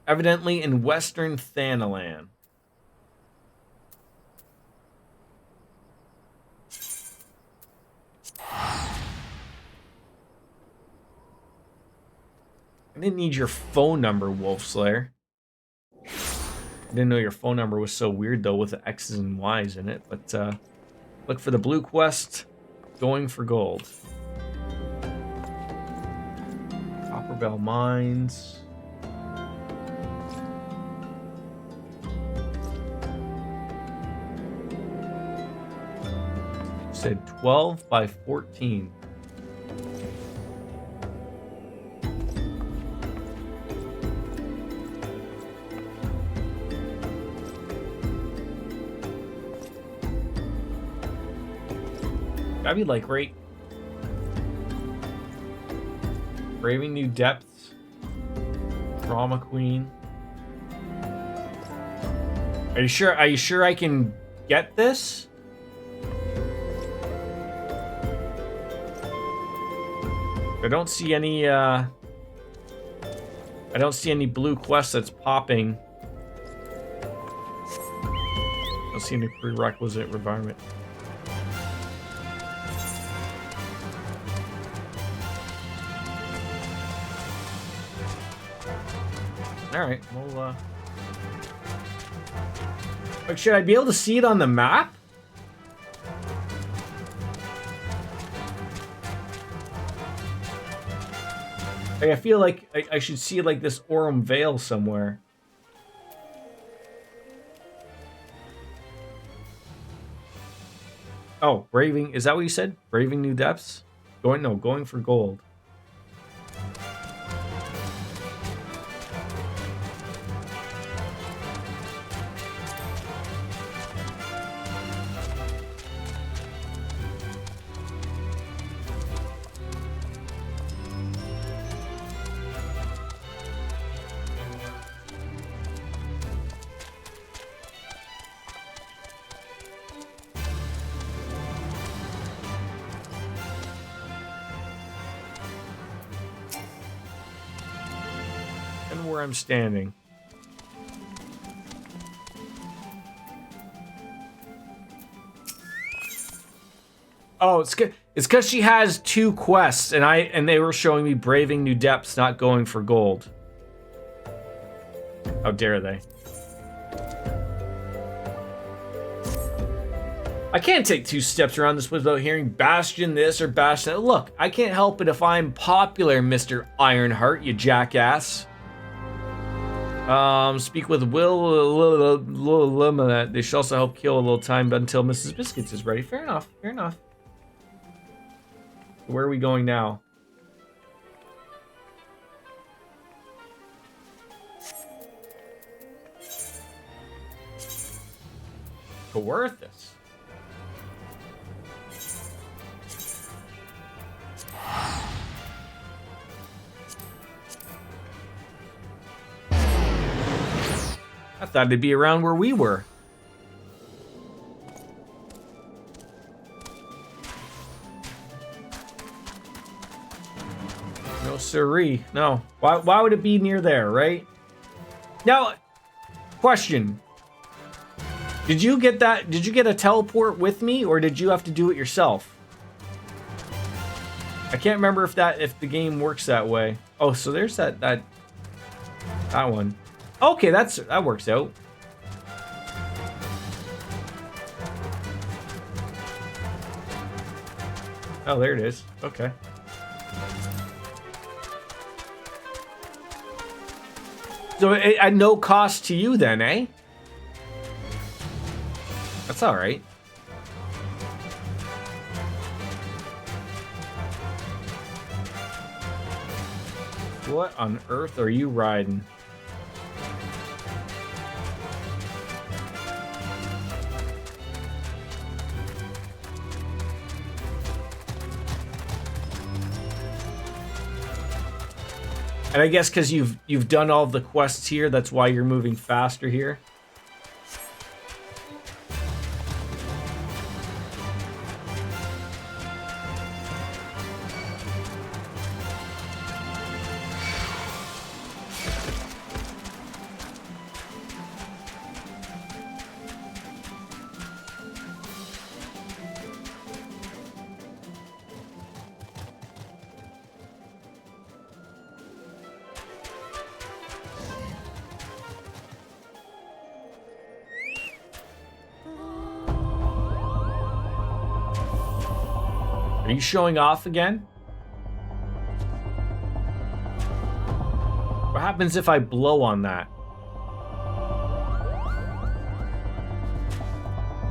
[SPEAKER 1] Evidently in Western Thanalan. I didn't need your phone number, Wolfslayer. I didn't know your phone number was so weird, though, with the X's and Y's in it. But, look for the blue quest, going for gold. Copperbell Mines. Said 12 by 14. Gotta be like right. Braving New Depths. Trauma Queen. Are you sure? Are you sure I can get this? I don't see any, I don't see any blue quests that's popping. I don't see any prerequisite environment. Alright, well, like, should I be able to see it on the map? Like, I feel like I should see, like, this Aurum Vale somewhere. Oh, Braving, is that what you said? Braving New Depths? Going for gold. stand where I'm standing. Oh, it's good. It's because she has 2 quests, and they were showing me braving new depths, not going for gold. How dare they? I can't take 2 steps around this without hearing Bastion this or Bastion that. Look, I can't help it if I'm popular, Mr. Ironheart, you jackass. Speak with Will. They should also help kill a little time until Mrs. Biscuits is ready. Fair enough. Fair enough. Where are we going now? Coerthus. I thought it'd be around where we were. No siree. No. Why would it be near there, right? Now, question. Did you get that? Did you get a teleport with me, or did you have to do it yourself? I can't remember if the game works that way. Oh, so there's that one. Okay, that works out. Oh, there it is. Okay. So at no cost to you then, eh? That's all right. What on earth are you riding? And I guess because you've done all the quests here, that's why you're moving faster here. Are you showing off again? What happens if I blow on that?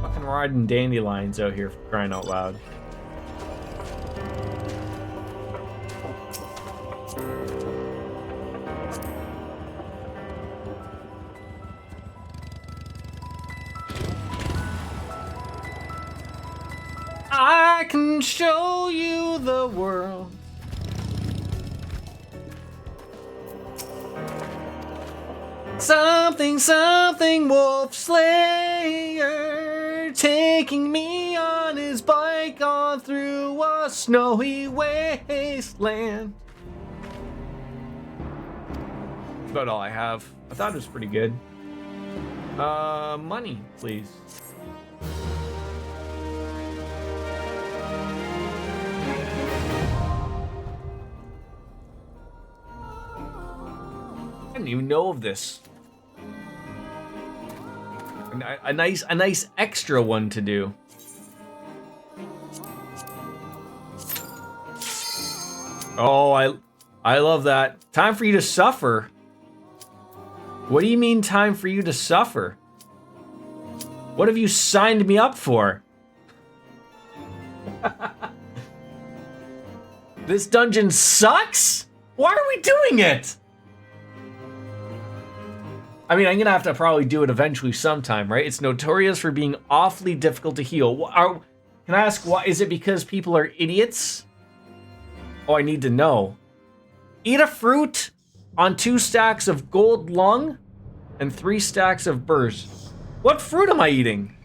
[SPEAKER 1] Fucking riding dandelions out here for crying out loud. I can show you the world. Something wolf slayer, taking me on his bike on through a snowy wasteland. That's about all I have. I thought it was pretty good. Money, please. I didn't even know of this. A nice extra one to do. Oh, I love that. Time for you to suffer. What do you mean time for you to suffer? What have you signed me up for? This dungeon sucks? Why are we doing it? I mean, I'm gonna have to probably do it eventually sometime, right? It's notorious for being awfully difficult to heal. Can I ask why? Is it because people are idiots? Oh, I need to know. Eat a fruit on 2 stacks of gold lung and 3 stacks of burrs. What fruit am I eating?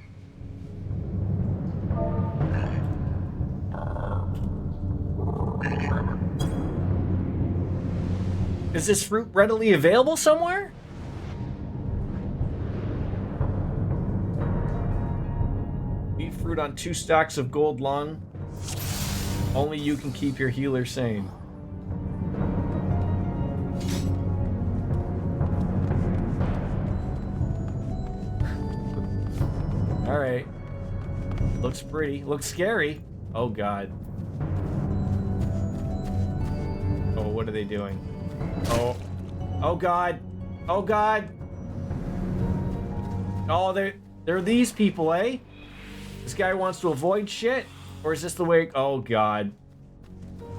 [SPEAKER 1] Is this fruit readily available somewhere? Eat fruit on 2 stacks of gold lung. Only you can keep your healer sane. Alright. Looks pretty. Looks scary. Oh god. Oh, what are they doing? Oh. Oh god. Oh god. Oh, they're these people, eh? This guy wants to avoid shit? Or is this the way? Oh god.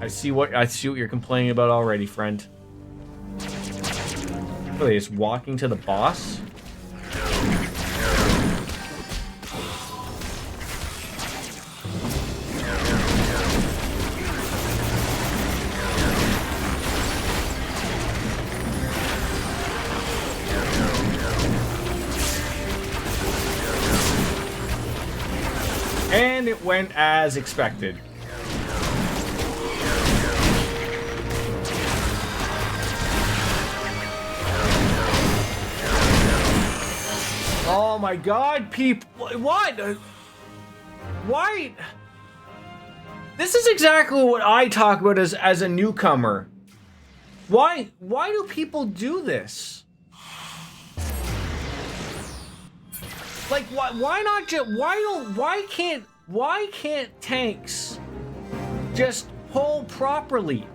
[SPEAKER 1] I see what you're complaining about already, friend. Are they just walking to the boss? And it went as expected. Oh my god, people. What? Why? This is exactly what I talk about as a newcomer. Why do people do this? Like, why not just, why can't tanks just pull properly?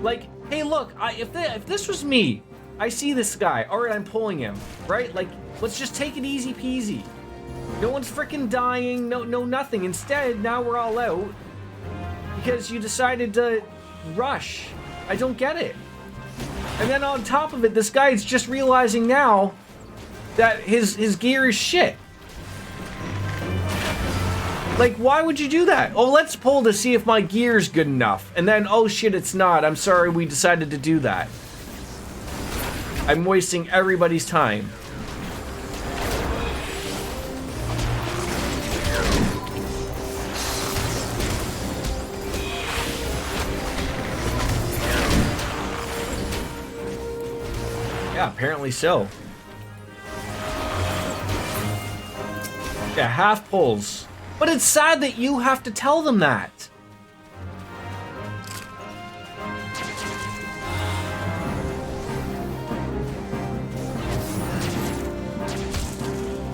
[SPEAKER 1] Like, hey, look, if this was me, I see this guy, alright, I'm pulling him, right? Like, let's just take it easy peasy. No one's freaking dying, no nothing. Instead, now we're all out because you decided to rush. I don't get it. And then on top of it, this guy's just realizing now that his gear is shit. Like, why would you do that? Oh, let's pull to see if my gear's good enough. And then, oh shit, it's not. I'm sorry we decided to do that. I'm wasting everybody's time. Yeah, apparently so. Yeah, half pulls. But it's sad that you have to tell them that.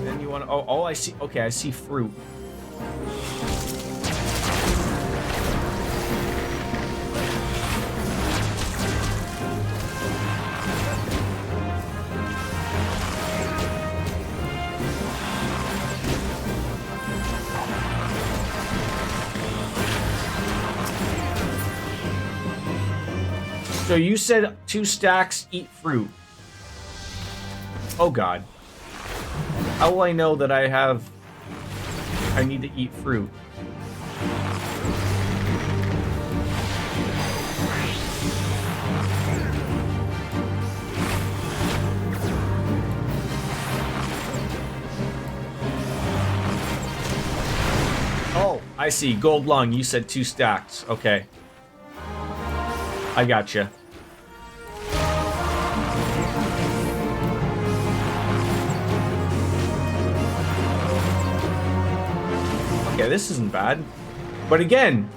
[SPEAKER 1] Then you want to... Oh, I see. Okay, I see fruit. So you said 2 stacks, eat fruit. Oh god. How will I know that I need to eat fruit? Oh, I see. Gold lung. You said 2 stacks. Okay. I gotcha. Okay, this isn't bad. But again,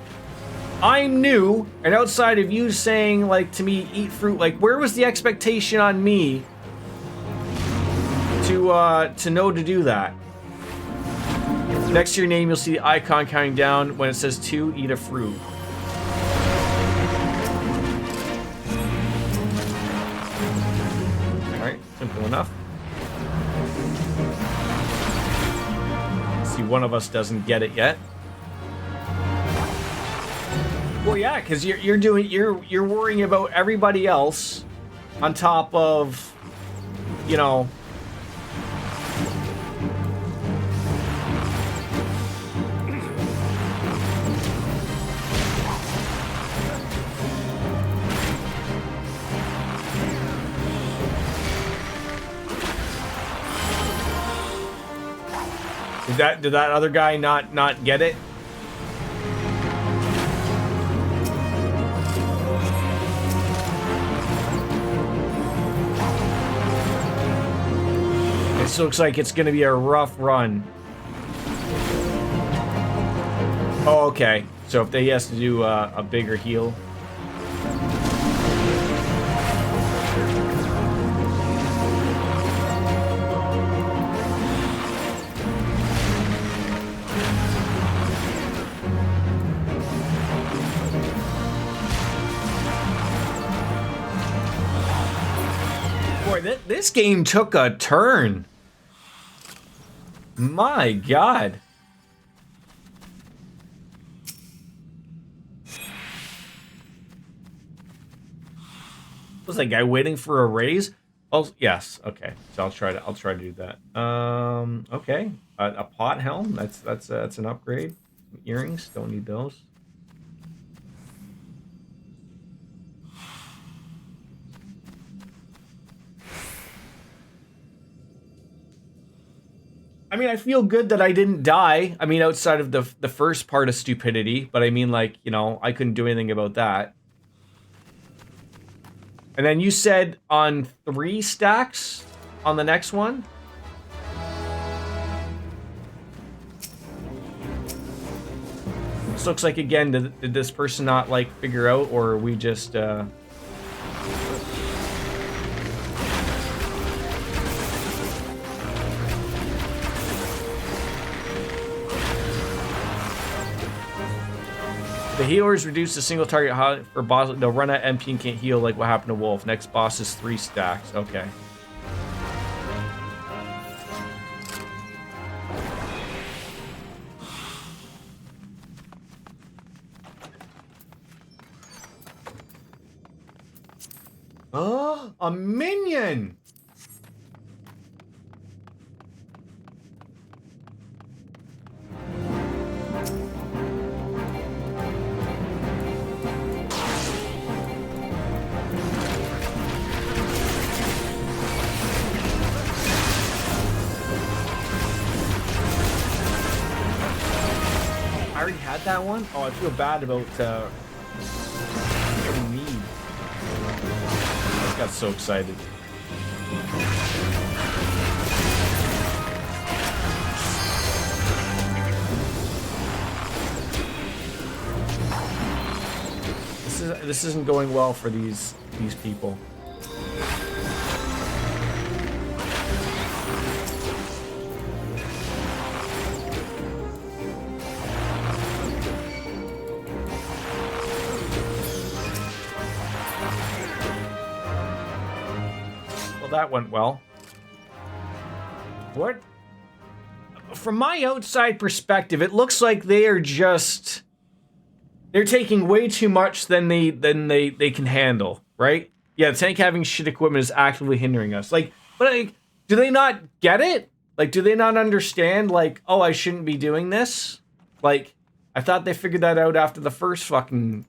[SPEAKER 1] I'm new, and outside of you saying, like, to me, eat fruit, like, where was the expectation on me to know to do that? Next to your name, you'll see the icon counting down. When it says 2, eat a fruit. Simple enough. See, one of us doesn't get it yet. Well, yeah, because you're worrying about everybody else on top of, you know. Did that other guy not get it? This looks like it's gonna be a rough run. Oh, okay. So if he has to do a bigger heal. Boy, this game took a turn. My God. Was that guy waiting for a raise? Oh yes. Okay. So I'll try to do that. Okay. A pot helm. That's an upgrade. Some earrings. Don't need those. I mean, I feel good that I didn't die. I mean, outside of the first part of stupidity, but I mean, like, you know, I couldn't do anything about that. And then you said on 3 stacks on the next one? This looks like, again, did this person not, like, figure out, or are we just, The healers reduce the single target for boss. They'll run at MP and can't heal like what happened to Wolf. Next boss is 3 stacks. Okay. Oh, a minion! I already had that one? Oh, I feel bad about me. I got so excited. This isn't going well for these people. That went well. What? From my outside perspective, it looks like they are just... They're taking way too much than they can handle, right? Yeah, the tank having shit equipment is actively hindering us. Like, but like, do they not get it? Like, do they not understand, like, oh, I shouldn't be doing this? Like, I thought they figured that out after the first fucking...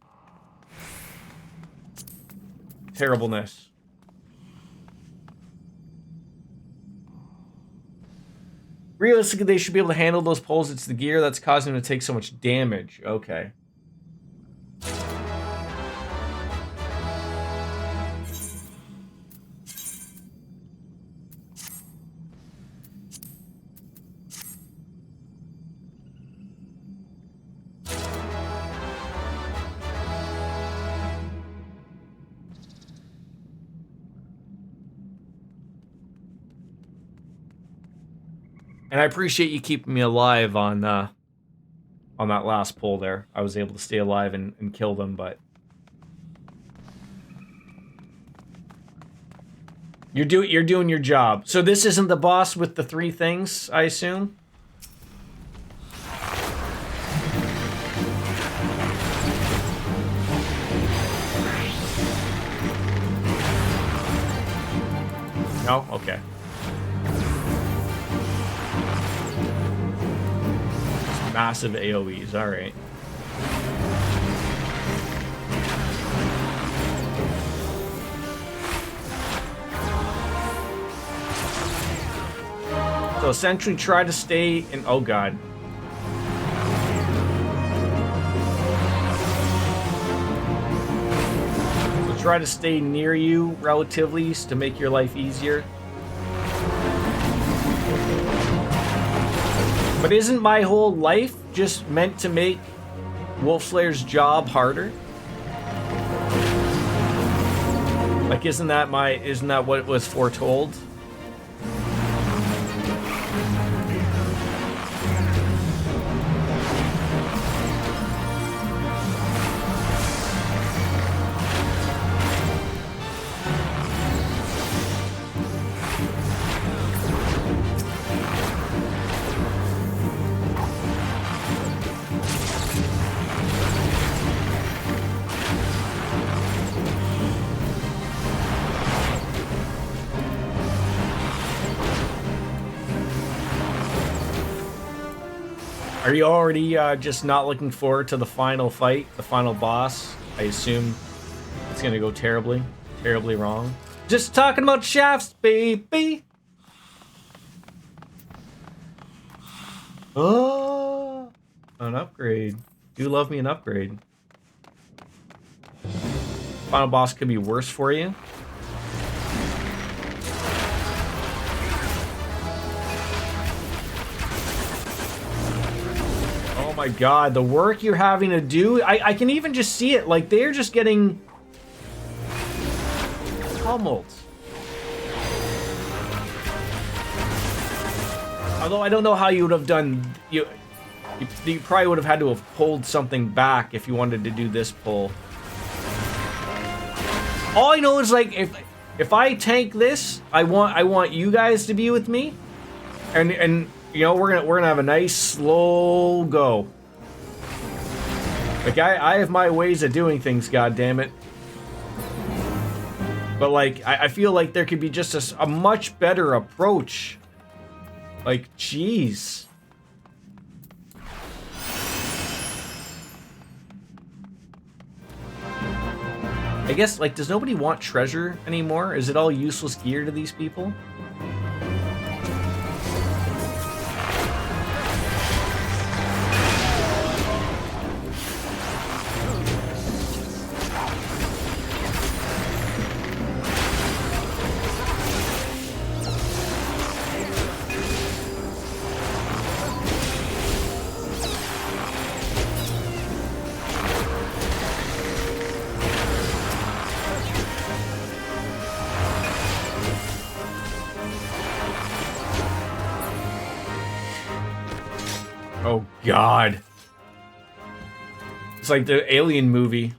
[SPEAKER 1] terribleness. Realistically, they should be able to handle those pulls. It's the gear that's causing them to take so much damage. Okay. And I appreciate you keeping me alive on that last pull there. I was able to stay alive and kill them, but... You're doing your job. So this isn't the boss with the 3 things, I assume? No? Okay. Massive AoEs, alright. So essentially try to stay in... Oh god. So try to stay near you relatively to make your life easier. But isn't my whole life just meant to make Wolfslayer's job harder? Like, isn't that what was foretold? Are you already just not looking forward to the final fight, the final boss? I assume it's gonna go terribly, terribly wrong. Just talking about shafts, baby! Oh, an upgrade. Do love me an upgrade. Final boss could be worse for you. Oh my god, the work you're having to do. I can even just see it. Like, they're just getting pummeled. Although I don't know how you would have done. You probably would have had to have pulled something back if you wanted to do this pull. All I know is, like, if I tank this, I want you guys to be with me, and you know, we're gonna have a nice slow go. Like, I have my ways of doing things, goddammit. But like, I feel like there could be just a much better approach. Like, jeez. I guess, like, does nobody want treasure anymore? Is it all useless gear to these people? Oh god. It's like the Alien movie.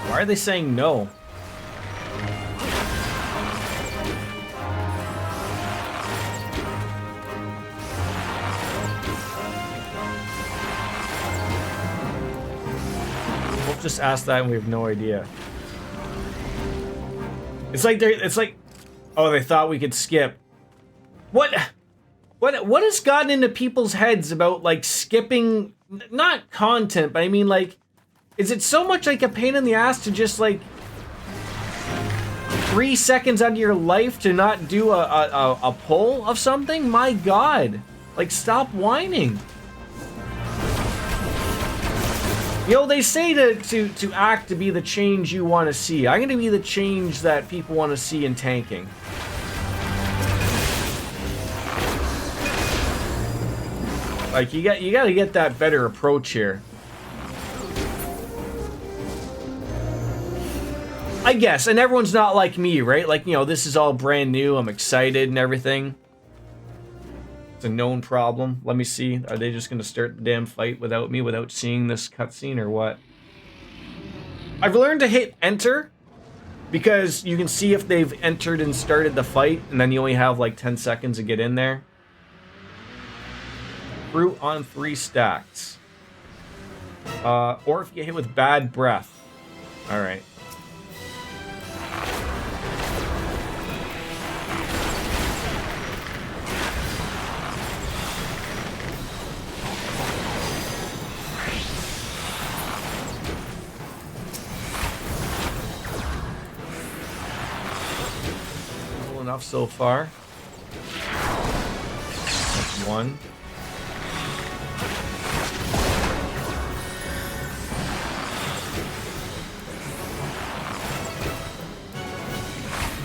[SPEAKER 1] Why are they saying no? We'll just ask that and we have no idea. It's like, oh, they thought we could skip. What has gotten into people's heads about, like, skipping, not content, but I mean, like, is it so much like a pain in the ass to just, like, 3 seconds out of your life to not do a pull of something? My god. Like, stop whining. You know, they say to act to be the change you want to see. I'm going to be the change that people want to see in tanking. Like, you got to get that better approach here. I guess, and everyone's not like me, right? Like, you know, this is all brand new. I'm excited and everything. It's a known problem. Let me see. Are they just going to start the damn fight without me, without seeing this cutscene, or what? I've learned to hit enter Because you can see if they've entered and started the fight, and then you only have like 10 seconds to get in there. Fruit on 3 stacks. Or if you get hit with bad breath. Alright. Enough so far. That's 1.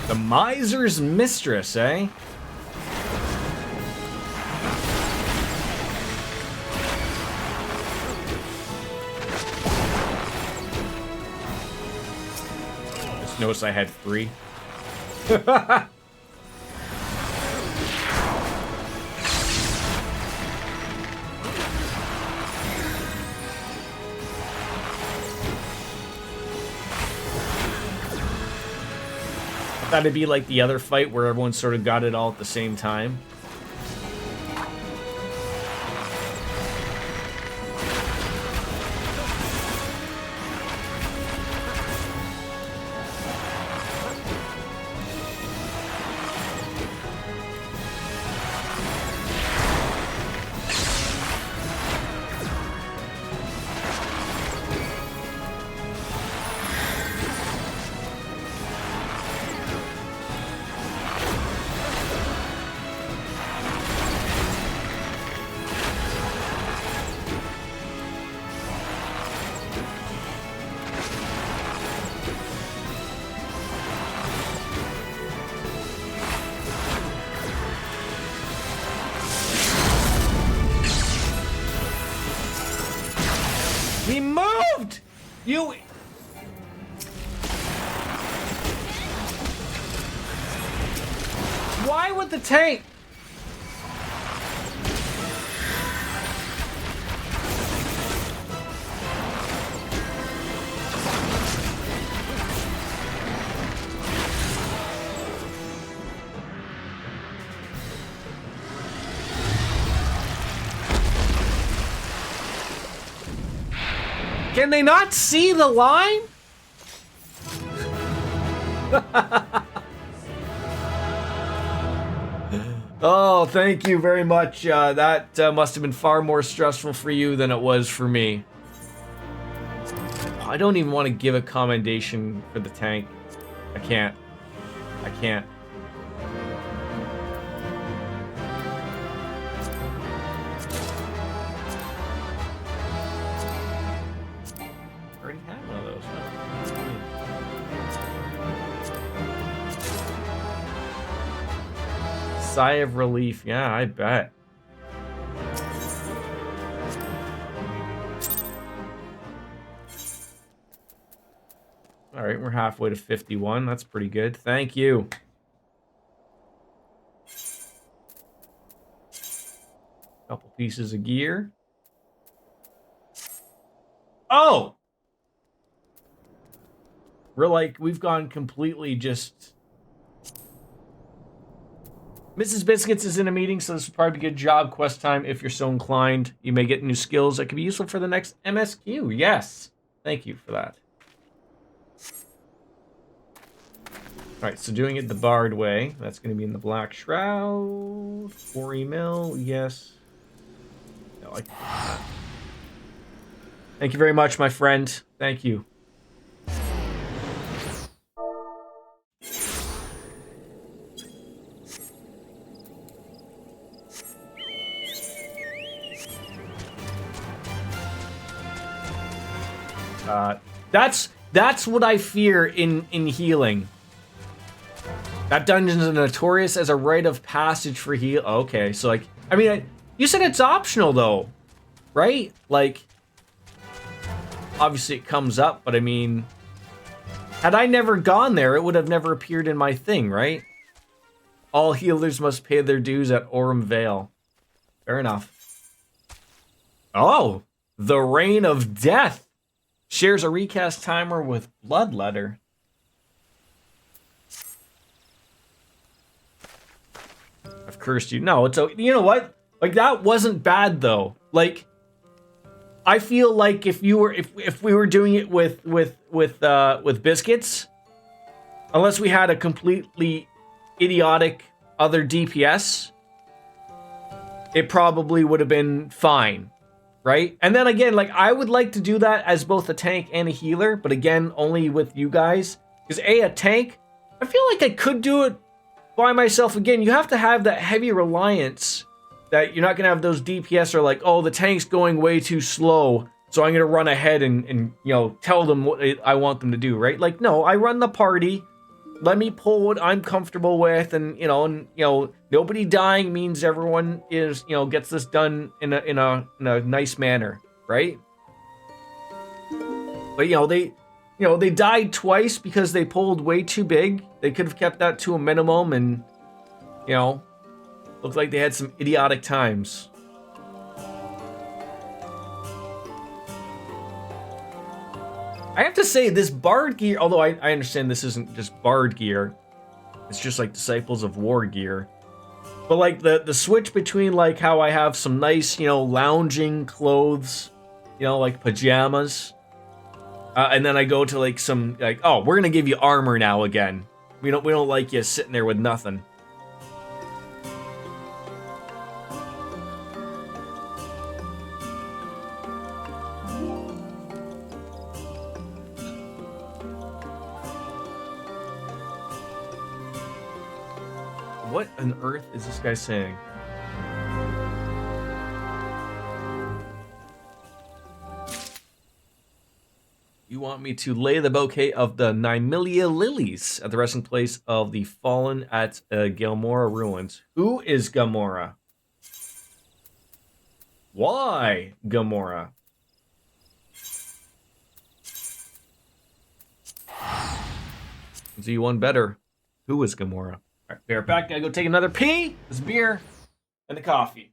[SPEAKER 1] The Miser's Mistress, eh? Just noticed I had 3. That'd be like the other fight where everyone sort of got it all at the same time. He moved! You... Why would the tank... Can they not see the line? Oh, thank you very much. That must have been far more stressful for you than it was for me. I don't even want to give a commendation for the tank. I can't. I can't. Sigh of relief. Yeah, I bet. All right, we're halfway to 51. That's pretty good. Thank you. Couple pieces of gear. Oh! We've gone completely just... Mrs. Biscuits is in a meeting, so this will probably be a good job quest time if you're so inclined. You may get new skills that could be useful for the next MSQ. Yes. Thank you for that. Alright, so doing it the Bard way. That's going to be in the Black Shroud. 4 email. Yes. No, I... Thank you very much, my friend. Thank you. That's what I fear in healing. That dungeon is notorious as a rite of passage for heal. Okay, so like, I mean, you said it's optional though, right? Like, obviously it comes up, but I mean, had I never gone there, it would have never appeared in my thing, right? All healers must pay their dues at Aurum Vale. Fair enough. Oh, the Reign of Death. Shares a recast timer with Bloodletter. cursed you. No, it's okay. You know what? Like, that wasn't bad though. Like, I feel like if we were doing it with biscuits, unless we had a completely idiotic other DPS, it probably would have been fine, right? And then again, like, I would like to do that as both a tank and a healer, but again, only with you guys. Because a tank, I feel like I could do it by myself. Again, you have to have that heavy reliance that you're not going to have those DPS are like, oh, the tank's going way too slow, so I'm going to run ahead and you know, tell them what I want them to do, right? Like, no, I run the party. Let me pull what I'm comfortable with, and you know, nobody dying means everyone is, you know, gets this done in a nice manner, right? But they died twice because they pulled way too big. They could have kept that to a minimum, and you know, looked like they had some idiotic times. I have to say, this Bard gear, although I understand this isn't just Bard gear, it's just like Disciples of War gear. But like the switch between like how I have some nice, you know, lounging clothes, you know, like pajamas, and then I go to like some like, oh, we're gonna give you armor now again. We don't like you sitting there with nothing. What on earth is this guy saying? You want me to lay the bouquet of the Nymelia lilies at the resting place of the fallen at Gelmora ruins. Who is Gamora? Why Gamora? Z one better. Who is Gamora? All right, be right back. Gotta go take another pee. This beer and the coffee.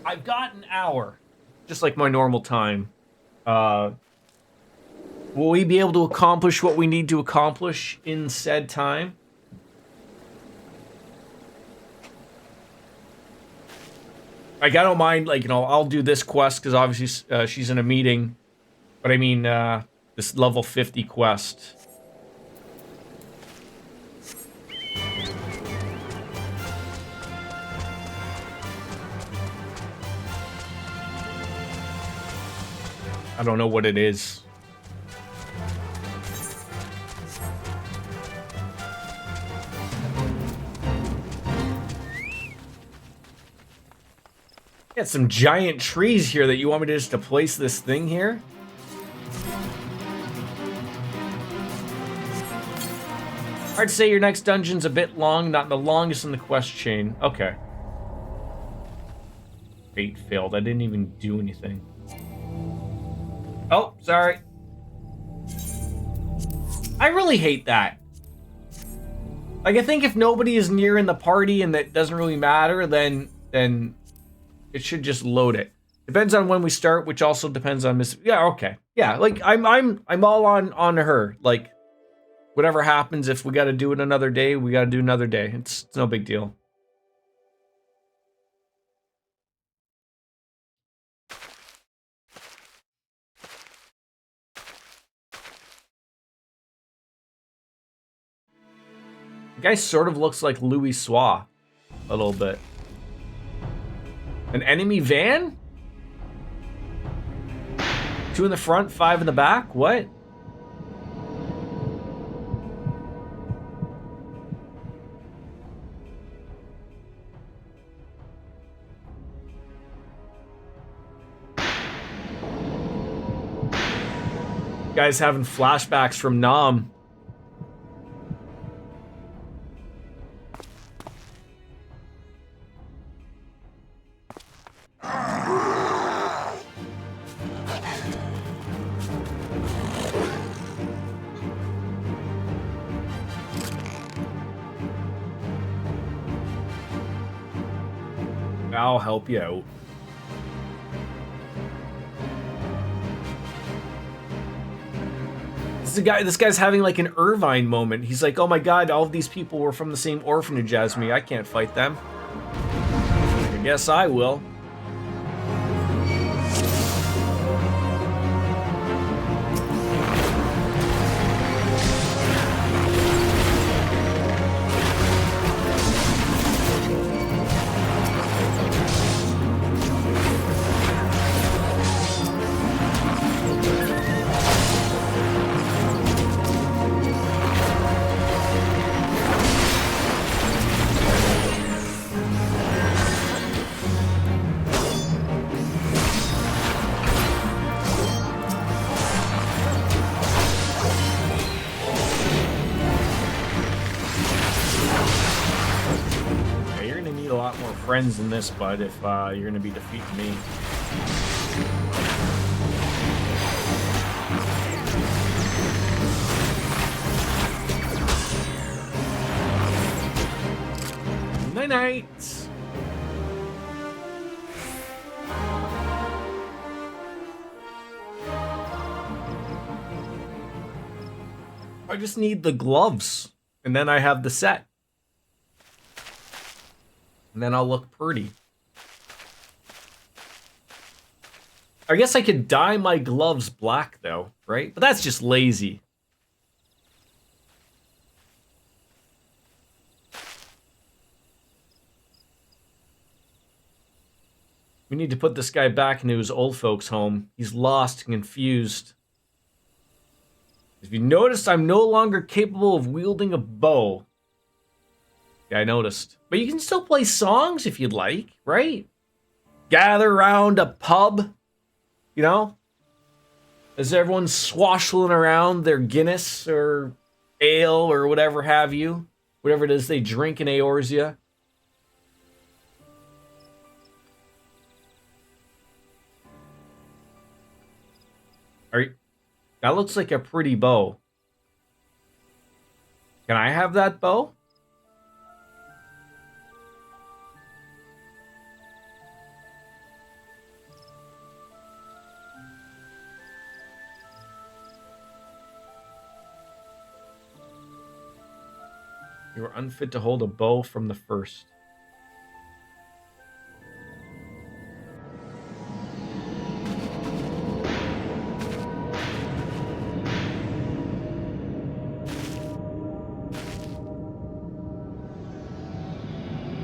[SPEAKER 1] I've got an hour, just like my normal time. Will we be able to accomplish what we need to accomplish in said time? Like, I don't mind, like, you know, I'll do this quest because obviously she's in a meeting. But I mean, this level 50 quest. I don't know what it is. Got some giant trees here that you want me to just to place this thing here? I'd say your next dungeon's a bit long, not the longest in the quest chain. Okay. Fate failed. I didn't even do anything. Oh, sorry. I really hate that. Like, I think if nobody is near in the party and that doesn't really matter, then it should just load it. Depends on when we start, which also depends on Miss. Yeah, okay. Yeah, like I'm all on her. Like, whatever happens, if we got to do it another day, we got to do another day. It's no big deal. The guy sort of looks like Louis Soir a little bit. An enemy van? 2 in the front, 5 in the back? What? Guy's having flashbacks from Nam. I'll help you out. This guy's having like an Irvine moment. He's like, oh my god, all of these people were from the same orphanage as me. I can't fight them. I guess I will. Friends in this, bud, if you're gonna be defeating me. Night night. I just need the gloves, and then I have the set. And then I'll look pretty. I guess I could dye my gloves black, though, right? But that's just lazy. We need to put this guy back into his old folks' home. He's lost and confused. If you noticed, I'm no longer capable of wielding a bow. Yeah, I noticed. But you can still play songs if you'd like, right? Gather around a pub, you know? As everyone's swashing around their Guinness or ale or whatever have you. Whatever it is they drink in Eorzea. That looks like a pretty bow. Can I have that bow? You were unfit to hold a bow from the first.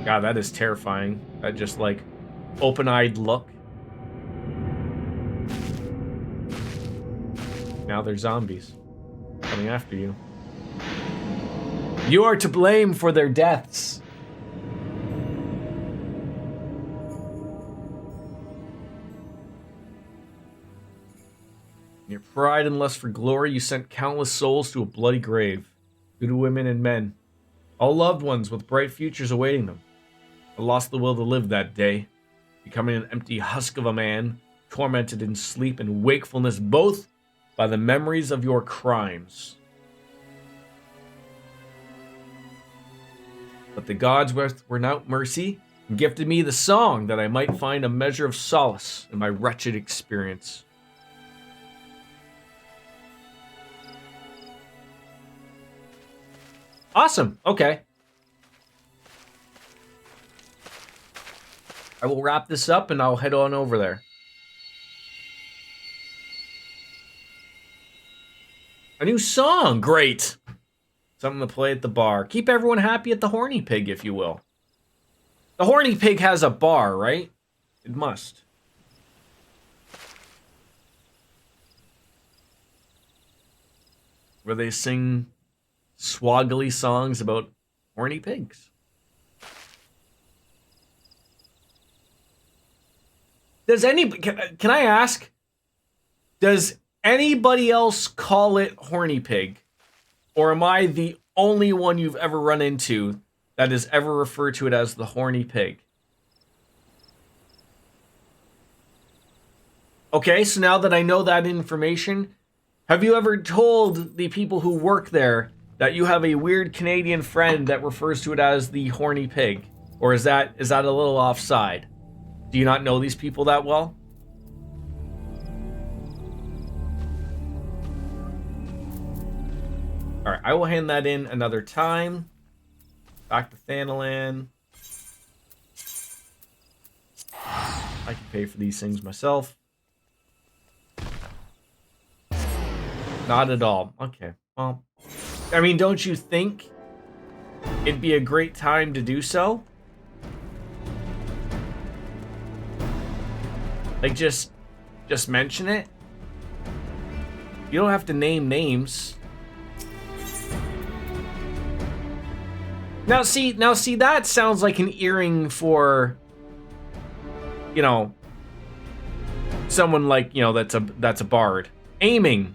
[SPEAKER 1] God, that is terrifying. That just, like, open-eyed look. Now they're zombies coming after you. You are to blame for their deaths. In your pride and lust for glory, you sent countless souls to a bloody grave. Good women and men. All loved ones with bright futures awaiting them. I lost the will to live that day, becoming an empty husk of a man, tormented in sleep and wakefulness, both by the memories of your crimes. But the gods were without mercy and gifted me the song that I might find a measure of solace in my wretched experience. Awesome. Okay. I will wrap this up and I'll head on over there. A new song. Great. Something to play at the bar. Keep everyone happy at the Horny Pig, if you will. The Horny Pig has a bar, right? It must. Where they sing swaggly songs about horny pigs. Can I ask? Does anybody else call it Horny Pig? Or am I the only one you've ever run into that has ever referred to it as the Horny Pig? Okay, so now that I know that information, have you ever told the people who work there that you have a weird Canadian friend that refers to it as the Horny Pig? Or is that a little offside? Do you not know these people that well? Alright, I will hand that in another time. Back to Thanalan. I can pay for these things myself. Not at all. Okay, well, I mean, don't you think it'd be a great time to do so? Like, just mention it. You don't have to name names. Now see, that sounds like an earring for, you know, someone like, you know, that's a bard. Aiming.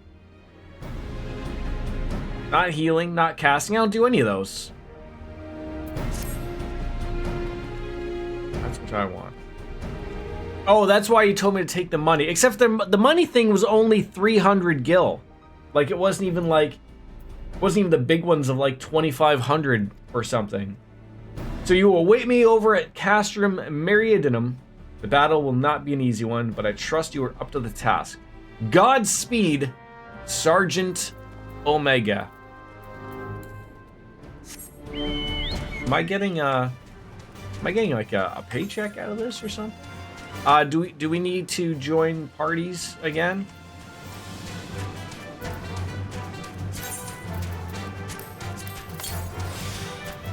[SPEAKER 1] Not healing, not casting. I don't do any of those. That's what I want. Oh, that's why you told me to take the money. Except the money thing was only 300 gil. Like, it wasn't even the big ones of like 2,500 or something. So you will await me over at Castrum Meridianum. The battle will not be an easy one, but I trust you are up to the task. Godspeed, Sergeant Omega. Am I getting like a paycheck out of this or something? Do we need to join parties again?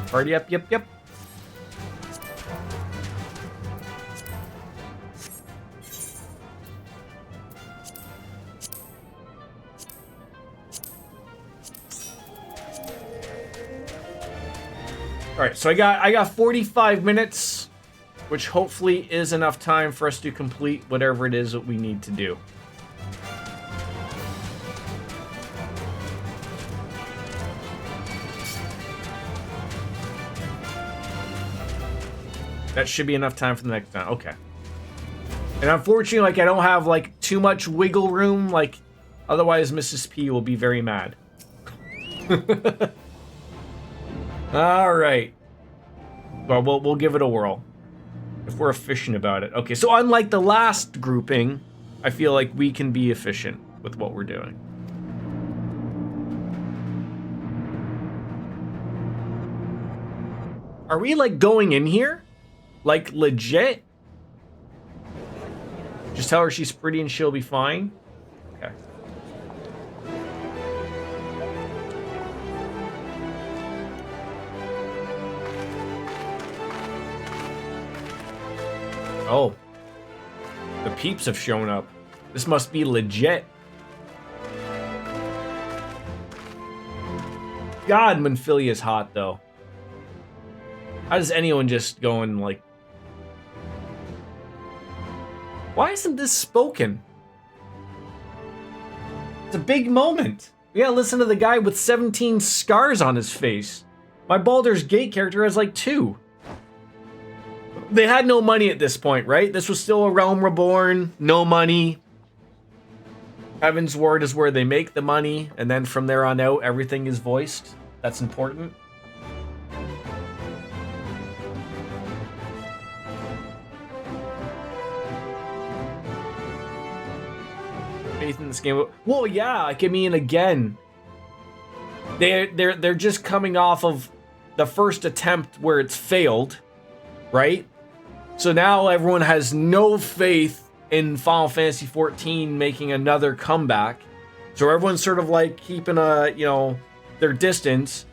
[SPEAKER 1] Party up, yep. All right, so I got 45 minutes, which hopefully is enough time for us to complete whatever it is that we need to do. That should be enough time for the next time. Okay. And unfortunately, like, I don't have like too much wiggle room. Like, otherwise, Mrs. P will be very mad. All right. Well, we'll give it a whirl if we're efficient about it. Okay, so unlike the last grouping, I feel like we can be efficient with what we're doing. Are we like going in here? Like legit? Just tell her she's pretty and she'll be fine. Okay. Oh. The peeps have shown up. This must be legit. God, Manphilia is hot though. How does anyone just go and like... Why isn't this spoken? It's a big moment. We gotta listen to the guy with 17 scars on his face. My Baldur's Gate character has like 2. They had no money at this point, right? This was still a Realm Reborn, no money. Heaven's Word is where they make the money, and then from there on out, everything is voiced. That's important. Faith in this game. Well, yeah, like, I mean, again, they're just coming off of the first attempt where it's failed, right? So now everyone has no faith in Final Fantasy XIV making another comeback. So everyone's sort of like keeping their distance.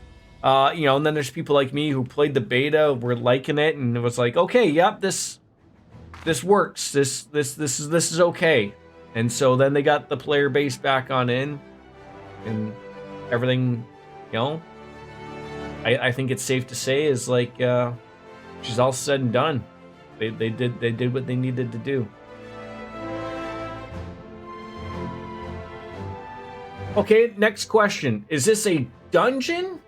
[SPEAKER 1] And then there's people like me who played the beta, were liking it, and it was like, okay, yep, this works. This is okay. And so then they got the player base back on in, and everything, I think it's safe to say is like she's all said and done. They did what they needed to do. Okay, next question. Is this a dungeon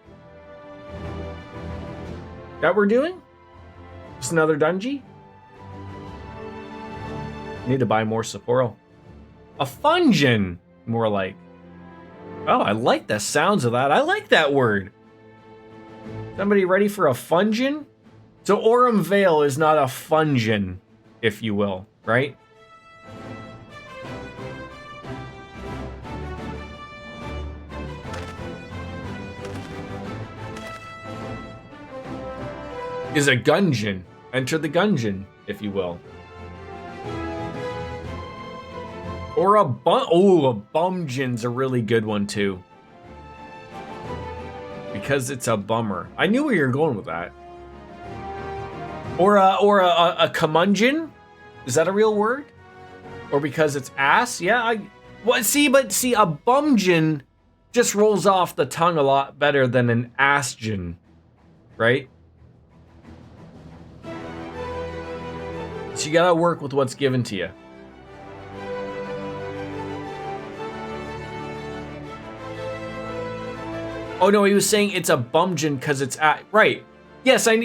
[SPEAKER 1] that we're doing? Just another dungeon? Need to buy more Sapporo. A fungeon, more like. Oh, I like the sounds of that. I like that word. Somebody ready for a fungeon? So Aurum Vale is not a fungeon, if you will, right? Is a gungeon. Enter the gungeon, if you will. Or a bumgeon's a really good one too. Because it's a bummer. I knew where you were going with that. Or a curmudgeon? Is that a real word? Or because it's ass? Yeah, see, a bumgeon just rolls off the tongue a lot better than an assgeon, right? So you gotta work with what's given to you. Oh no, he was saying it's a bumgeon because it's right. Yes, I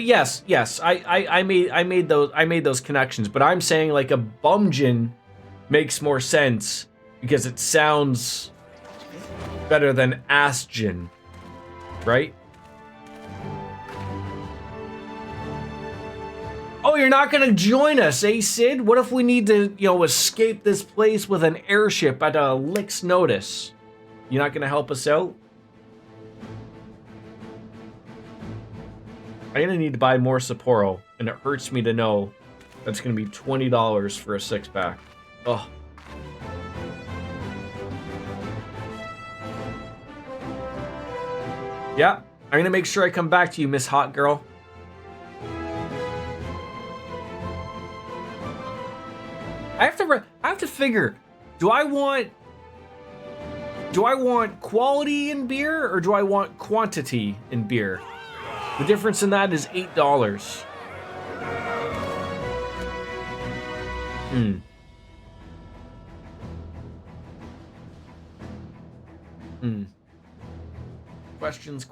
[SPEAKER 1] made those connections, but I'm saying like a bumgeon makes more sense because it sounds better than assgeon, right? Oh, you're not gonna join us, eh, Sid? What if we need to, escape this place with an airship at a lick's notice? You're not gonna help us out? I'm gonna need to buy more Sapporo, and it hurts me to know that's gonna be $20 for a 6-pack. Ugh. Yeah, I'm gonna make sure I come back to you, Miss Hot Girl. I have to figure, do I want quality in beer or do I want quantity in beer? The difference in that is $8. Questions.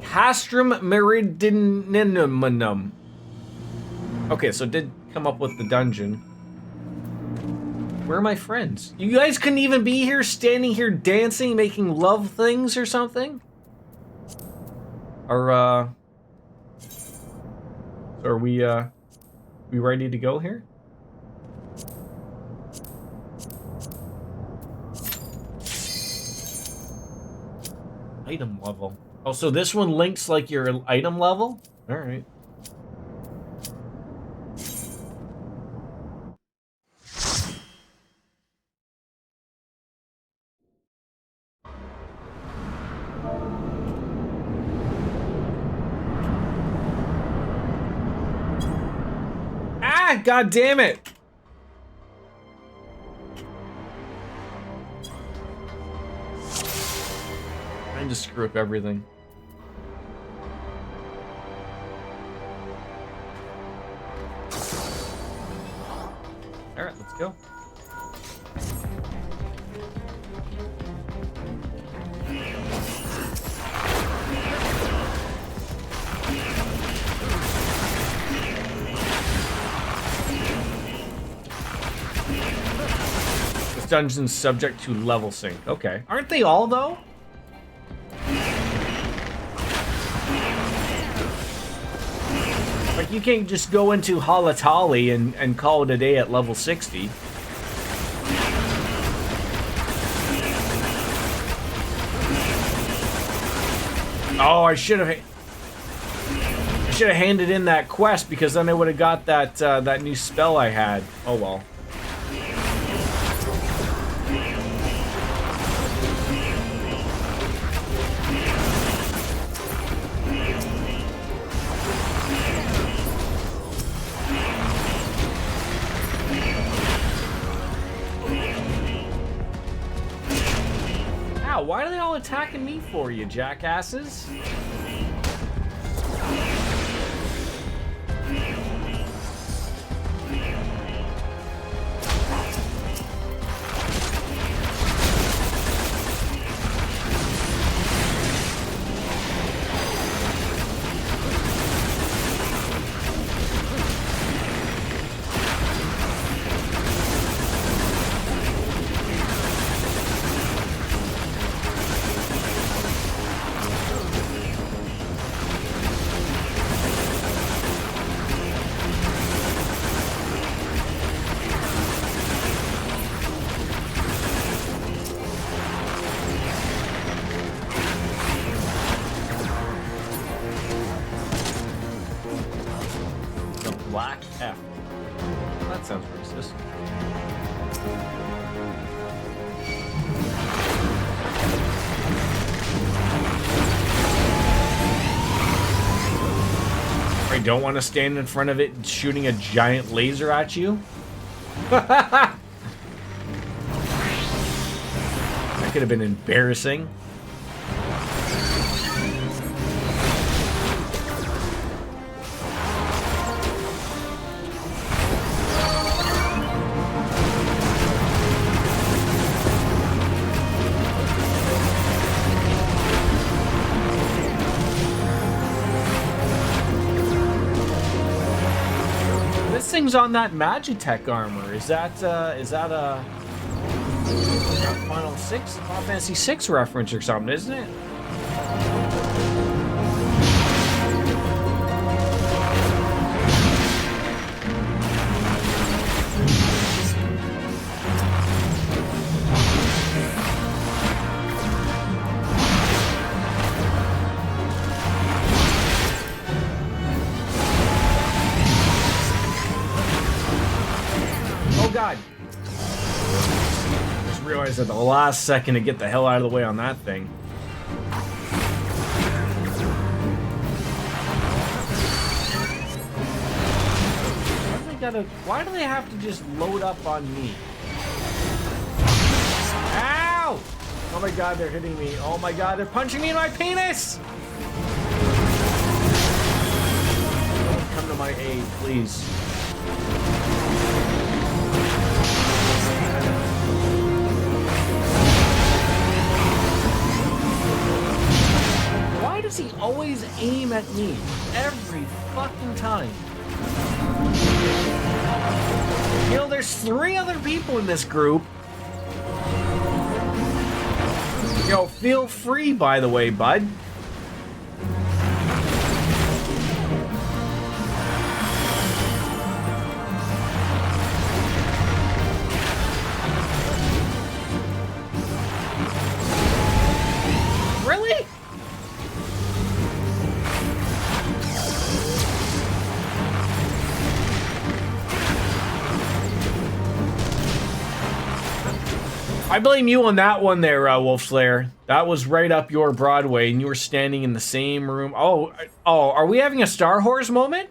[SPEAKER 1] Castrum meridionum. Okay, so did come up with the dungeon. Where are my friends? You guys couldn't even be here, standing here dancing, making love things or something? Are we ready to go here? Item level. Oh, so this one links like your item level? All right. Ah, god damn it. Trying to screw up everything. All right, let's go. This dungeon's subject to level sync. Okay. Aren't they all, though? Like, you can't just go into Halatali and call it a day at level 60. Oh, I should have handed in that quest because then I would have got that that new spell I had. Oh well. Ow, why are they all attacking me for, you jackasses? Black F. That sounds racist. I don't want to stand in front of it shooting a giant laser at you. That could have been embarrassing. Thing's on that Magitech armor. Is that a Final Fantasy 6 reference or something, isn't it? God. Just realized at the last second to get the hell out of the way on that thing. Why do they have to just load up on me? Ow! Oh my god, they're hitting me. Oh my god, they're punching me in my penis! Come to my aid, please. Why does he always aim at me? Every fucking time. You know, there's 3 other people in this group. Yo, feel free, by the way, bud. Really? I blame you on that one there, Wolf Slayer. That was right up your Broadway, and you were standing in the same room. Oh, are we having a Star Wars moment?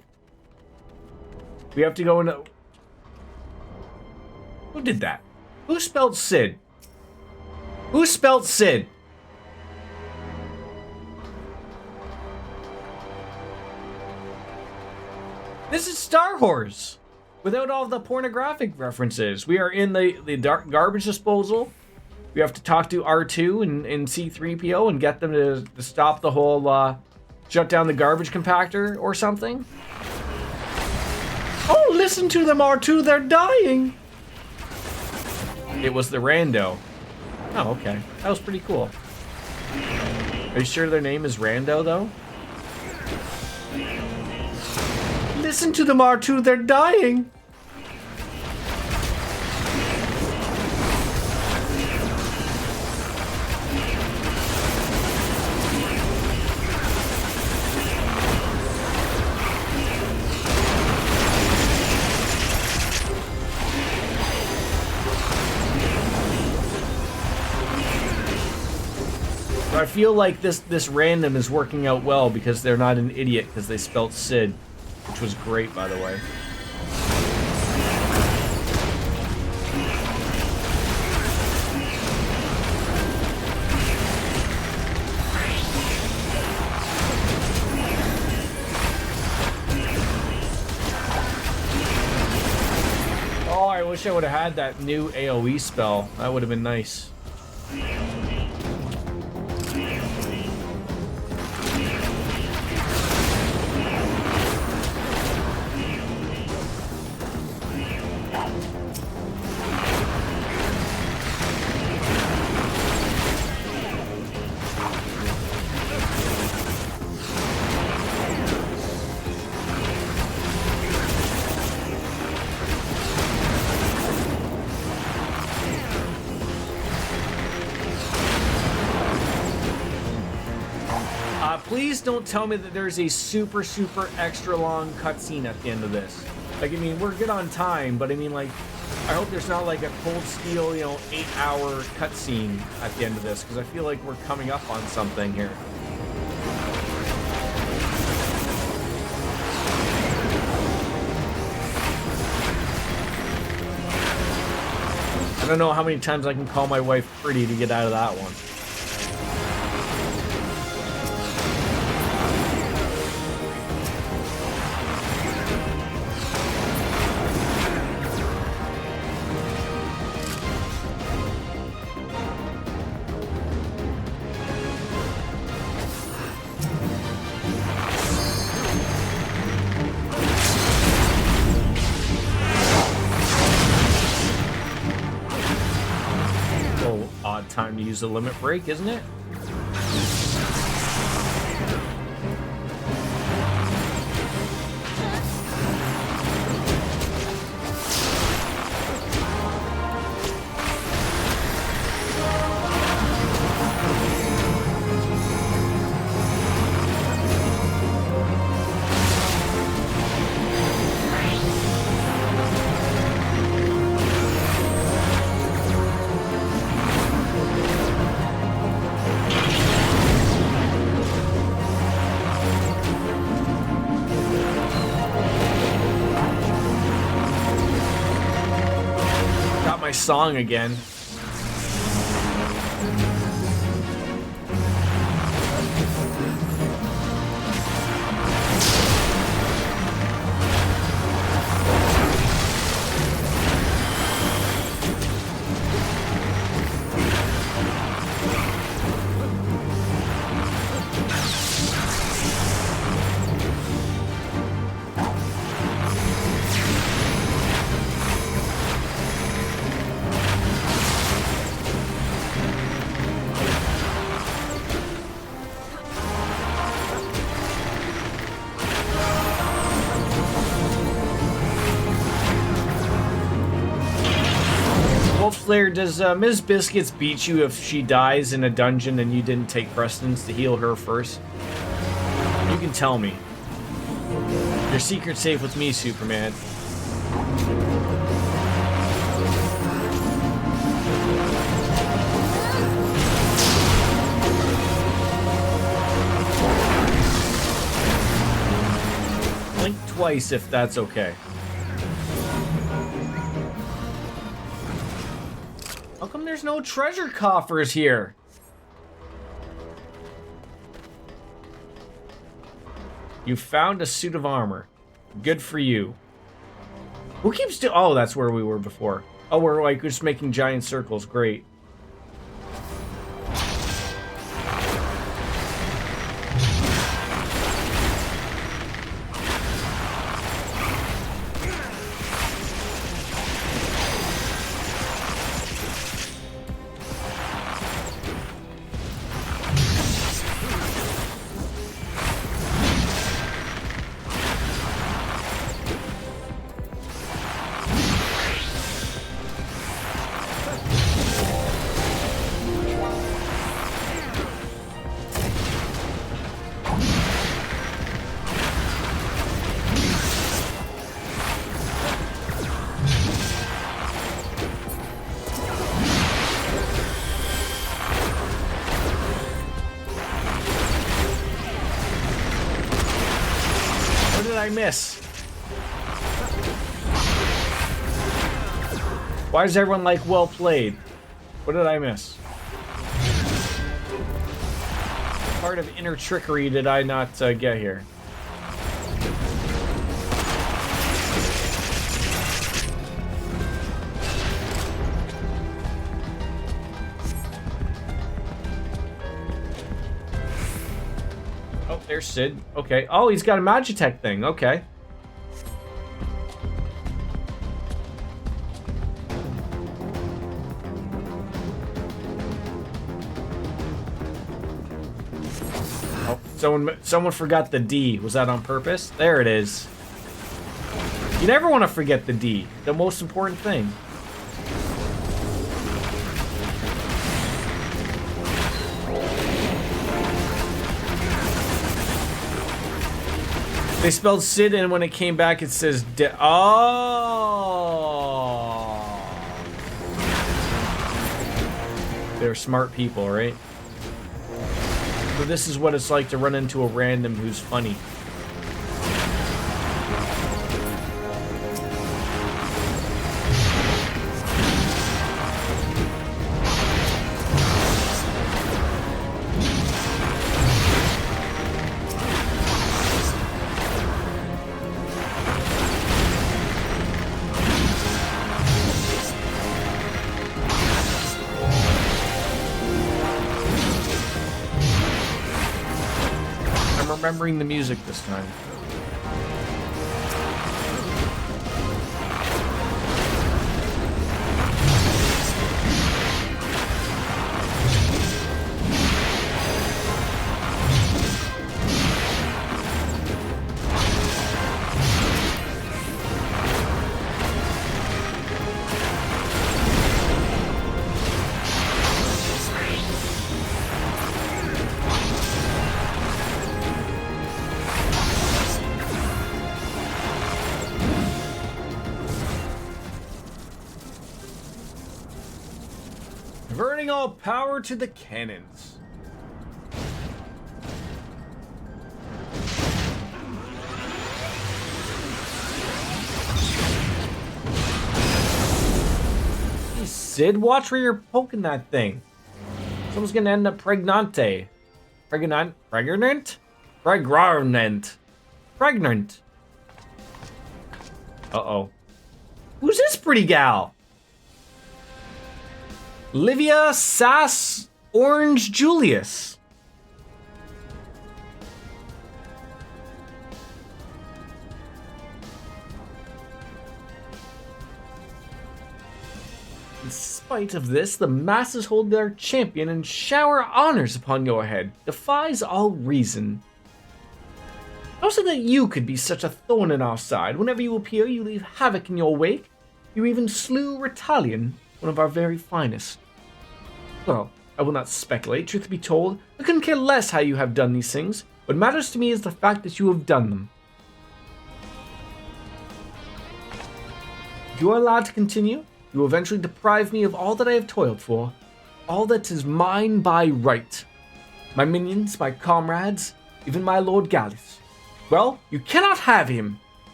[SPEAKER 1] We have to go into... Who did that? Who spelled Sid? Who spelled Sid? This is Star Wars. Without all the pornographic references. We are in the garbage disposal. We have to talk to R2 and C-3PO and get them to stop the whole, shut down the garbage compactor or something. Oh, listen to them, R2, they're dying. It was the rando. Oh, okay. That was pretty cool. Are you sure their name is Rando, though? Listen to them, R2, they're dying. I feel like this random is working out well because they're not an idiot because they spelt Sid, which was great, by the way. Oh, I wish I would have had that new AoE spell. That would have been nice. Please don't tell me that there's a super extra long cutscene at the end of this. Like, I mean, we're good on time, but I mean, like, I hope there's not like a Cold Steel, 8-hour cutscene at the end of this, because I feel like we're coming up on something here. I don't know how many times I can call my wife pretty to get out of that one. Time to use the limit break, isn't it? Song again. Slayer, does Ms. Biscuits beat you if she dies in a dungeon and you didn't take precedence to heal her first? You can tell me. Your secret's safe with me, Superman. twice if that's okay. How come there's no treasure coffers here? You found a suit of armor. Good for you. Who keeps doing... Oh, that's where we were before. Oh, we're like just making giant circles. Great. I miss? Why is everyone like, well played? What did I miss? What part of inner trickery did I not get here? There's Sid. Okay. Oh, he's got a Magitech thing. Okay. Oh, someone forgot the D. Was that on purpose? There it is. You never want to forget the D. The most important thing. They spelled Sid, and when it came back, it says oh. They're smart people, right? So this is what it's like to run into a random who's funny. Remembering the music this time. Converting all power to the cannons. Hey, Sid, watch where you're poking that thing. Someone's gonna end up pregnante. Pregnant? Pregnant? Pregnant. Pregnant. Uh-oh. Who's this pretty gal? Livia Sass Orange Julius. In spite of this, the masses hold their champion and shower honors upon your head. Defies all reason. How is it that you could be such a thorn in our side? Whenever you appear, you leave havoc in your wake. You even slew Retalian, one of our very finest. Well, I will not speculate. Truth be told, I couldn't care less how you have done these things. What matters to me is the fact that you have done them. If you are allowed to continue, you will eventually deprive me of all that I have toiled for, all that is mine by right. My minions, my comrades, even my Lord Gallus. Well, you cannot have him.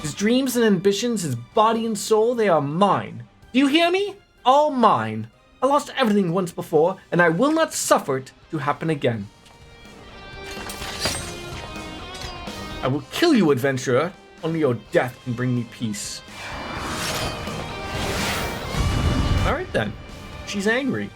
[SPEAKER 1] His dreams and ambitions, his body and soul, they are mine. Do you hear me? All mine. I lost everything once before, and I will not suffer it to happen again. I will kill you, adventurer. Only your death can bring me peace. Alright then. She's angry.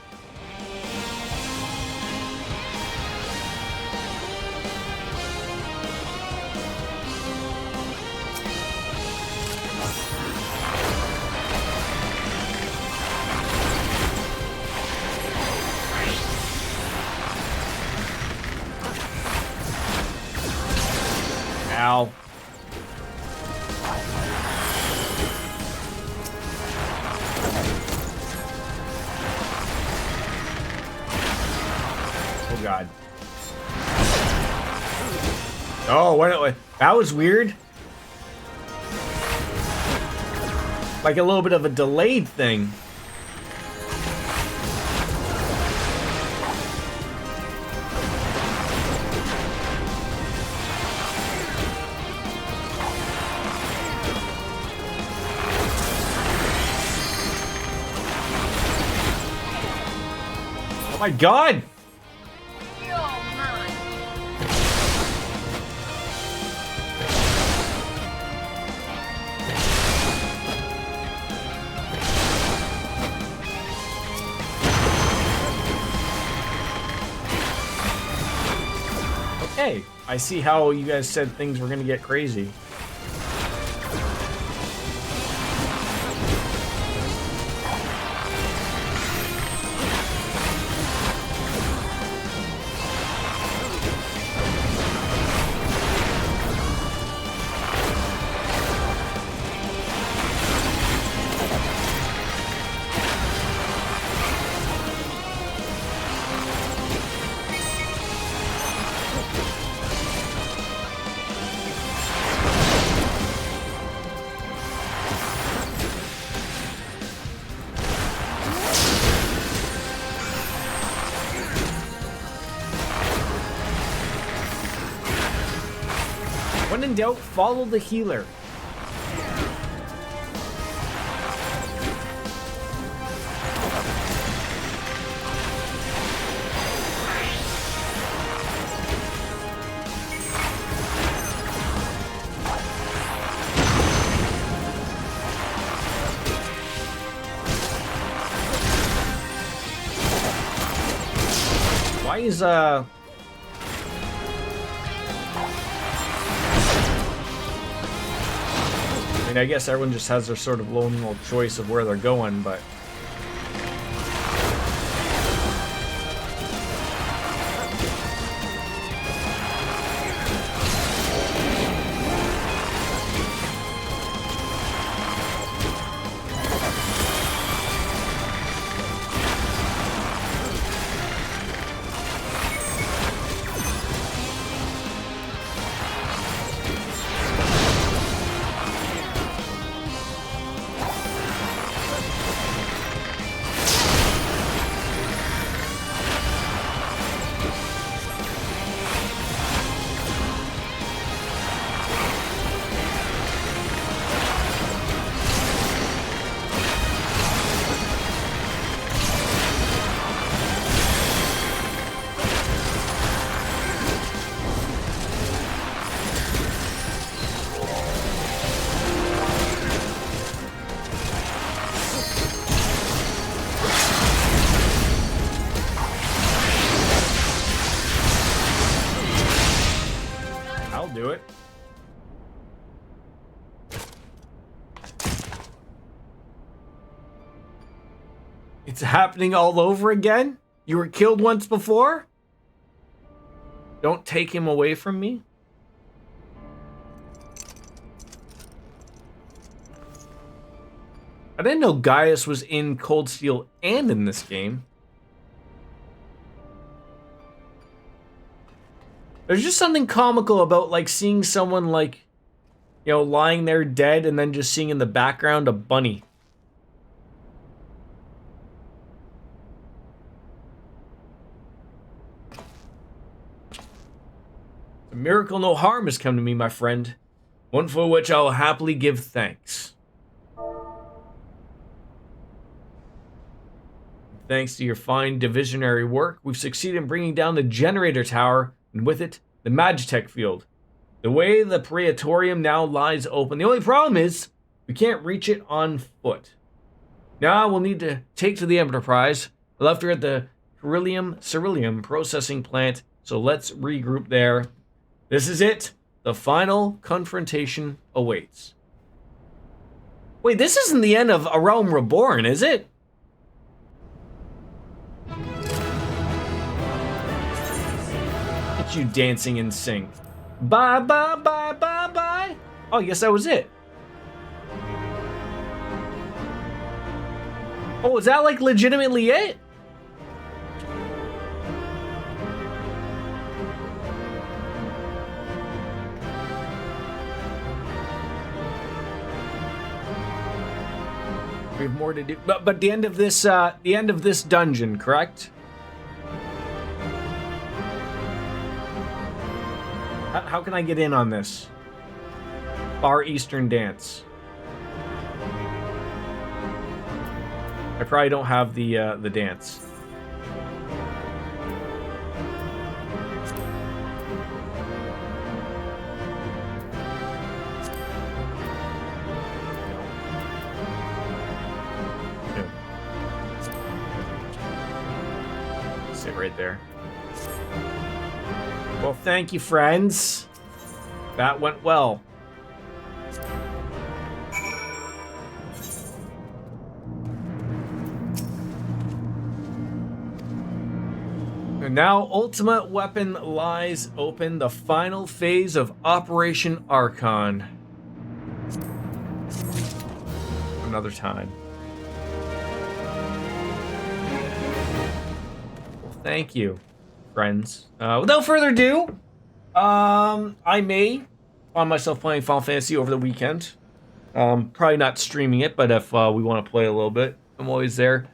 [SPEAKER 1] Ow. Oh god. Oh, what? That was weird. Like a little bit of a delayed thing. Oh my god! Okay, I see how you guys said things were gonna get crazy. When in doubt, follow the healer. Why is I mean, I guess everyone just has their sort of lone little choice of where they're going, but... I'll do it. It's happening all over again? You were killed once before? Don't take him away from me? I didn't know Gaius was in Cold Steel and in this game. There's just something comical about, like, seeing someone, like, you know, lying there dead and then just seeing in the background a bunny. A miracle no harm has come to me, my friend. one for which I will happily give thanks. Thanks to your fine divisionary work, we've succeeded in bringing down the generator tower, and with it, the Magitech field. The way the Praetorium now lies open. The only problem is, we can't reach it on foot. Now we'll need to take to the Enterprise. I left her at the Ceruleum processing plant, so let's regroup there. This is it. The final confrontation awaits. Wait, this isn't the end of A Realm Reborn, is it? Get you dancing in sync. Bye, bye, bye, bye, bye. Oh, yes, that was it. Oh, is that like legitimately it? We have more to do, but the end of this dungeon, correct? How can I get in on this? Far Eastern Dance. I probably don't have the dance. Sit right there. Well, thank you, friends. That went well. And now, Ultimate Weapon lies open, the final phase of Operation Archon. Another time. Well, thank you, friends. Without further ado, I may find myself playing Final Fantasy over the weekend. Probably not streaming it, but if we want to play a little bit, I'm always there.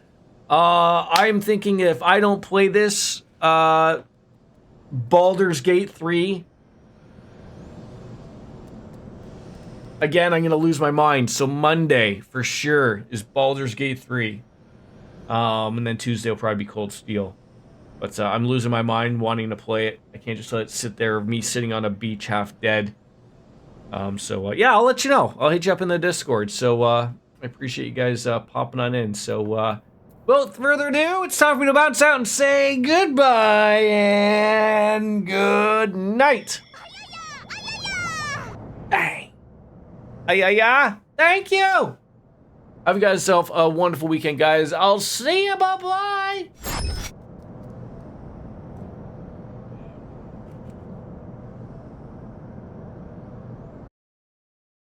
[SPEAKER 1] I'm thinking if I don't play this, Baldur's Gate 3, again, I'm going to lose my mind. So Monday, for sure, is Baldur's Gate 3. And then Tuesday will probably be Cold Steel. But I'm losing my mind wanting to play it. I can't just let it sit there, me sitting on a beach half dead. Yeah, I'll let you know. I'll hit you up in the Discord. So I appreciate you guys popping on in. So without further ado, it's time for me to bounce out and say goodbye and good night. Bang. Ayaya. Thank you. Have you guys yourself a wonderful weekend, guys. I'll see you. Bye-bye.